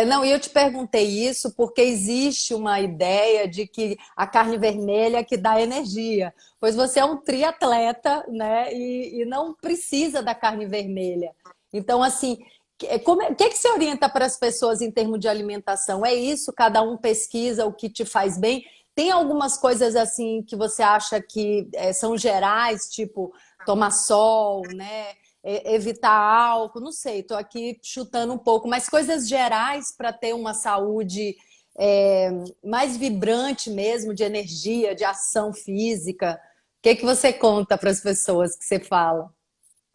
Não, e eu te perguntei isso porque existe uma ideia de que a carne vermelha é que dá energia, pois você é um triatleta, né? E não precisa da carne vermelha. Então, assim, o que você orienta para as pessoas em termos de alimentação? É isso? Cada um pesquisa o que te faz bem? Tem algumas coisas assim que você acha que são gerais, tipo tomar sol, né? evitar álcool, não sei, estou aqui chutando um pouco, mas coisas gerais para ter uma saúde é, mais vibrante mesmo, de energia, de ação física. O que que você conta para as pessoas que você fala?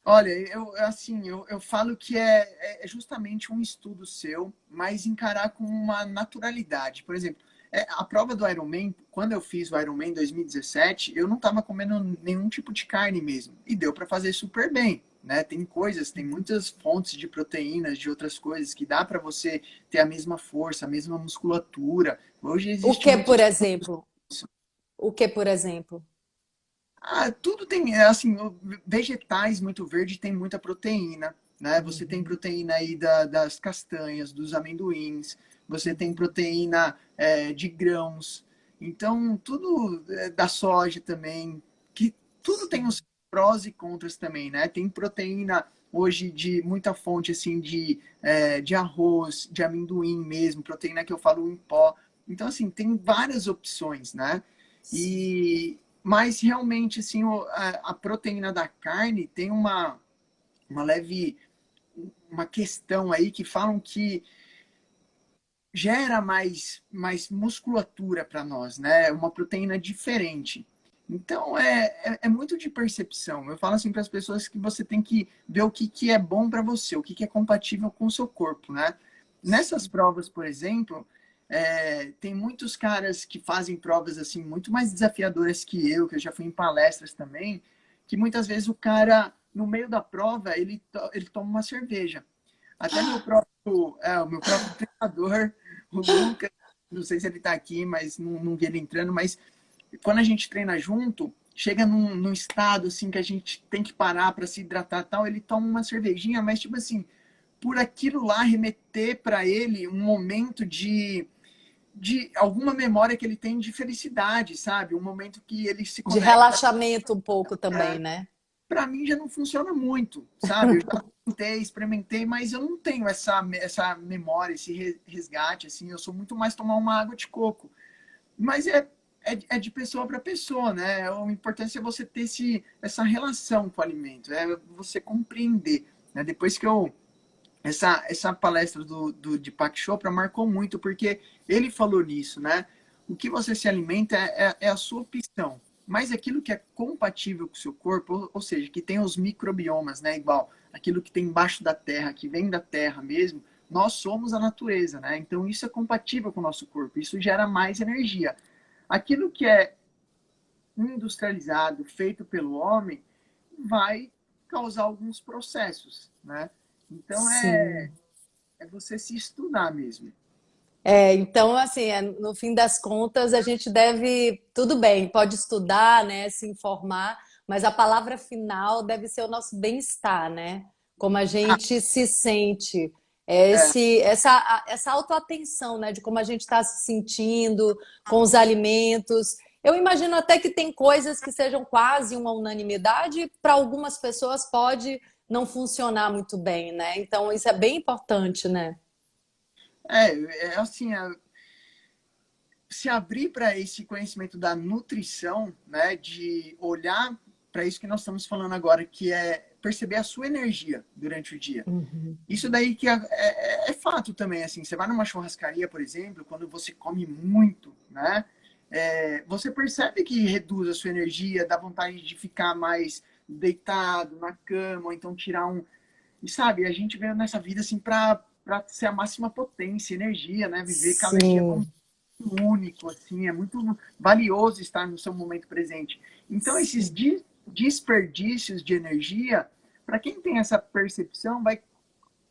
Olha, eu falo que é justamente um estudo seu, mas encarar com uma naturalidade. Por exemplo, a prova do Ironman, quando eu fiz o Ironman em 2017, eu não estava comendo nenhum tipo de carne mesmo. E deu para fazer super bem, né? Tem coisas, tem muitas fontes de proteínas, de outras coisas, que dá para você ter a mesma força, a mesma musculatura. Hoje O existe que, por muitos. exemplo? O que, por exemplo? Ah, tudo tem, assim, vegetais muito verde tem muita proteína, né? Você tem Uhum. proteína aí das castanhas, dos amendoins, você tem proteína de grãos, então tudo da soja também, que tudo tem Sim. os prós e contras também, né? Tem proteína hoje de muita fonte, assim, de arroz, de amendoim mesmo, proteína que eu falo em pó. Então, assim, tem várias opções, né? Sim. Mas realmente, assim, a proteína da carne tem uma leve uma questão aí que falam que gera mais musculatura para nós, né? Uma proteína diferente. Então é muito de percepção. Eu falo assim para as pessoas que você tem que ver o que é bom para você, o que é compatível com o seu corpo, né? Nessas provas, por exemplo, tem muitos caras que fazem provas assim muito mais desafiadoras que eu já fui em palestras também, que muitas vezes o cara, no meio da prova, ele toma uma cerveja. Até o meu próprio treinador, o Lucas, não sei se ele está aqui, mas não vi ele entrando, mas quando a gente treina junto, chega num estado assim que a gente tem que parar para se hidratar e tal, ele toma uma cervejinha, mas tipo assim, por aquilo lá remeter para ele um momento de alguma memória que ele tem de felicidade, sabe? Um momento que ele se De conecta. relaxamento um pouco também, né? Para mim já não funciona muito, sabe? Eu já tentei, experimentei, mas eu não tenho essa memória, esse resgate, assim. Eu sou muito mais tomar uma água de coco. Mas é de pessoa para pessoa, né? O importante é você ter essa relação com o alimento, é você compreender. Né? Depois que eu essa palestra do Deepak Chopra marcou muito, porque ele falou nisso, né? O que você se alimenta é a sua opção, mas aquilo que é compatível com o seu corpo, ou seja, que tem os microbiomas, né? Igual aquilo que tem embaixo da terra, que vem da terra mesmo, nós somos a natureza, né? Então isso é compatível com o nosso corpo, isso gera mais energia. Aquilo que é industrializado, feito pelo homem, vai causar alguns processos, né? Então Sim. é você se estudar mesmo. Então, assim, no fim das contas, a gente deve, tudo bem, pode estudar, né, se informar, mas a palavra final deve ser o nosso bem-estar, né? Como a Ah, gente se sente, é, essa autoatenção, né, de como a gente está se sentindo com os alimentos. Eu imagino até que tem coisas que sejam quase uma unanimidade, para algumas pessoas pode não funcionar muito bem, né? Então, isso é bem importante, né? é assim, se abrir para esse conhecimento da nutrição, né, de olhar para isso que nós estamos falando agora, que é perceber a sua energia durante o dia. Uhum. Isso daí que é fato também, assim, você vai numa churrascaria, por exemplo, quando você come muito, né, você percebe que reduz a sua energia, dá vontade de ficar mais deitado na cama, ou então tirar um. E sabe, a gente veio nessa vida assim para ser a máxima potência, energia, né? Viver cada dia como Sim. único, assim, é muito valioso estar no seu momento presente. Então, esses Sim. desperdícios de energia, para quem tem essa percepção, vai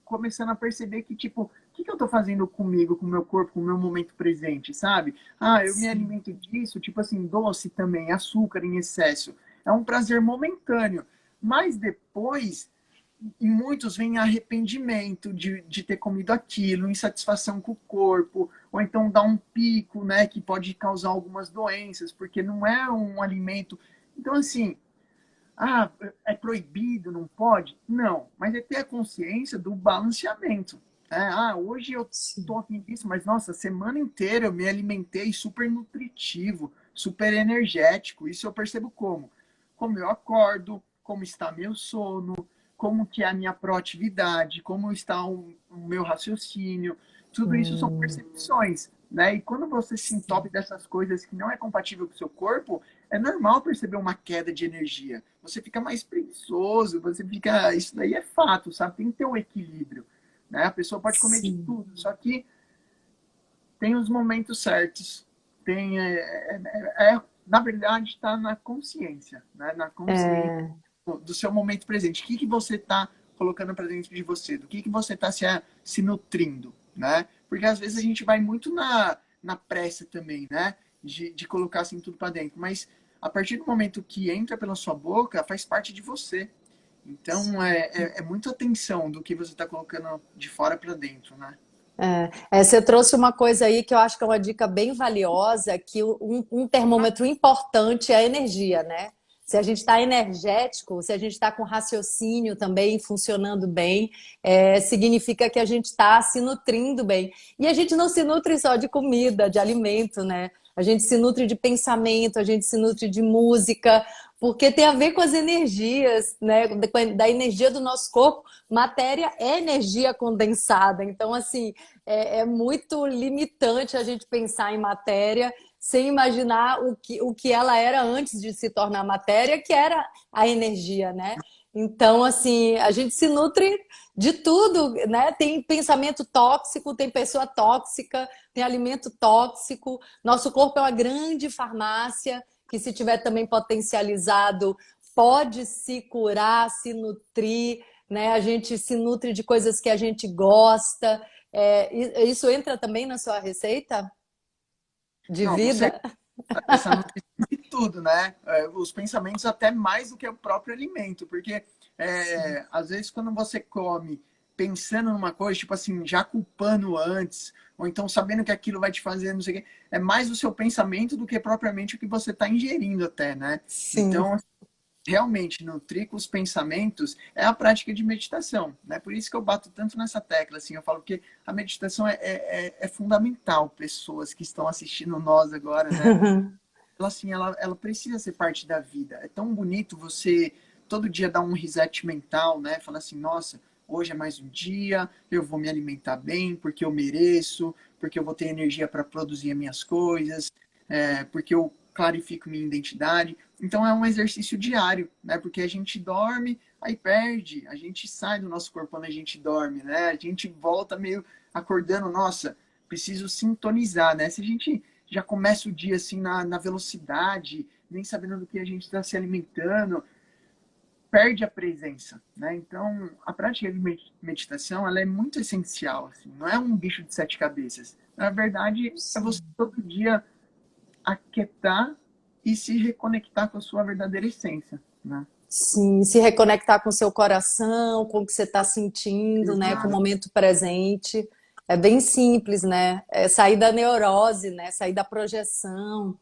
começando a perceber que, tipo, o que eu estou fazendo comigo, com o meu corpo, com o meu momento presente, sabe? Ah, eu me Sim. alimento disso, tipo assim, doce também, açúcar em excesso. É um prazer momentâneo. Mas depois, em muitos vem arrependimento de ter comido aquilo, insatisfação com o corpo, ou então dá um pico, né, que pode causar algumas doenças, porque não é um alimento. Então, assim, ah, é proibido, não pode? Não, mas é ter a consciência do balanceamento. Né? Ah, hoje eu tô Sim. afim disso, mas nossa, a semana inteira eu me alimentei super nutritivo, super energético. Isso eu percebo como? Como eu acordo, como está meu sono, como que é a minha proatividade, como está o meu raciocínio. Tudo isso são percepções, né? E quando você se entope dessas coisas que não é compatível com o seu corpo, é normal perceber uma queda de energia. Você fica mais preguiçoso, você fica... Isso daí é fato, sabe? Tem que ter um equilíbrio, né? A pessoa pode comer de Sim. tudo, só que tem os momentos certos. Tem, na verdade, está na consciência, né? Na consciência do seu momento presente. O que você está colocando para dentro de você? Do que você está se nutrindo, né? Porque às vezes a gente vai muito na pressa também, né? De colocar assim tudo para dentro. Mas a partir do momento que entra pela sua boca, faz parte de você. Então é muita atenção do que você está colocando de fora para dentro, né? Você trouxe uma coisa aí que eu acho que é uma dica bem valiosa, que um termômetro importante é a energia, né? Se a gente está energético, se a gente está com raciocínio também funcionando bem, significa que a gente está se nutrindo bem. E a gente não se nutre só de comida, de alimento, né? A gente se nutre de pensamento, a gente se nutre de música, porque tem a ver com as energias, né? Da energia do nosso corpo. Matéria é energia condensada. Então, assim, é muito limitante a gente pensar em matéria sem imaginar o que ela era antes de se tornar matéria, que era a energia, né? Então, assim, a gente se nutre de tudo, né? Tem pensamento tóxico, tem pessoa tóxica, tem alimento tóxico. Nosso corpo é uma grande farmácia que, se tiver também potencializado, pode se curar, se nutrir, né? A gente se nutre de coisas que a gente gosta. Isso entra também na sua receita de Não, você vida? essa nutrição de tudo, né? Os pensamentos até mais do que o próprio alimento, porque às vezes quando você come pensando numa coisa, tipo assim, já culpando antes, ou então sabendo que aquilo vai te fazer, não sei o quê, é mais o seu pensamento do que propriamente o que você está ingerindo até, né? Sim. Então, realmente nutrir com os pensamentos é a prática de meditação, né? Por isso que eu bato tanto nessa tecla, assim, eu falo que a meditação é fundamental, pessoas que estão assistindo nós agora, né? Ela, assim, ela precisa ser parte da vida. É tão bonito você todo dia dar um reset mental, né? Falar assim, nossa, hoje é mais um dia, eu vou me alimentar bem, porque eu mereço, porque eu vou ter energia para produzir as minhas coisas, porque eu clarifico minha identidade. Então é um exercício diário, né? Porque a gente dorme, aí perde, a gente sai do nosso corpo quando a gente dorme, né? A gente volta meio acordando, nossa, preciso sintonizar, né? Se a gente já começa o dia assim na velocidade, nem sabendo do que a gente está se alimentando, perde a presença, né? Então, a prática de meditação, ela é muito essencial, assim, não é um bicho de sete cabeças. Na verdade, é você todo dia aquietar e se reconectar com a sua verdadeira essência, né? Sim, se reconectar com o seu coração, com o que você está sentindo, né? Com o Exato. momento presente. É bem simples, né? É sair da neurose, né? Sair da projeção.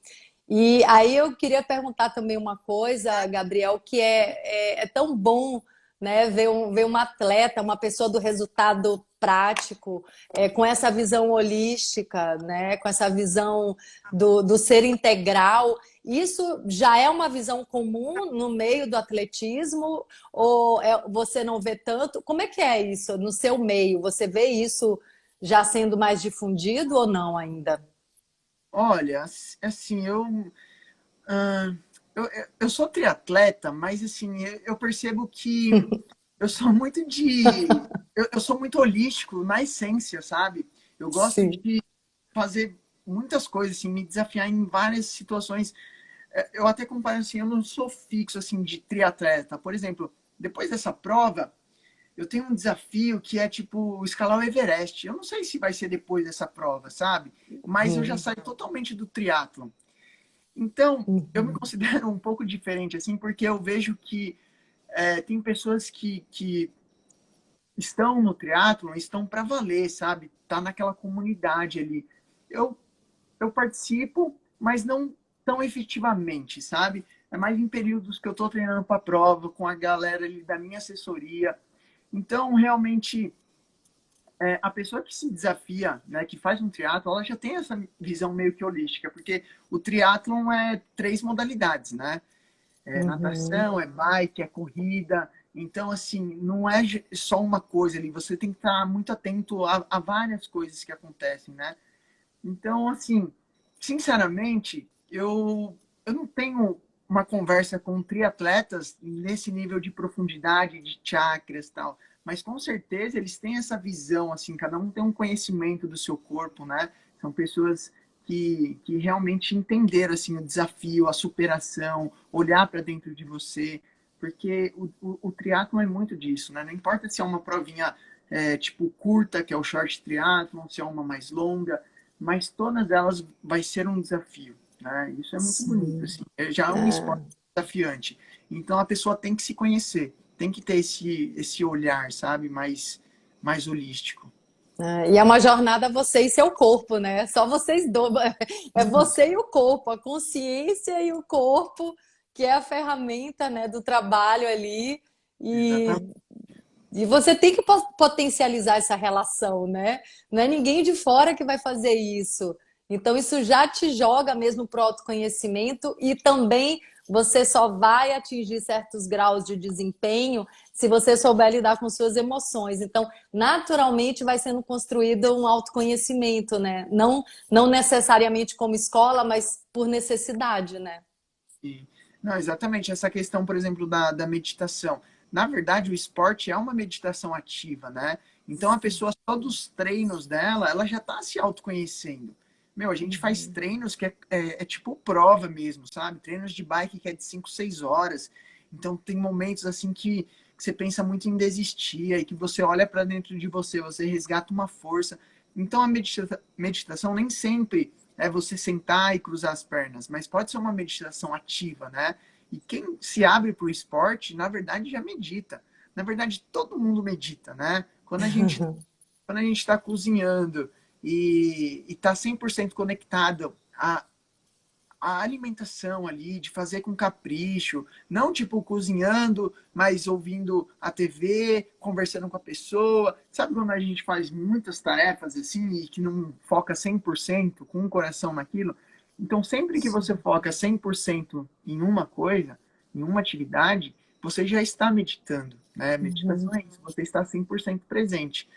E aí eu queria perguntar também uma coisa, Gabriel, que é tão bom, né, ver uma atleta, uma pessoa do resultado prático, com essa visão holística, né, com essa visão do ser integral. Isso já é uma visão comum no meio do atletismo ou você não vê tanto? Como é que é isso no seu meio? Você vê isso já sendo mais difundido ou não ainda? Olha, assim, ah, eu sou triatleta, mas assim, eu percebo que eu sou muito eu sou muito holístico na essência, sabe? Eu gosto Sim. de fazer muitas coisas, assim, me desafiar em várias situações. Eu até comparo assim, eu não sou fixo assim de triatleta. Por exemplo, depois dessa prova, eu tenho um desafio que é tipo escalar o Everest. Eu não sei se vai ser depois dessa prova, sabe? Mas eu já Uhum. saio totalmente do triatlo. Então, eu me Uhum. considero um pouco diferente, assim, porque eu vejo que tem pessoas que estão no triatlon, estão para valer, sabe? Tá naquela comunidade ali. Eu, eu participo, mas não tão efetivamente, sabe? É mais em períodos que eu estou treinando para a prova, com a galera ali da minha assessoria. Então, realmente, a pessoa que se desafia, né, que faz um triatlo, ela já tem essa visão meio que holística, porque o triatlon é três modalidades, né? É Uhum. natação, é bike, é corrida. Então, assim, não é só uma coisa ali, você tem que estar muito atento a várias coisas que acontecem, né? Então, assim, sinceramente, eu não tenho uma conversa com triatletas nesse nível de profundidade, de chakras e tal, mas com certeza eles têm essa visão, assim, cada um tem um conhecimento do seu corpo, né? São pessoas que realmente entenderam, assim, o desafio, a superação, olhar para dentro de você, porque o triatlon é muito disso, né? Não importa se é uma provinha tipo curta, que é o short triatlon, se é uma mais longa, mas todas elas vai ser um desafio, né? Isso é muito bonito, Sim. assim. Já é um esporte desafiante. Então a pessoa tem que se conhecer, tem que ter esse olhar, sabe, mais holístico. E é uma jornada você e seu corpo, né? Só vocês dois. É você e o corpo, a consciência e o corpo, que é a ferramenta, né, do trabalho ali. E, Exatamente. e você tem que potencializar essa relação, né? Não é ninguém de fora que vai fazer isso. Então, isso já te joga mesmo para o autoconhecimento e também você só vai atingir certos graus de desempenho se você souber lidar com suas emoções. Então, naturalmente vai sendo construído um autoconhecimento, né? Não necessariamente como escola, mas por necessidade, né? E, não, exatamente. Essa questão, por exemplo, da meditação. Na verdade, o esporte é uma meditação ativa, né? Então, a pessoa, só dos treinos dela, ela já está se autoconhecendo. Meu, a gente faz Uhum. treinos que é tipo prova mesmo, sabe? Treinos de bike que é de 5 6 horas. Então, tem momentos assim que você pensa muito em desistir, e que você olha para dentro de você, você resgata uma força. Então, a meditação nem sempre é você sentar e cruzar as pernas, mas pode ser uma meditação ativa, né? E quem se abre para o esporte, na verdade, já medita. Na verdade, todo mundo medita, né? Quando a gente está cozinhando e está 100% conectado a alimentação ali, de fazer com capricho, não tipo cozinhando, mas ouvindo a TV, conversando com a pessoa. Sabe quando a gente faz muitas tarefas assim e que não foca 100% com o coração naquilo? Então, sempre que você foca 100% em uma coisa, em uma atividade, você já está meditando, né? Meditação Uhum. é isso, você está 100% presente.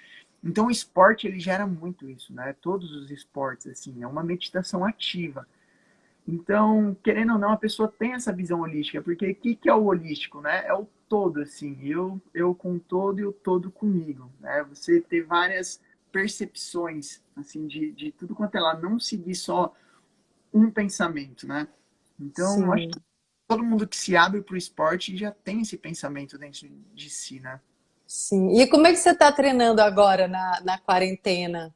Então, o esporte, ele gera muito isso, né? Todos os esportes, assim, é uma meditação ativa. Então, querendo ou não, a pessoa tem essa visão holística, porque o que é o holístico, né? É o todo, assim, eu com o todo e o todo comigo, né? Você ter várias percepções, assim, de tudo quanto é lá, não seguir só um pensamento, né? Então, acho que Sim, todo mundo que se abre para o esporte já tem esse pensamento dentro de si, né? sim. E como é que você está treinando agora na quarentena?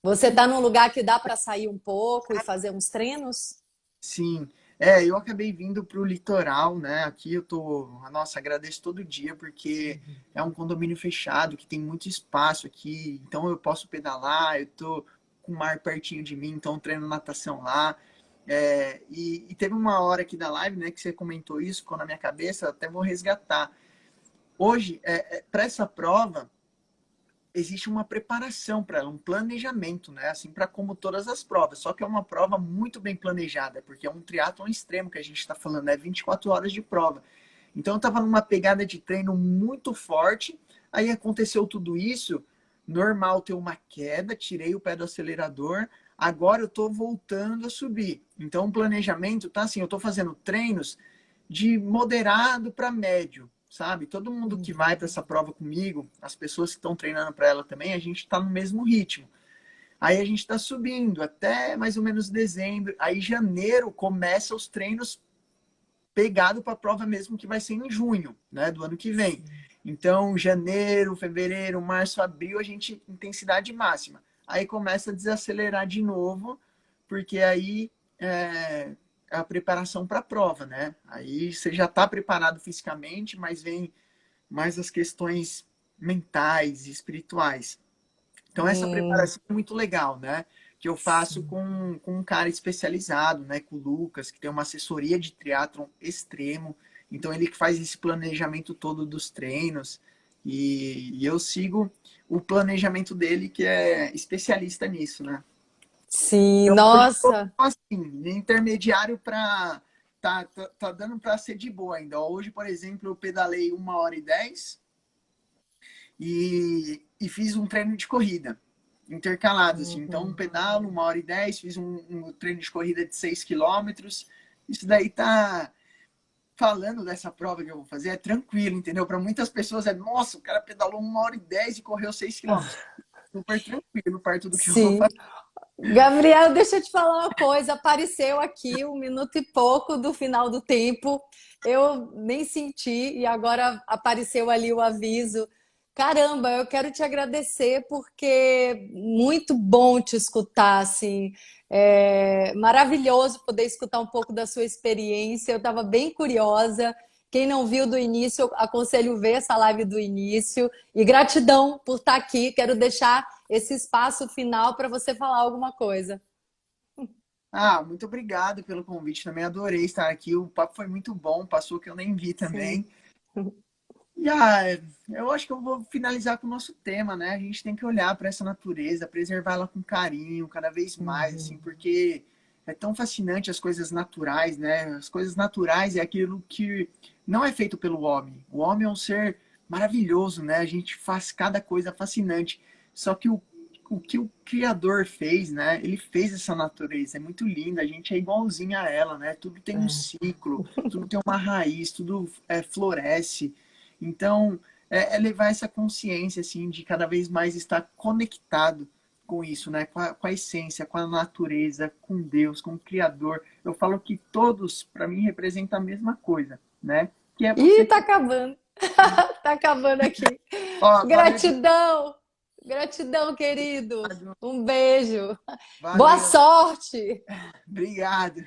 Você está num lugar que dá para sair um pouco e fazer uns treinos? Sim, eu acabei vindo para o litoral, né? Aqui eu tô, nossa, agradeço todo dia porque é um condomínio fechado que tem muito espaço aqui, então eu posso pedalar, eu tô com o mar pertinho de mim, então eu treino natação lá. E teve uma hora aqui da live, né, que você comentou isso, ficou na minha cabeça, até vou resgatar. Hoje, para essa prova, existe uma preparação para ela, um planejamento, né? Assim, para como todas as provas. Só que é uma prova muito bem planejada, porque é um triatlon extremo que a gente está falando, é 24 horas de prova. Então eu estava numa pegada de treino muito forte, aí aconteceu tudo isso, normal ter uma queda, tirei o pé do acelerador, agora eu estou voltando a subir. Então o planejamento tá assim, eu estou fazendo treinos de moderado para médio, sabe? Todo mundo que vai para essa prova comigo, as pessoas que estão treinando para ela também, a gente está no mesmo ritmo. Aí a gente está subindo até mais ou menos dezembro. Aí janeiro começa os treinos pegado para a prova mesmo que vai ser em junho, né, do ano que vem. Então, janeiro, fevereiro, março, abril, a gente intensidade máxima. Aí começa a desacelerar de novo, porque aí é a preparação para a prova, né? Aí você já está preparado fisicamente, mas vem mais as questões mentais e espirituais. Então, essa Hum, preparação é muito legal, né? Que eu faço sim. com um cara especializado, né? Com o Lucas, que tem uma assessoria de triatlon extremo. Então, ele que faz esse planejamento todo dos treinos. E eu sigo o planejamento dele, que é especialista nisso, né? Sim, Então, hoje eu tô nossa. assim, intermediário para tá dando para ser de boa ainda. Hoje, por exemplo, eu pedalei 1h10 e fiz um treino de corrida intercalado, assim. Então, um pedalo, 1h10, fiz um treino de corrida de 6 quilômetros. Isso daí tá falando dessa prova que eu vou fazer, é tranquilo, entendeu? Para muitas pessoas é, nossa, o cara pedalou 1h10 e correu 6 quilômetros. Super tranquilo, perto do que eu vou Sim. fazer. Gabriel, deixa eu te falar uma coisa. Apareceu aqui 1 minuto e pouco do final do tempo. Eu nem senti e agora apareceu ali o aviso. Caramba, eu quero te agradecer porque muito bom te escutar, assim. É maravilhoso poder escutar um pouco da sua experiência. Eu estava bem curiosa. Quem não viu do início, eu aconselho ver essa live do início. E gratidão por estar aqui. Quero deixar esse espaço final para você falar alguma coisa. Ah, muito obrigado pelo convite, também adorei estar aqui. O papo foi muito bom, passou que eu nem vi Sim. também. E eu acho que eu vou finalizar com o nosso tema, né? A gente tem que olhar para essa natureza, preservar ela com carinho, cada vez mais, assim, Uhum. porque é tão fascinante as coisas naturais, né? As coisas naturais é aquilo que não é feito pelo homem. O homem é um ser maravilhoso, né? A gente faz cada coisa fascinante. Só que o que o Criador fez, né? Ele fez essa natureza, é muito linda, a gente é igualzinho a ela, né? Tudo tem um É. ciclo, tudo tem uma raiz, tudo floresce. Então, é levar essa consciência, assim, de cada vez mais estar conectado com isso, né? Com a essência, com a natureza, com Deus, com o Criador. Eu falo que todos, para mim, representam a mesma coisa, né? Que é Ih, você. tá acabando. Tá acabando aqui. Ó, valeu Gratidão. Gratidão, querido. demais. Um beijo. Boa Valeu. sorte. Obrigado.